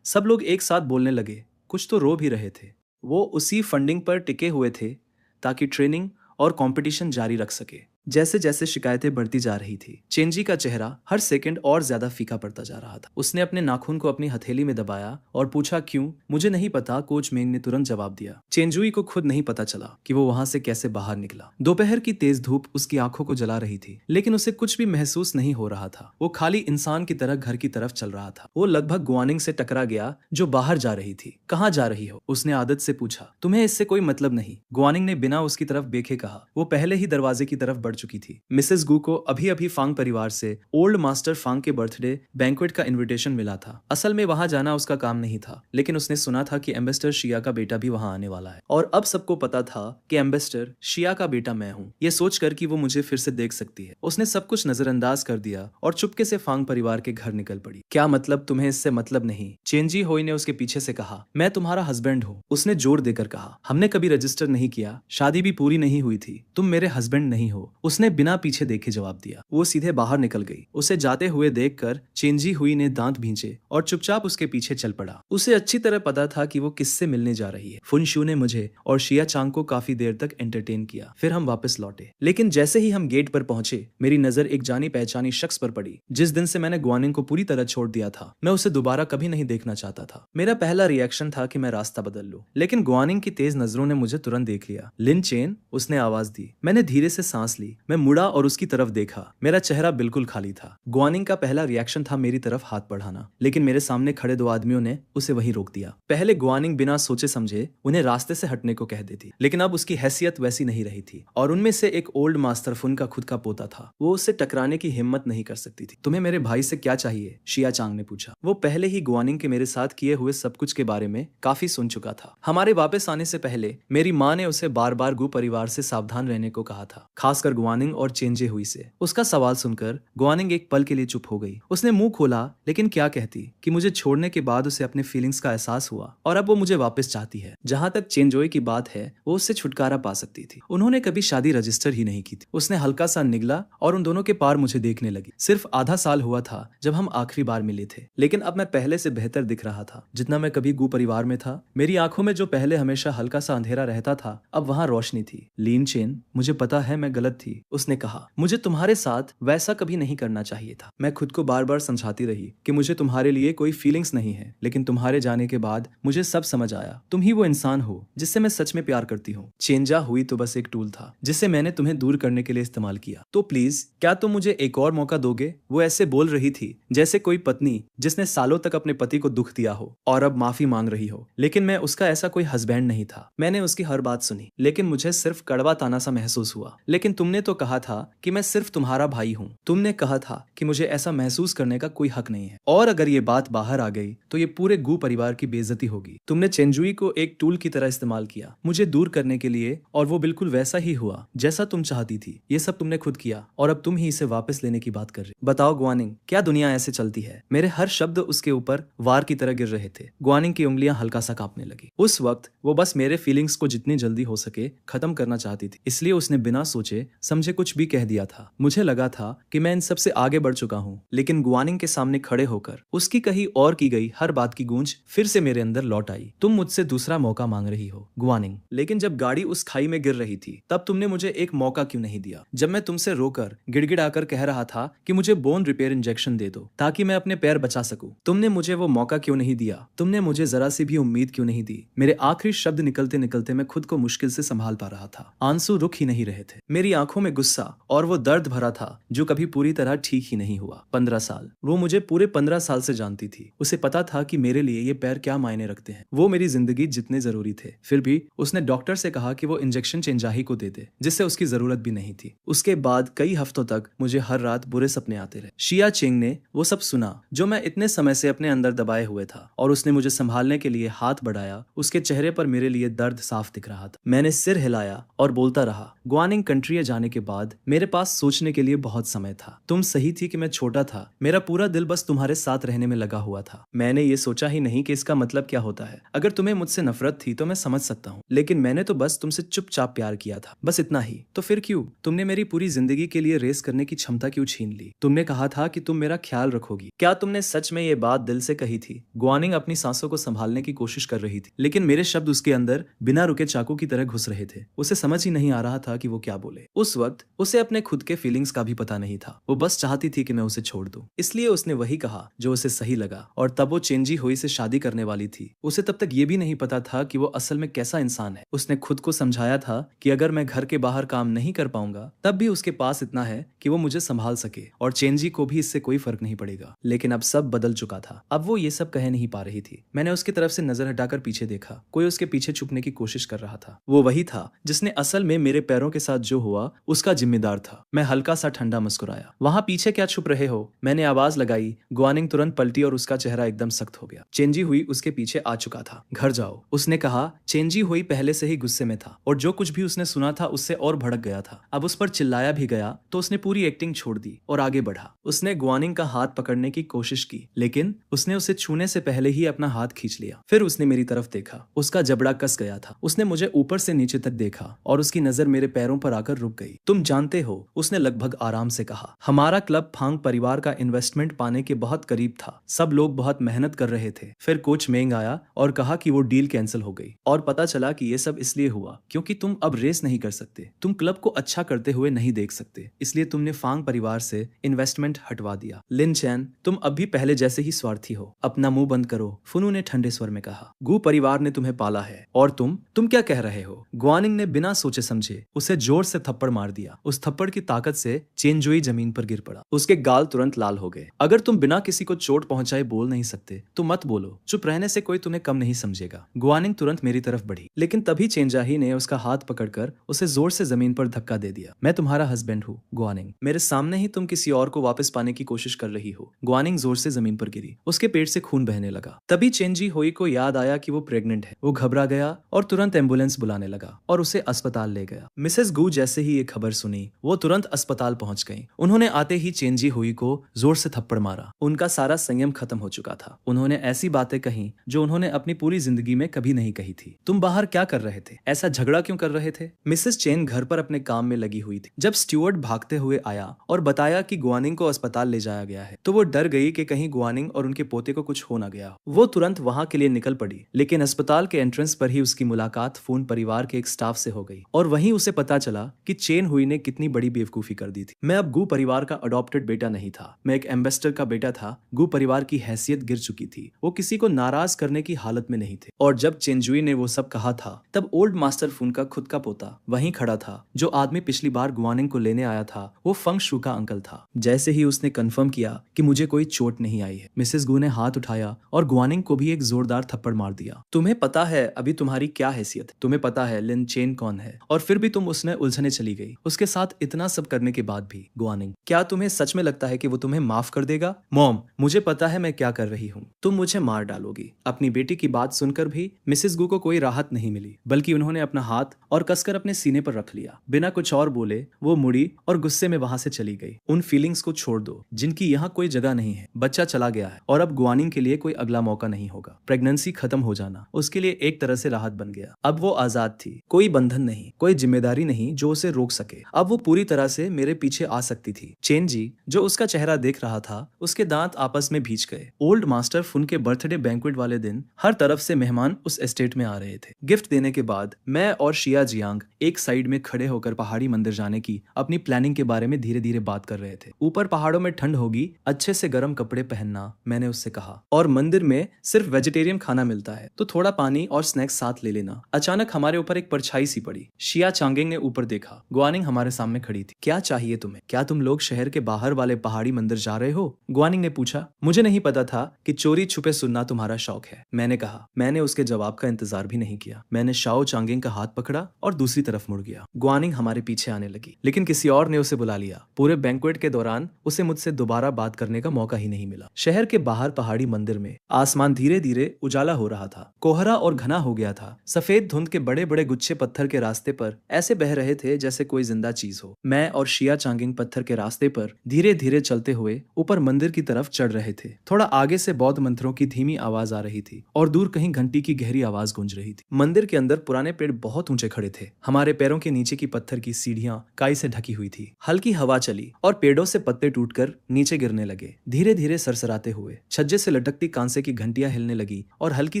[SPEAKER 1] सब लोग एक साथ बोलने लगे, कुछ तो रो भी रहे थे। वो उसी फंडिंग पर टिके हुए थे ताकि ट्रेनिंग और कंपटीशन जारी रख सके। जैसे जैसे शिकायतें बढ़ती जा रही थी, चेंजी का चेहरा हर सेकंड और ज्यादा फीका पड़ता जा रहा था। उसने अपने नाखून को अपनी हथेली में दबाया और पूछा, क्यों? मुझे नहीं पता, कोच मेंग ने तुरंत जवाब दिया। चेंजुई को खुद नहीं पता चला कि वो वहां से कैसे बाहर निकला। दोपहर की तेज धूप उसकी आंखों को जला रही थी, लेकिन उसे कुछ भी महसूस नहीं हो रहा था। वो खाली इंसान की तरह घर की तरफ चल रहा था। वो लगभग गुआनिंग से टकरा गया जो बाहर जा रही थी। कहाँ जा रही हो? उसने आदत से पूछा। तुम्हें इससे कोई मतलब नहीं, गुआनिंग ने बिना उसकी तरफ देखे कहा। वो पहले ही दरवाजे की तरफ बढ़ चुकी थी। मिसेस गू को अभी अभी फांग परिवार से ओल्ड मास्टर फांग के बर्थडे बैंक्वेट का इनविटेशन मिला था। असल में वहां जाना उसका काम नहीं था, लेकिन उसने सुना था कि एम्बेसडर शिया का बेटा भी वहां आने वाला है। और अब सबको पता था कि एम्बेसडर शिया का बेटा मैं हूँ। ये सोचकर कि वो मुझे फिर से देख सकती है, उसने सब कुछ नजरअंदाज कर दिया और चुपके से फांग परिवार के घर निकल पड़ी। क्या मतलब? तुम्हें इससे मतलब नहीं, चेंजी होई ने उसके पीछे से कहा। मैं तुम्हारा हस्बैंड हूँ, उसने जोर देकर कहा। हमने कभी रजिस्टर नहीं किया, शादी भी पूरी नहीं हुई थी, तुम मेरे हस्बैंड नहीं हो, उसने बिना पीछे देखे जवाब दिया। वो सीधे बाहर निकल गई। उसे जाते हुए देखकर चेंजी हुई ने दांत भींचे और चुपचाप उसके पीछे चल पड़ा। उसे अच्छी तरह पता था कि वो किससे मिलने जा रही है। फुनशू ने मुझे और शिया चांग को काफी देर तक एंटरटेन किया। फिर हम वापस लौटे, लेकिन जैसे ही हम गेट पर पहुंचे, मेरी नजर एक जानी पहचानी शख्स पर पड़ी। जिस दिन से मैंने गुआनिंग को पूरी तरह छोड़ दिया था, मैं उसे दोबारा कभी नहीं देखना चाहता था। मेरा पहला रिएक्शन था कि मैं रास्ता बदल लूं, लेकिन गुआनिंग की तेज नजरों ने मुझे तुरंत देख लिया। लिन चेन, उसने आवाज दी। मैंने धीरे से सांस ली। मैं मुड़ा और उसकी तरफ देखा। मेरा चेहरा बिल्कुल खाली था। गुआनिंग का पहला रिएक्शन था मेरी तरफ हाथ बढ़ाना, लेकिन मेरे सामने खड़े 2 आदमियों ने उसे वहीं रोक दिया। पहले गुआनिंग बिना सोचे समझे उन्हें रास्ते से हटने को कह देती, लेकिन अब उसकी हैसियत वैसी नहीं रही थी और उनमें से एक ओल्ड मास्टर फुन का खुद का पोता था। वो उससे टकराने की हिम्मत नहीं कर सकती थी। तुम्हें मेरे भाई से क्या चाहिए? शिया चांग ने पूछा। वो पहले ही गुआनिंग के मेरे साथ किए हुए सब कुछ के बारे में काफी सुन चुका था। हमारे वापस आने से पहले मेरी माँ ने उसे बार बार गु परिवार से सावधान रहने को कहा था, खासकर गुआनिंग और चेंजे हुई से। उसका सवाल सुनकर गुआनिंग एक पल के लिए चुप हो गई। उसने मुंह खोला, लेकिन क्या कहती कि मुझे छोड़ने के बाद उसे अपने फीलिंग्स का एहसास हुआ और अब वो मुझे वापस चाहती है। जहां तक चेंजोई की बात है, वो उससे छुटकारा पा सकती थी। उन्होंने कभी शादी रजिस्टर ही नहीं की थी। उसने हल्का सा निगला और उन दोनों के पार मुझे देखने लगी। सिर्फ आधा साल हुआ था जब हम आखिरी बार मिले थे, लेकिन अब मैं पहले से बेहतर दिख रहा था जितना मैं कभी गू परिवार में था। मेरी आंखों में जो पहले हमेशा हल्का सा अंधेरा रहता था, अब वहां रोशनी थी। लीन चेन, मुझे पता है मैं गलत थी, उसने कहा। मुझे तुम्हारे साथ वैसा कभी नहीं करना चाहिए था। मैं खुद को बार बार समझाती रही कि मुझे तुम्हारे लिए कोई फीलिंग्स नहीं है, लेकिन तुम्हारे जाने के बाद मुझे सब समझ आया। तुम ही वो इंसान हो जिससे मैं सच में प्यार करती हूँ। चेंजा हुई तो बस एक टूल था जिसे मैंने तुम्हें दूर करने के लिए इस्तेमाल किया। तो प्लीज क्या तुम मुझे एक और मौका दोगे? वो ऐसे बोल रही थी जैसे कोई पत्नी जिसने सालों तक अपने पति को दुख दिया हो और अब माफी मांग रही हो। लेकिन मैं उसका ऐसा कोई हस्बैंड नहीं था। मैंने उसकी हर बात सुनी, लेकिन मुझे सिर्फ कड़वा ताना सा महसूस हुआ। लेकिन तुमने तो कहा था कि मैं सिर्फ तुम्हारा भाई हूँ। तुमने कहा था कि मुझे ऐसा महसूस करने का कोई हक नहीं है, और अगर ये बात बाहर आ गई तो ये पूरे गू परिवार की बेइज्जती होगी। तुमने चेंजुई को एक टूल की तरह इस्तेमाल किया मुझे दूर करने के लिए, और वो बिल्कुल वैसा ही हुआ जैसा तुम चाहती थी। ये सब तुमने खुद किया और अब तुम ही इसे वापस लेने की बात कर रही। बताओ गुआनिंग, क्या दुनिया ऐसे चलती है? मेरे हर शब्द उसके ऊपर वार की तरह गिर रहे थे। गुआनिंग की उंगलियां हल्का सा कांपने लगी। उस वक्त वो बस मेरे फीलिंग्स को जितनी जल्दी हो सके खत्म करना चाहती थी, इसलिए उसने बिना सोचे समझे कुछ भी कह दिया था। मुझे लगा था कि मैं इन सब से आगे बढ़ चुका हूँ, लेकिन गुआनिंग के सामने खड़े होकर उसकी कही और की गई हर बात की गूंज फिर से मेरे अंदर लौट आई। तुम मुझसे दूसरा मौका मांग रही हो गुआनिंग, लेकिन जब गाड़ी उस खाई में गिर रही थी तब तुमने मुझे एक मौका क्यों नहीं दिया? जब मैं तुमसे रोकर गिड़गिड़ाकर कह रहा था कि मुझे बोन रिपेयर इंजेक्शन दे दो ताकि मैं अपने पैर बचा सकूं, तुमने मुझे वो मौका क्यों नहीं दिया? तुमने मुझे जरा सी भी उम्मीद क्यों नहीं दी? मेरे आखिरी शब्द निकलते निकलते मैं खुद को मुश्किल से संभाल पा रहा था। आंसू रुक ही नहीं रहे थे। मेरी आंखों में गुस्सा और वो दर्द भरा था जो कभी पूरी तरह ठीक ही नहीं हुआ। 15 साल, वो मुझे पूरे 15 साल से जानती थी। उसे पता था कि मेरे लिए ये पैर क्या मायने रखते हैं। वो मेरी जिंदगी जितने जरूरी थे। फिर भी उसने डॉक्टर से कहा कि वो इंजेक्शन चेंजाही को दे दे, जिससे उसकी जरूरत भी नहीं थी। उसके बाद कई हफ्तों तक मुझे हर रात बुरे सपने आते रहे। शिया चेंग ने वो सब सुना जो मैं इतने समय से अपने अंदर दबाए हुए था, और उसने मुझे संभालने के लिए हाथ बढ़ाया। उसके चेहरे पर मेरे लिए दर्द साफ दिख रहा था। मैंने सिर हिलाया और बोलता रहा, गुआनिंग कंट्री जाने के बाद मेरे पास सोचने के लिए बहुत समय था। तुम सही थी कि मैं छोटा था। मेरा पूरा दिल बस तुम्हारे साथ रहने में लगा हुआ था। मैंने ये सोचा ही नहीं कि इसका मतलब क्या होता है। अगर तुम्हें मुझसे नफरत थी तो मैं समझ सकता हूँ, लेकिन मैंने तो बस तुमसे चुपचाप प्यार किया था, बस इतना ही। तो फिर क्यों तुमने मेरी पूरी जिंदगी के लिए रेस करने की क्षमता क्यों छीन ली? तुमने कहा था कि तुम मेरा ख्याल रखोगी। क्या तुमने सच में ये बात दिल से कही थी? गुआनिंग अपनी सांसों को संभालने की कोशिश कर रही थी, लेकिन मेरे शब्द उसके अंदर बिना रुके चाकू की तरह घुस रहे थे। उसे समझ ही नहीं आ रहा था कि वो क्या बोले। उस वक्त उसे अपने खुद के फीलिंग्स का भी पता नहीं था। वो बस चाहती थी कि मैं उसे छोड़ दूं, इसलिए उसने वही कहा जो उसे सही लगा। और तब वो चेंजी हुई से शादी करने वाली थी। उसे तब तक ये भी नहीं पता था कि वो असल में कैसा इंसान है। उसने खुद को समझाया था कि अगर मैं घर के बाहर काम नहीं कर पाऊंगा तब भी उसके पास इतना है कि वो मुझे संभाल सके, और चेंजी को भी इससे कोई फर्क नहीं पड़ेगा। लेकिन अब सब बदल चुका था। अब वो ये सब कह नहीं पा रही थी। मैंने उसकी तरफ से नजर हटाकर पीछे देखा। कोई उसके पीछे छुपने की कोशिश कर रहा था। वो वही था जिसने असल में मेरे पैरों के साथ जो हुआ उसका जिम्मेदार था। मैं हल्का सा ठंडा मुस्कुराया। वहां पीछे क्या छुप रहे हो? मैंने आवाज लगाई। गुआनिंग तुरंत पलटी और उसका चेहरा एकदम सख्त हो गया। चेंजी हुई उसके पीछे आ चुका था। घर जाओ, उसने कहा। चेंजी हुई पहले से ही गुस्से में था, और जो कुछ भी उसने सुना था उससे और भड़क गया था। अब उस पर चिल्लाया भी गया तो उसने पूरी एक्टिंग छोड़ दी और आगे बढ़ा। उसने गुआनिंग का हाथ पकड़ने की कोशिश की, लेकिन उसने उसे छूने से पहले ही अपना हाथ खींच लिया। फिर उसने मेरी तरफ देखा। उसका जबड़ा कस गया था। उसने मुझे ऊपर से नीचे तक देखा और उसकी नजर मेरे पैरों पर आकर रुक गई। तुम जानते हो, उसने लगभग आराम से कहा, हमारा क्लब फांग परिवार का इन्वेस्टमेंट पाने के बहुत करीब था। सब लोग बहुत मेहनत कर रहे थे। फिर कोच मेंग आया और कहा कि वो डील कैंसिल हो गई, और पता चला कि ये सब इसलिए हुआ क्योंकि तुम अब रेस नहीं कर सकते। तुम क्लब को अच्छा करते हुए नहीं देख सकते, इसलिए तुमने फांग परिवार से इन्वेस्टमेंट हटवा दिया। लिन चैन, तुम अब भी पहले जैसे ही स्वार्थी हो। अपना मुंह बंद करो, फुनु ने ठंडे स्वर में कहा। गू परिवार ने तुम्हें पाला है, और तुम क्या कह रहे हो? गुआनिंग ने बिना सोचे समझे उसे जोर से थप्पड़ मार दिया। उस थप्पड़ की ताकत से चेंजुई जमीन पर गिर पड़ा। उसके गाल तुरंत लाल हो गए। अगर तुम बिना किसी को चोट पहुंचाए बोल नहीं सकते तो मत बोलो। चुप रहने से कोई तुम्हें कम नहीं समझेगा। गुआनिंग तुरंत मेरी तरफ बढ़ी, लेकिन तभी चेंजाही ने उसका हाथ पकड़कर उसे जोर से जमीन पर धक्का दे दिया। मैं तुम्हारा हस्बैंड हूँ गुआनिंग। मेरे सामने ही तुम किसी और को वापस पाने की कोशिश कर रही हो। गुआनिंग जोर से जमीन पर गिरी। उसके पेट से खून बहने लगा। तभी चेंजी होई को याद आया कि वो प्रेग्नेंट है। वो घबरा गया और तुरंत एम्बुलेंस बुलाने लगा और उसे अस्पताल ले गया। मिसेस गू जैसे ही ये खबर सुनी वो तुरंत अस्पताल पहुंच गईं। उन्होंने आते ही चेंजी हुई को जोर से थप्पड़ मारा। उनका सारा संयम खत्म हो चुका था। उन्होंने ऐसी बातें कही जो उन्होंने अपनी पूरी जिंदगी में कभी नहीं कही थी। तुम बाहर क्या कर रहे थे? ऐसा झगड़ा क्यों कर रहे थे? मिसेस चेन घर पर अपने काम में लगी हुई थी। जब स्टीवर्ड भागते हुए आया और बताया कि गुआनिंग को अस्पताल ले जाया गया है तो वो डर गई कि कहीं गुआनिंग और उनके पोते को कुछ हो ना गया हो। वो तुरंत वहां के लिए निकल पड़ी, लेकिन अस्पताल के एंट्रेंस पर ही उसकी मुलाकात फोन परिवार के एक स्टाफ से हो गई और वहीं उसे पता चला कि चेन हुई ने कितनी बड़ी बेवकूफी कर दी थी। मैं अब गू परिवार का अडॉप्टेड बेटा नहीं था, मैं एक एम्बेसडर का बेटा था। गू परिवार की हैसियत गिर चुकी थी। वो किसी को नाराज करने की हालत में नहीं थे। और जब चेंजुई ने वो सब कहा था तब ओल्ड मास्टर फून का खुद का पोता वहीं खड़ा था। जो आदमी पिछली बार गुआनिंग को लेने आया था वो फंग शू का अंकल था। जैसे ही उसने कंफर्म किया कि मुझे कोई चोट नहीं आई है, मिसेस गू ने हाथ उठाया और गुआनिंग को भी एक जोरदार थप्पड़ मार दिया। तुम्हें पता है अभी तुम्हारी क्या हैसियत है? तुम्हें पता है लिन चेन कौन है? और फिर भी तुम उसने उलझने चली गई। उसके साथ इतना सब करने के बाद भी। गुआनिंग, क्या तुम्हें सच में लगता है कि वो तुम्हें माफ कर देगा? मॉम, मुझे पता है मैं क्या कर रही हूँ। तुम मुझे मार डालोगी। अपनी बेटी की बात सुनकर भी मिसेस गू को कोई राहत नहीं मिली, बल्कि उन्होंने अपना हाथ और कसकर अपने सीने पर रख लिया। बिना कुछ और बोले वो मुड़ी और गुस्से में वहां से चली गई। उन फीलिंग्स को छोड़ दो जिनकी यहाँ कोई जगह नहीं है। बच्चा चला गया है और अब गुआनिंग के लिए कोई अगला मौका नहीं होगा। प्रेगनेंसी खत्म हो जाना उसके लिए एक तरह से राहत बन गया। अब वो आजाद थी, कोई बंधन नहीं, कोई जिम्मेदारी नहीं जो उसे रोक सके। अब वो पूरी तरह से मेरे पीछे आ सकती थी। चेन जी, जो उसका चेहरा देख रहा था, उसके दांत आपस में भींच गए। ओल्ड मास्टर फुन के बर्थडे बैंक्वेट वाले दिन हर तरफ से मेहमान उस एस्टेट में आ रहे थे। गिफ्ट देने के बाद मैं और शिया जियांग एक साइड में खड़े होकर पहाड़ी मंदिर जाने की अपनी प्लानिंग के बारे में धीरे धीरे बात कर रहे थे। ऊपर पहाड़ों में ठंड होगी, अच्छे से गर्म कपड़े पहनना, मैंने उससे कहा। और मंदिर में सिर्फ वेजिटेरियन खाना मिलता है तो थोड़ा पानी और स्नैक्स साथ ले लेना। अचानक हमारे ऊपर एक परछाई सी पड़ी। शिया चांगिंग ने ऊपर देखा। गुआनिंग हमारे सामने खड़ी थी। क्या चाहिए तुम्हें? क्या तुम लोग शहर के बाहर वाले पहाड़ी मंदिर जा रहे हो? गुआनिंग ने पूछा। मुझे नहीं पता था कि चोरी छुपे सुनना तुम्हारा शौक है, मैंने कहा। मैंने उसके जवाब का इंतजार भी नहीं किया। मैंने शाओ चांगिंग का हाथ पकड़ा और दूसरी तरफ मुड़ गया। गुआनिंग हमारे पीछे आने लगी, लेकिन किसी और ने उसे बुला लिया। पूरे बैंक्वेट के दौरान उसे मुझसे दोबारा बात करने का मौका ही नहीं मिला। शहर के बाहर पहाड़ी मंदिर में आसमान धीरे धीरे उजाला हो रहा था। कोहरा और घना हो गया था। सफेद धुंध के बड़े बड़े गुच्छे पत्थर के रास्ते पर ऐसे बह रहे थे जैसे कोई जिंदा चीज हो। मैं और शिया चांगिंग पत्थर के रास्ते पर धीरे धीरे चलते हुए ऊपर मंदिर की तरफ चढ़ रहे थे। थोड़ा आगे से बौद्ध मंत्रों की धीमी आवाज आ रही थी और दूर कहीं घंटी की गहरी आवाज गूंज रही थी। मंदिर के अंदर पुराने पेड़ बहुत ऊंचे खड़े थे। हमारे पैरों के नीचे की पत्थर की सीढ़ियां काई से ढकी हुई थी। हल्की हवा चली और पेड़ों से पत्ते टूटकर नीचे गिरने लगे, धीरे धीरे सरसराते हुए। छज्जे से लटकती कांसे की घंटियां हिलने लगी और हल्की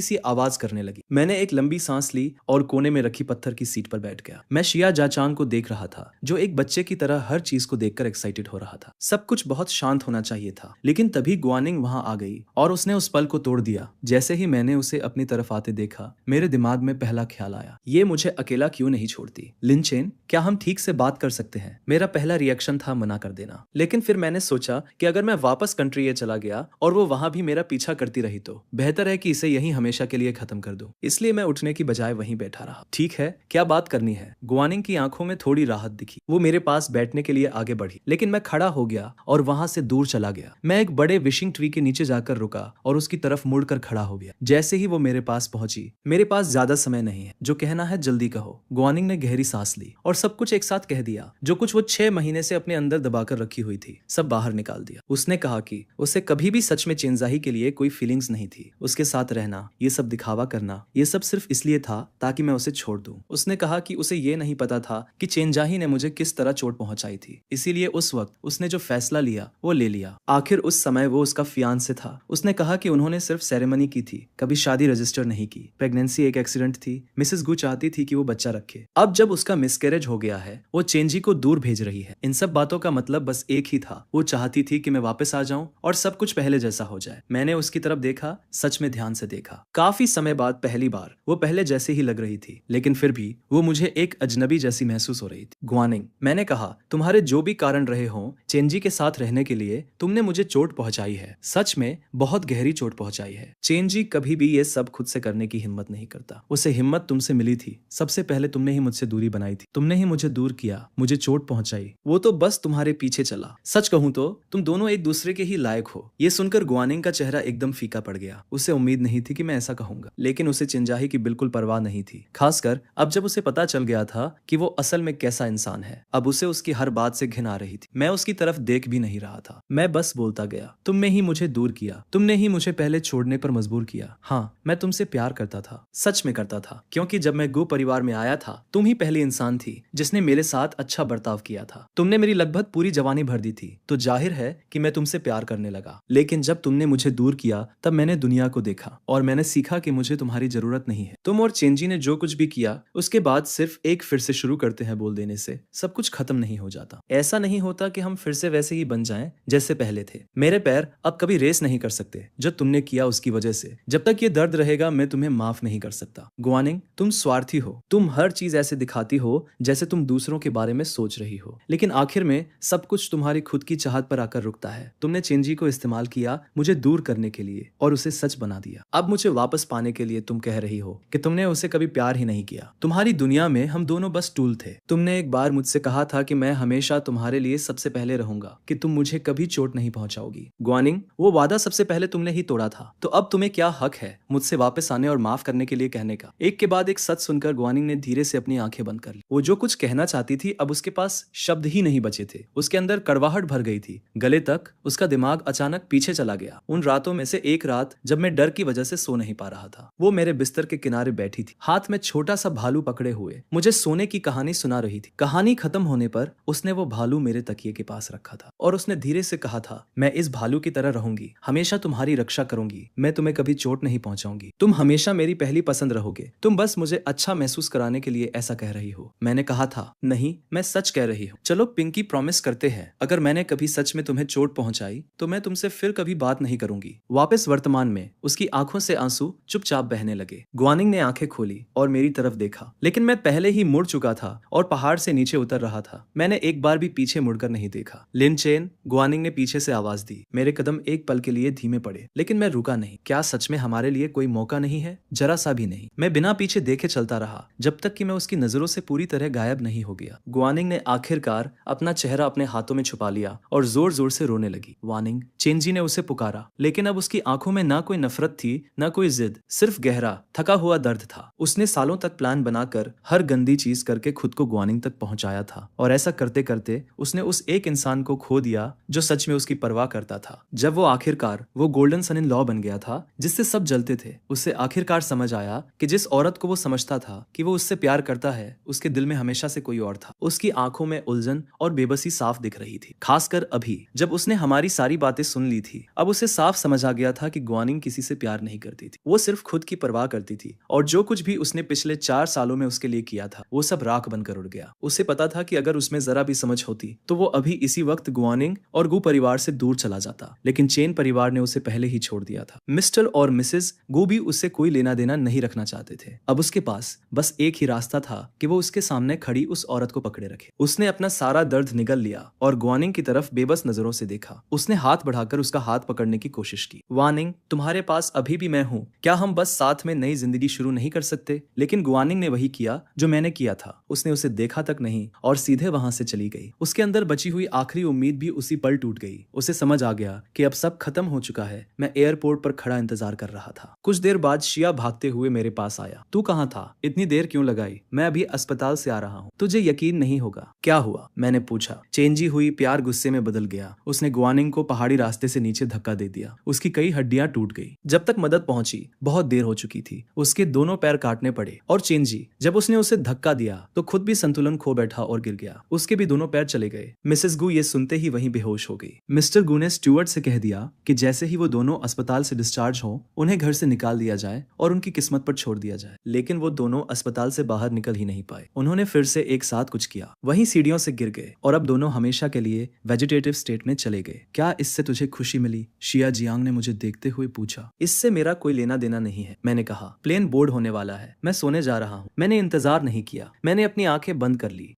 [SPEAKER 1] सी आवाज करने लगी। मैंने एक लंबी सांस ली और कोने में रखी पत्थर की सीट पर बैठ गया। मैं शिया जाचांग को देख रहा था, जो एक बच्चे की तरह हर चीज को देखकर एक्साइटेड हो रहा था। सब कुछ बहुत शांत होना चाहिए था, लेकिन तभी गुआनिंग वहां आ गई और उसने उस पल को तोड़ दिया। जैसे ही मैंने उसे अपनी तरफ आते देखा, मेरे दिमाग में पहला ख्याल आया, ये मुझे अकेला क्यों नहीं छोड़ती? लिन चेन, क्या हम ठीक से बात कर सकते हैं? मेरा पहला रिएक्शन था मना कर देना, लेकिन फिर मैंने सोचा कि अगर मैं वापस कंट्री ये चला गया और वो वहां भी मेरा पीछा करती रही तो बेहतर है कि इसे यहीं हमेशा के लिए खत्म कर दूं। इसलिए मैं उठने की बजाय वहीं बैठा रहा। ठीक है, क्या बात करनी है? गुआनिंग की आंखों में थोड़ी राहत दिखी। वो मेरे पास बैठने के लिए आगे बढ़ी, लेकिन मैं खड़ा हो गया और वहां से दूर चला गया। मैं एक बड़े विशिंग ट्री के नीचे जाकर रुका और उसकी तरफ मुड़कर खड़ा हो गया। जैसे ही वो मेरे पास पहुंची, मेरे पास ज्यादा समय नहीं है, जो कहना है जल्दी कहो। गुआनिंग ने गहरी सांस ली और सब कुछ एक साथ कह दिया। जो कुछ वो 6 महीने से अपने अंदर दबाकर रखी हुई थी, सब बाहर निकाल दिया। उसने कहा कि उसे कभी भी सच में चेंजाही के लिए कोई फीलिंग्स नहीं थी। उसके साथ रहना, ये सब दिखावा करना, ये सब सिर्फ इसलिए था ताकि मैं उसे छोड़ दूं। उसने कहा कि उसे ये नहीं पता था कि चेंजाही ने मुझे किस तरह चोट पहुंचाई थी, इसीलिए उस वक्त उसने जो फैसला लिया वो ले लिया। आखिर उस समय वो उसका फियांसे था। उसने कहा कि उन्होंने सिर्फ सेरेमनी की थी, कभी शादी रजिस्टर नहीं की। प्रेगनेंसी एक एक्सीडेंट थी। मिसेस गू चाहती थी कि वो बच्चा रखे। अब जब उसका मिसकैरेज हो गया है, वो चेंजी को दूर भेज रही है। इन सब बातों का मतलब बस एक ही था, वो चाहती थी कि मैं वापस आ जाऊं और सब कुछ पहले जैसा हो जाए। मैंने उसकी तरफ देखा, सच में ध्यान से देखा। काफी समय बाद पहली बार वो पहले जैसे ही लग रही थी, लेकिन फिर भी वो मुझे एक अजनबी जैसी महसूस हो रही थी। गुआनिंग, मैंने कहा, तुम्हारे जो भी कारण रहे हों, चेंजी के साथ रहने के लिए तुमने मुझे चोट पहुंचाई है, सच में बहुत गहरी चोट पहुंचाई है। चेंजी कभी भी ये सब खुद से करने की हिम्मत नहीं करता। उसे हिम्मत तुमसे मिली थी। सबसे पहले तुमने ही मुझसे दूरी बनाई थी, तुमने ही मुझे दूर किया, मुझे चोट पहुंचाई। वो तो बस तुम्हारे पीछे चला। सच कहूं तो तुम दोनों एक दूसरे के ही लायक हो। ये सुनकर गुआनिंग का चेहरा एकदम फीका पड़ गया। उसे उम्मीद नहीं थी कि मैं ऐसा कहूंगा, लेकिन उसे चेंजाही की बिल्कुल परवाह नहीं थी, खासकर अब जब उसे पता चल गया था कि वो असल में कैसा जैसा इंसान है। अब उसे उसकी हर बात से घिन आ रही थी। मैं उसकी तरफ देख भी नहीं रहा था। मैं बस बोलता गया, तुमने ही मुझे दूर किया, तुमने ही मुझे पहले छोड़ने पर मजबूर किया। हाँ, मैं तुमसे प्यार करता था, सच में करता था, क्योंकि जब मैं गो परिवार में आया था तुम ही पहली इंसान थी जिसने मेरे साथ अच्छा बर्ताव किया था। तुमने मेरी लगभग पूरी जवानी भर दी थी, तो जाहिर है कि मैं तुमसे प्यार करने लगा। लेकिन जब तुमने मुझे दूर किया तब मैंने दुनिया को देखा और मैंने सीखा कि मुझे तुम्हारी जरूरत नहीं है। तुम और चेंजी ने जो कुछ भी किया उसके बाद सिर्फ एक फिर से शुरू करते हैं बोल देने से सब कुछ खत्म नहीं हो जाता। ऐसा नहीं होता कि हम फिर से वैसे ही बन जाएं जैसे पहले थे। मेरे पैर अब कभी रेस नहीं कर सकते जो तुमने किया उसकी वजह से। जब तक ये दर्द रहेगा मैं तुम्हें माफ नहीं कर सकता। गुआनिंग, तुम स्वार्थी हो। तुम हर चीज ऐसे दिखाती हो जैसे तुम दूसरों के बारे में सोच रही हो, लेकिन आखिर में सब कुछ तुम्हारी खुद की चाहत पर आकर रुकता है। तुमने चेंजी को इस्तेमाल किया मुझे दूर करने के लिए और उसे सच बना दिया। अब मुझे वापस पाने के लिए तुम कह रही हो कि तुमने उसे कभी प्यार ही नहीं किया। तुम्हारी दुनिया में हम दोनों बस टूल थे। तुमने एक बार मुझसे कहा था कि मैं हमेशा तुम्हारे लिए सबसे पहले रहूंगा, कि तुम मुझे कभी चोट नहीं पहुंचाओगी। गुआनिंग, वो वादा सबसे पहले तुमने ही तोड़ा था, तो अब तुम्हें क्या हक है मुझसे वापस आने और माफ करने के लिए कहने का? एक के बाद एक सच सुनकर गुआनिंग ने धीरे से अपनी आंखें बंद कर ली। वो जो कुछ कहना चाहती थी अब उसके पास शब्द ही नहीं बचे थे। उसके अंदर कड़वाहट भर गई थी, गले तक। उसका दिमाग अचानक पीछे चला गया, उन रातों में से एक रात जब मैं डर की वजह से सो नहीं पा रहा था। वो मेरे बिस्तर के किनारे बैठी थी, हाथ में छोटा सा भालू पकड़े हुए मुझे सोने की कहानी सुना रही थी। कहानी खत्म होने पर उसने वो भालू मेरे तकिए के पास रखा था और उसने धीरे से कहा था, मैं इस भालू की तरह रहूंगी, हमेशा तुम्हारी रक्षा करूंगी, मैं तुम्हें कभी चोट नहीं पहुंचाऊंगी, तुम हमेशा मेरी पहली पसंद रहोगे, तुम बस मुझे अच्छा महसूस कराने के लिए ऐसा कह रही हो। मैंने कहा था, नहीं, मैं सच कह रही हूँ। चलो पिंकी, प्रॉमिस करते हैं अगर मैंने कभी सच में तुम्हें चोट पहुंचाई तो मैं तुमसे फिर कभी बात नहीं करूंगी। वापस वर्तमान में उसकी आंखों से आंसू चुपचाप बहने लगे। गुआनिंग ने आंखें खोली और मेरी तरफ देखा, लेकिन मैं पहले ही मुड़ चुका था और पहाड़ से नीचे उतर रहा था। मैंने एक बार भी पीछे मुड़कर नहीं देखा। लिन चेन, गुआनिंग ने पीछे से आवाज दी। मेरे कदम एक पल के लिए धीमे पड़े, लेकिन मैं रुका नहीं। क्या सच में हमारे लिए कोई मौका नहीं है? जरा सा भी नहीं। मैं बिना पीछे देखे चलता रहा जब तक कि मैं उसकी नजरों से पूरी तरह गायब नहीं हो गया। गुआनिंग ने आखिरकार अपना चेहरा अपने हाथों में छुपा लिया और जोर जोर से रोने लगी। वानिंग, चेंजी ने उसे पुकारा, लेकिन अब उसकी आंखों में ना कोई नफरत थी ना कोई जिद, सिर्फ गहरा थका हुआ दर्द था। उसने सालों तक प्लान बनाकर हर गंदी चीज करके खुद को गुआनिंग तक पहुंचाया था, और ऐसा करते करते उसने उस एक इंसान को खो दिया जो सच में उसकी परवाह करता था। जब वो आखिरकार वो गोल्डन सन इन लॉ बन गया था जिससे सब जलते थे, उसे आखिरकार समझ आया कि जिस औरत को वो समझता था कि वो उससे प्यार करता है उसके दिल में हमेशा से कोई और था। उसकी आंखों में उलझन और बेबसी साफ दिख रही थी, खासकर अभी जब उसने हमारी सारी बातें सुन ली थी। अब उसे साफ समझ आ गया था कि गुआनिंग किसी से प्यार नहीं करती थी, वो सिर्फ खुद की परवाह करती थी, और जो कुछ भी उसने पिछले 4 सालों में उसके लिए किया था वो सब राख बनकर उड़ गया। उसे पता था कि अगर उसमें जरा भी समझ होती तो वो अभी इसी वक्त गुआनिंग और गु परिवार से दूर चला जाता, लेकिन चेन परिवार ने उसे पहले ही छोड़ दिया था। मिस्टर और मिसेस गु भी उससे कोई लेना देना नहीं रखना चाहते थे। अब उसके पास बस एक ही रास्ता था कि वो उसके सामने खड़ी उस औरत को पकड़े रखे। उसने अपना सारा दर्द निगल लिया और गुआनिंग की तरफ बेबस नजरों से देखा। उसने हाथ बढ़ाकर उसका हाथ पकड़ने की कोशिश की। वानिंग, तुम्हारे पास अभी भी मैं हूँ, क्या हम बस साथ में नई जिंदगी शुरू नहीं कर सकते? लेकिन गुआनिंग ने वही किया जो मैंने किया था। उसने उसे देखा तक नहीं और सीधे वहां से चली गई। उसके अंदर बची हुई आखिरी उम्मीद भी उसी पल टूट गई। उसे समझ आ गया कि अब सब खत्म हो चुका है। मैं एयरपोर्ट पर खड़ा इंतजार कर रहा था। कुछ देर बाद शिया भागते हुए मेरे पास आया। तू कहाँ था? इतनी देर क्यों लगाई? मैं अभी अस्पताल से आ रहा हूँ। तुझे यकीन नहीं होगा। क्या हुआ? मैंने पूछा। चेंजी हुई प्यार गुस्से में बदल गया। उसने गुआनिंग को पहाड़ी रास्ते से नीचे धक्का दे दिया। उसकी कई हड्डियां टूट गई। जब तक मदद पहुंची बहुत देर हो चुकी थी। उसके दोनों पैर काटने पड़े और चेंजी जब उसने उसे धक्का दिया तो खुद भी संतुलन खो बैठा और गिर गया। उसके भी दोनों पैर चले गए। मिसेस गु ये सुनते ही वहीं बेहोश हो गई। मिस्टर गु ने स्टुअर्ट से कह दिया कि जैसे ही वो दोनों अस्पताल से डिस्चार्ज हो उन्हें घर से निकाल दिया जाए और उनकी किस्मत पर छोड़ दिया जाए। लेकिन वो दोनों अस्पताल से बाहर निकल ही नहीं पाए। उन्होंने फिर से एक साथ कुछ किया, वहीं सीढ़ियों से गिर गए और अब दोनों हमेशा के लिए वेजिटेटिव स्टेट में चले गए। क्या इससे तुझे खुशी मिली? शिया जियांग ने मुझे देखते हुए पूछा। इससे मेरा कोई लेना देना नहीं है, मैंने कहा। प्लेन बोर्ड होने वाला है, मैं सोने जा रहा हूँ। मैंने इंतजार नहीं किया, मैंने अपनी आंखें बंद कर ली।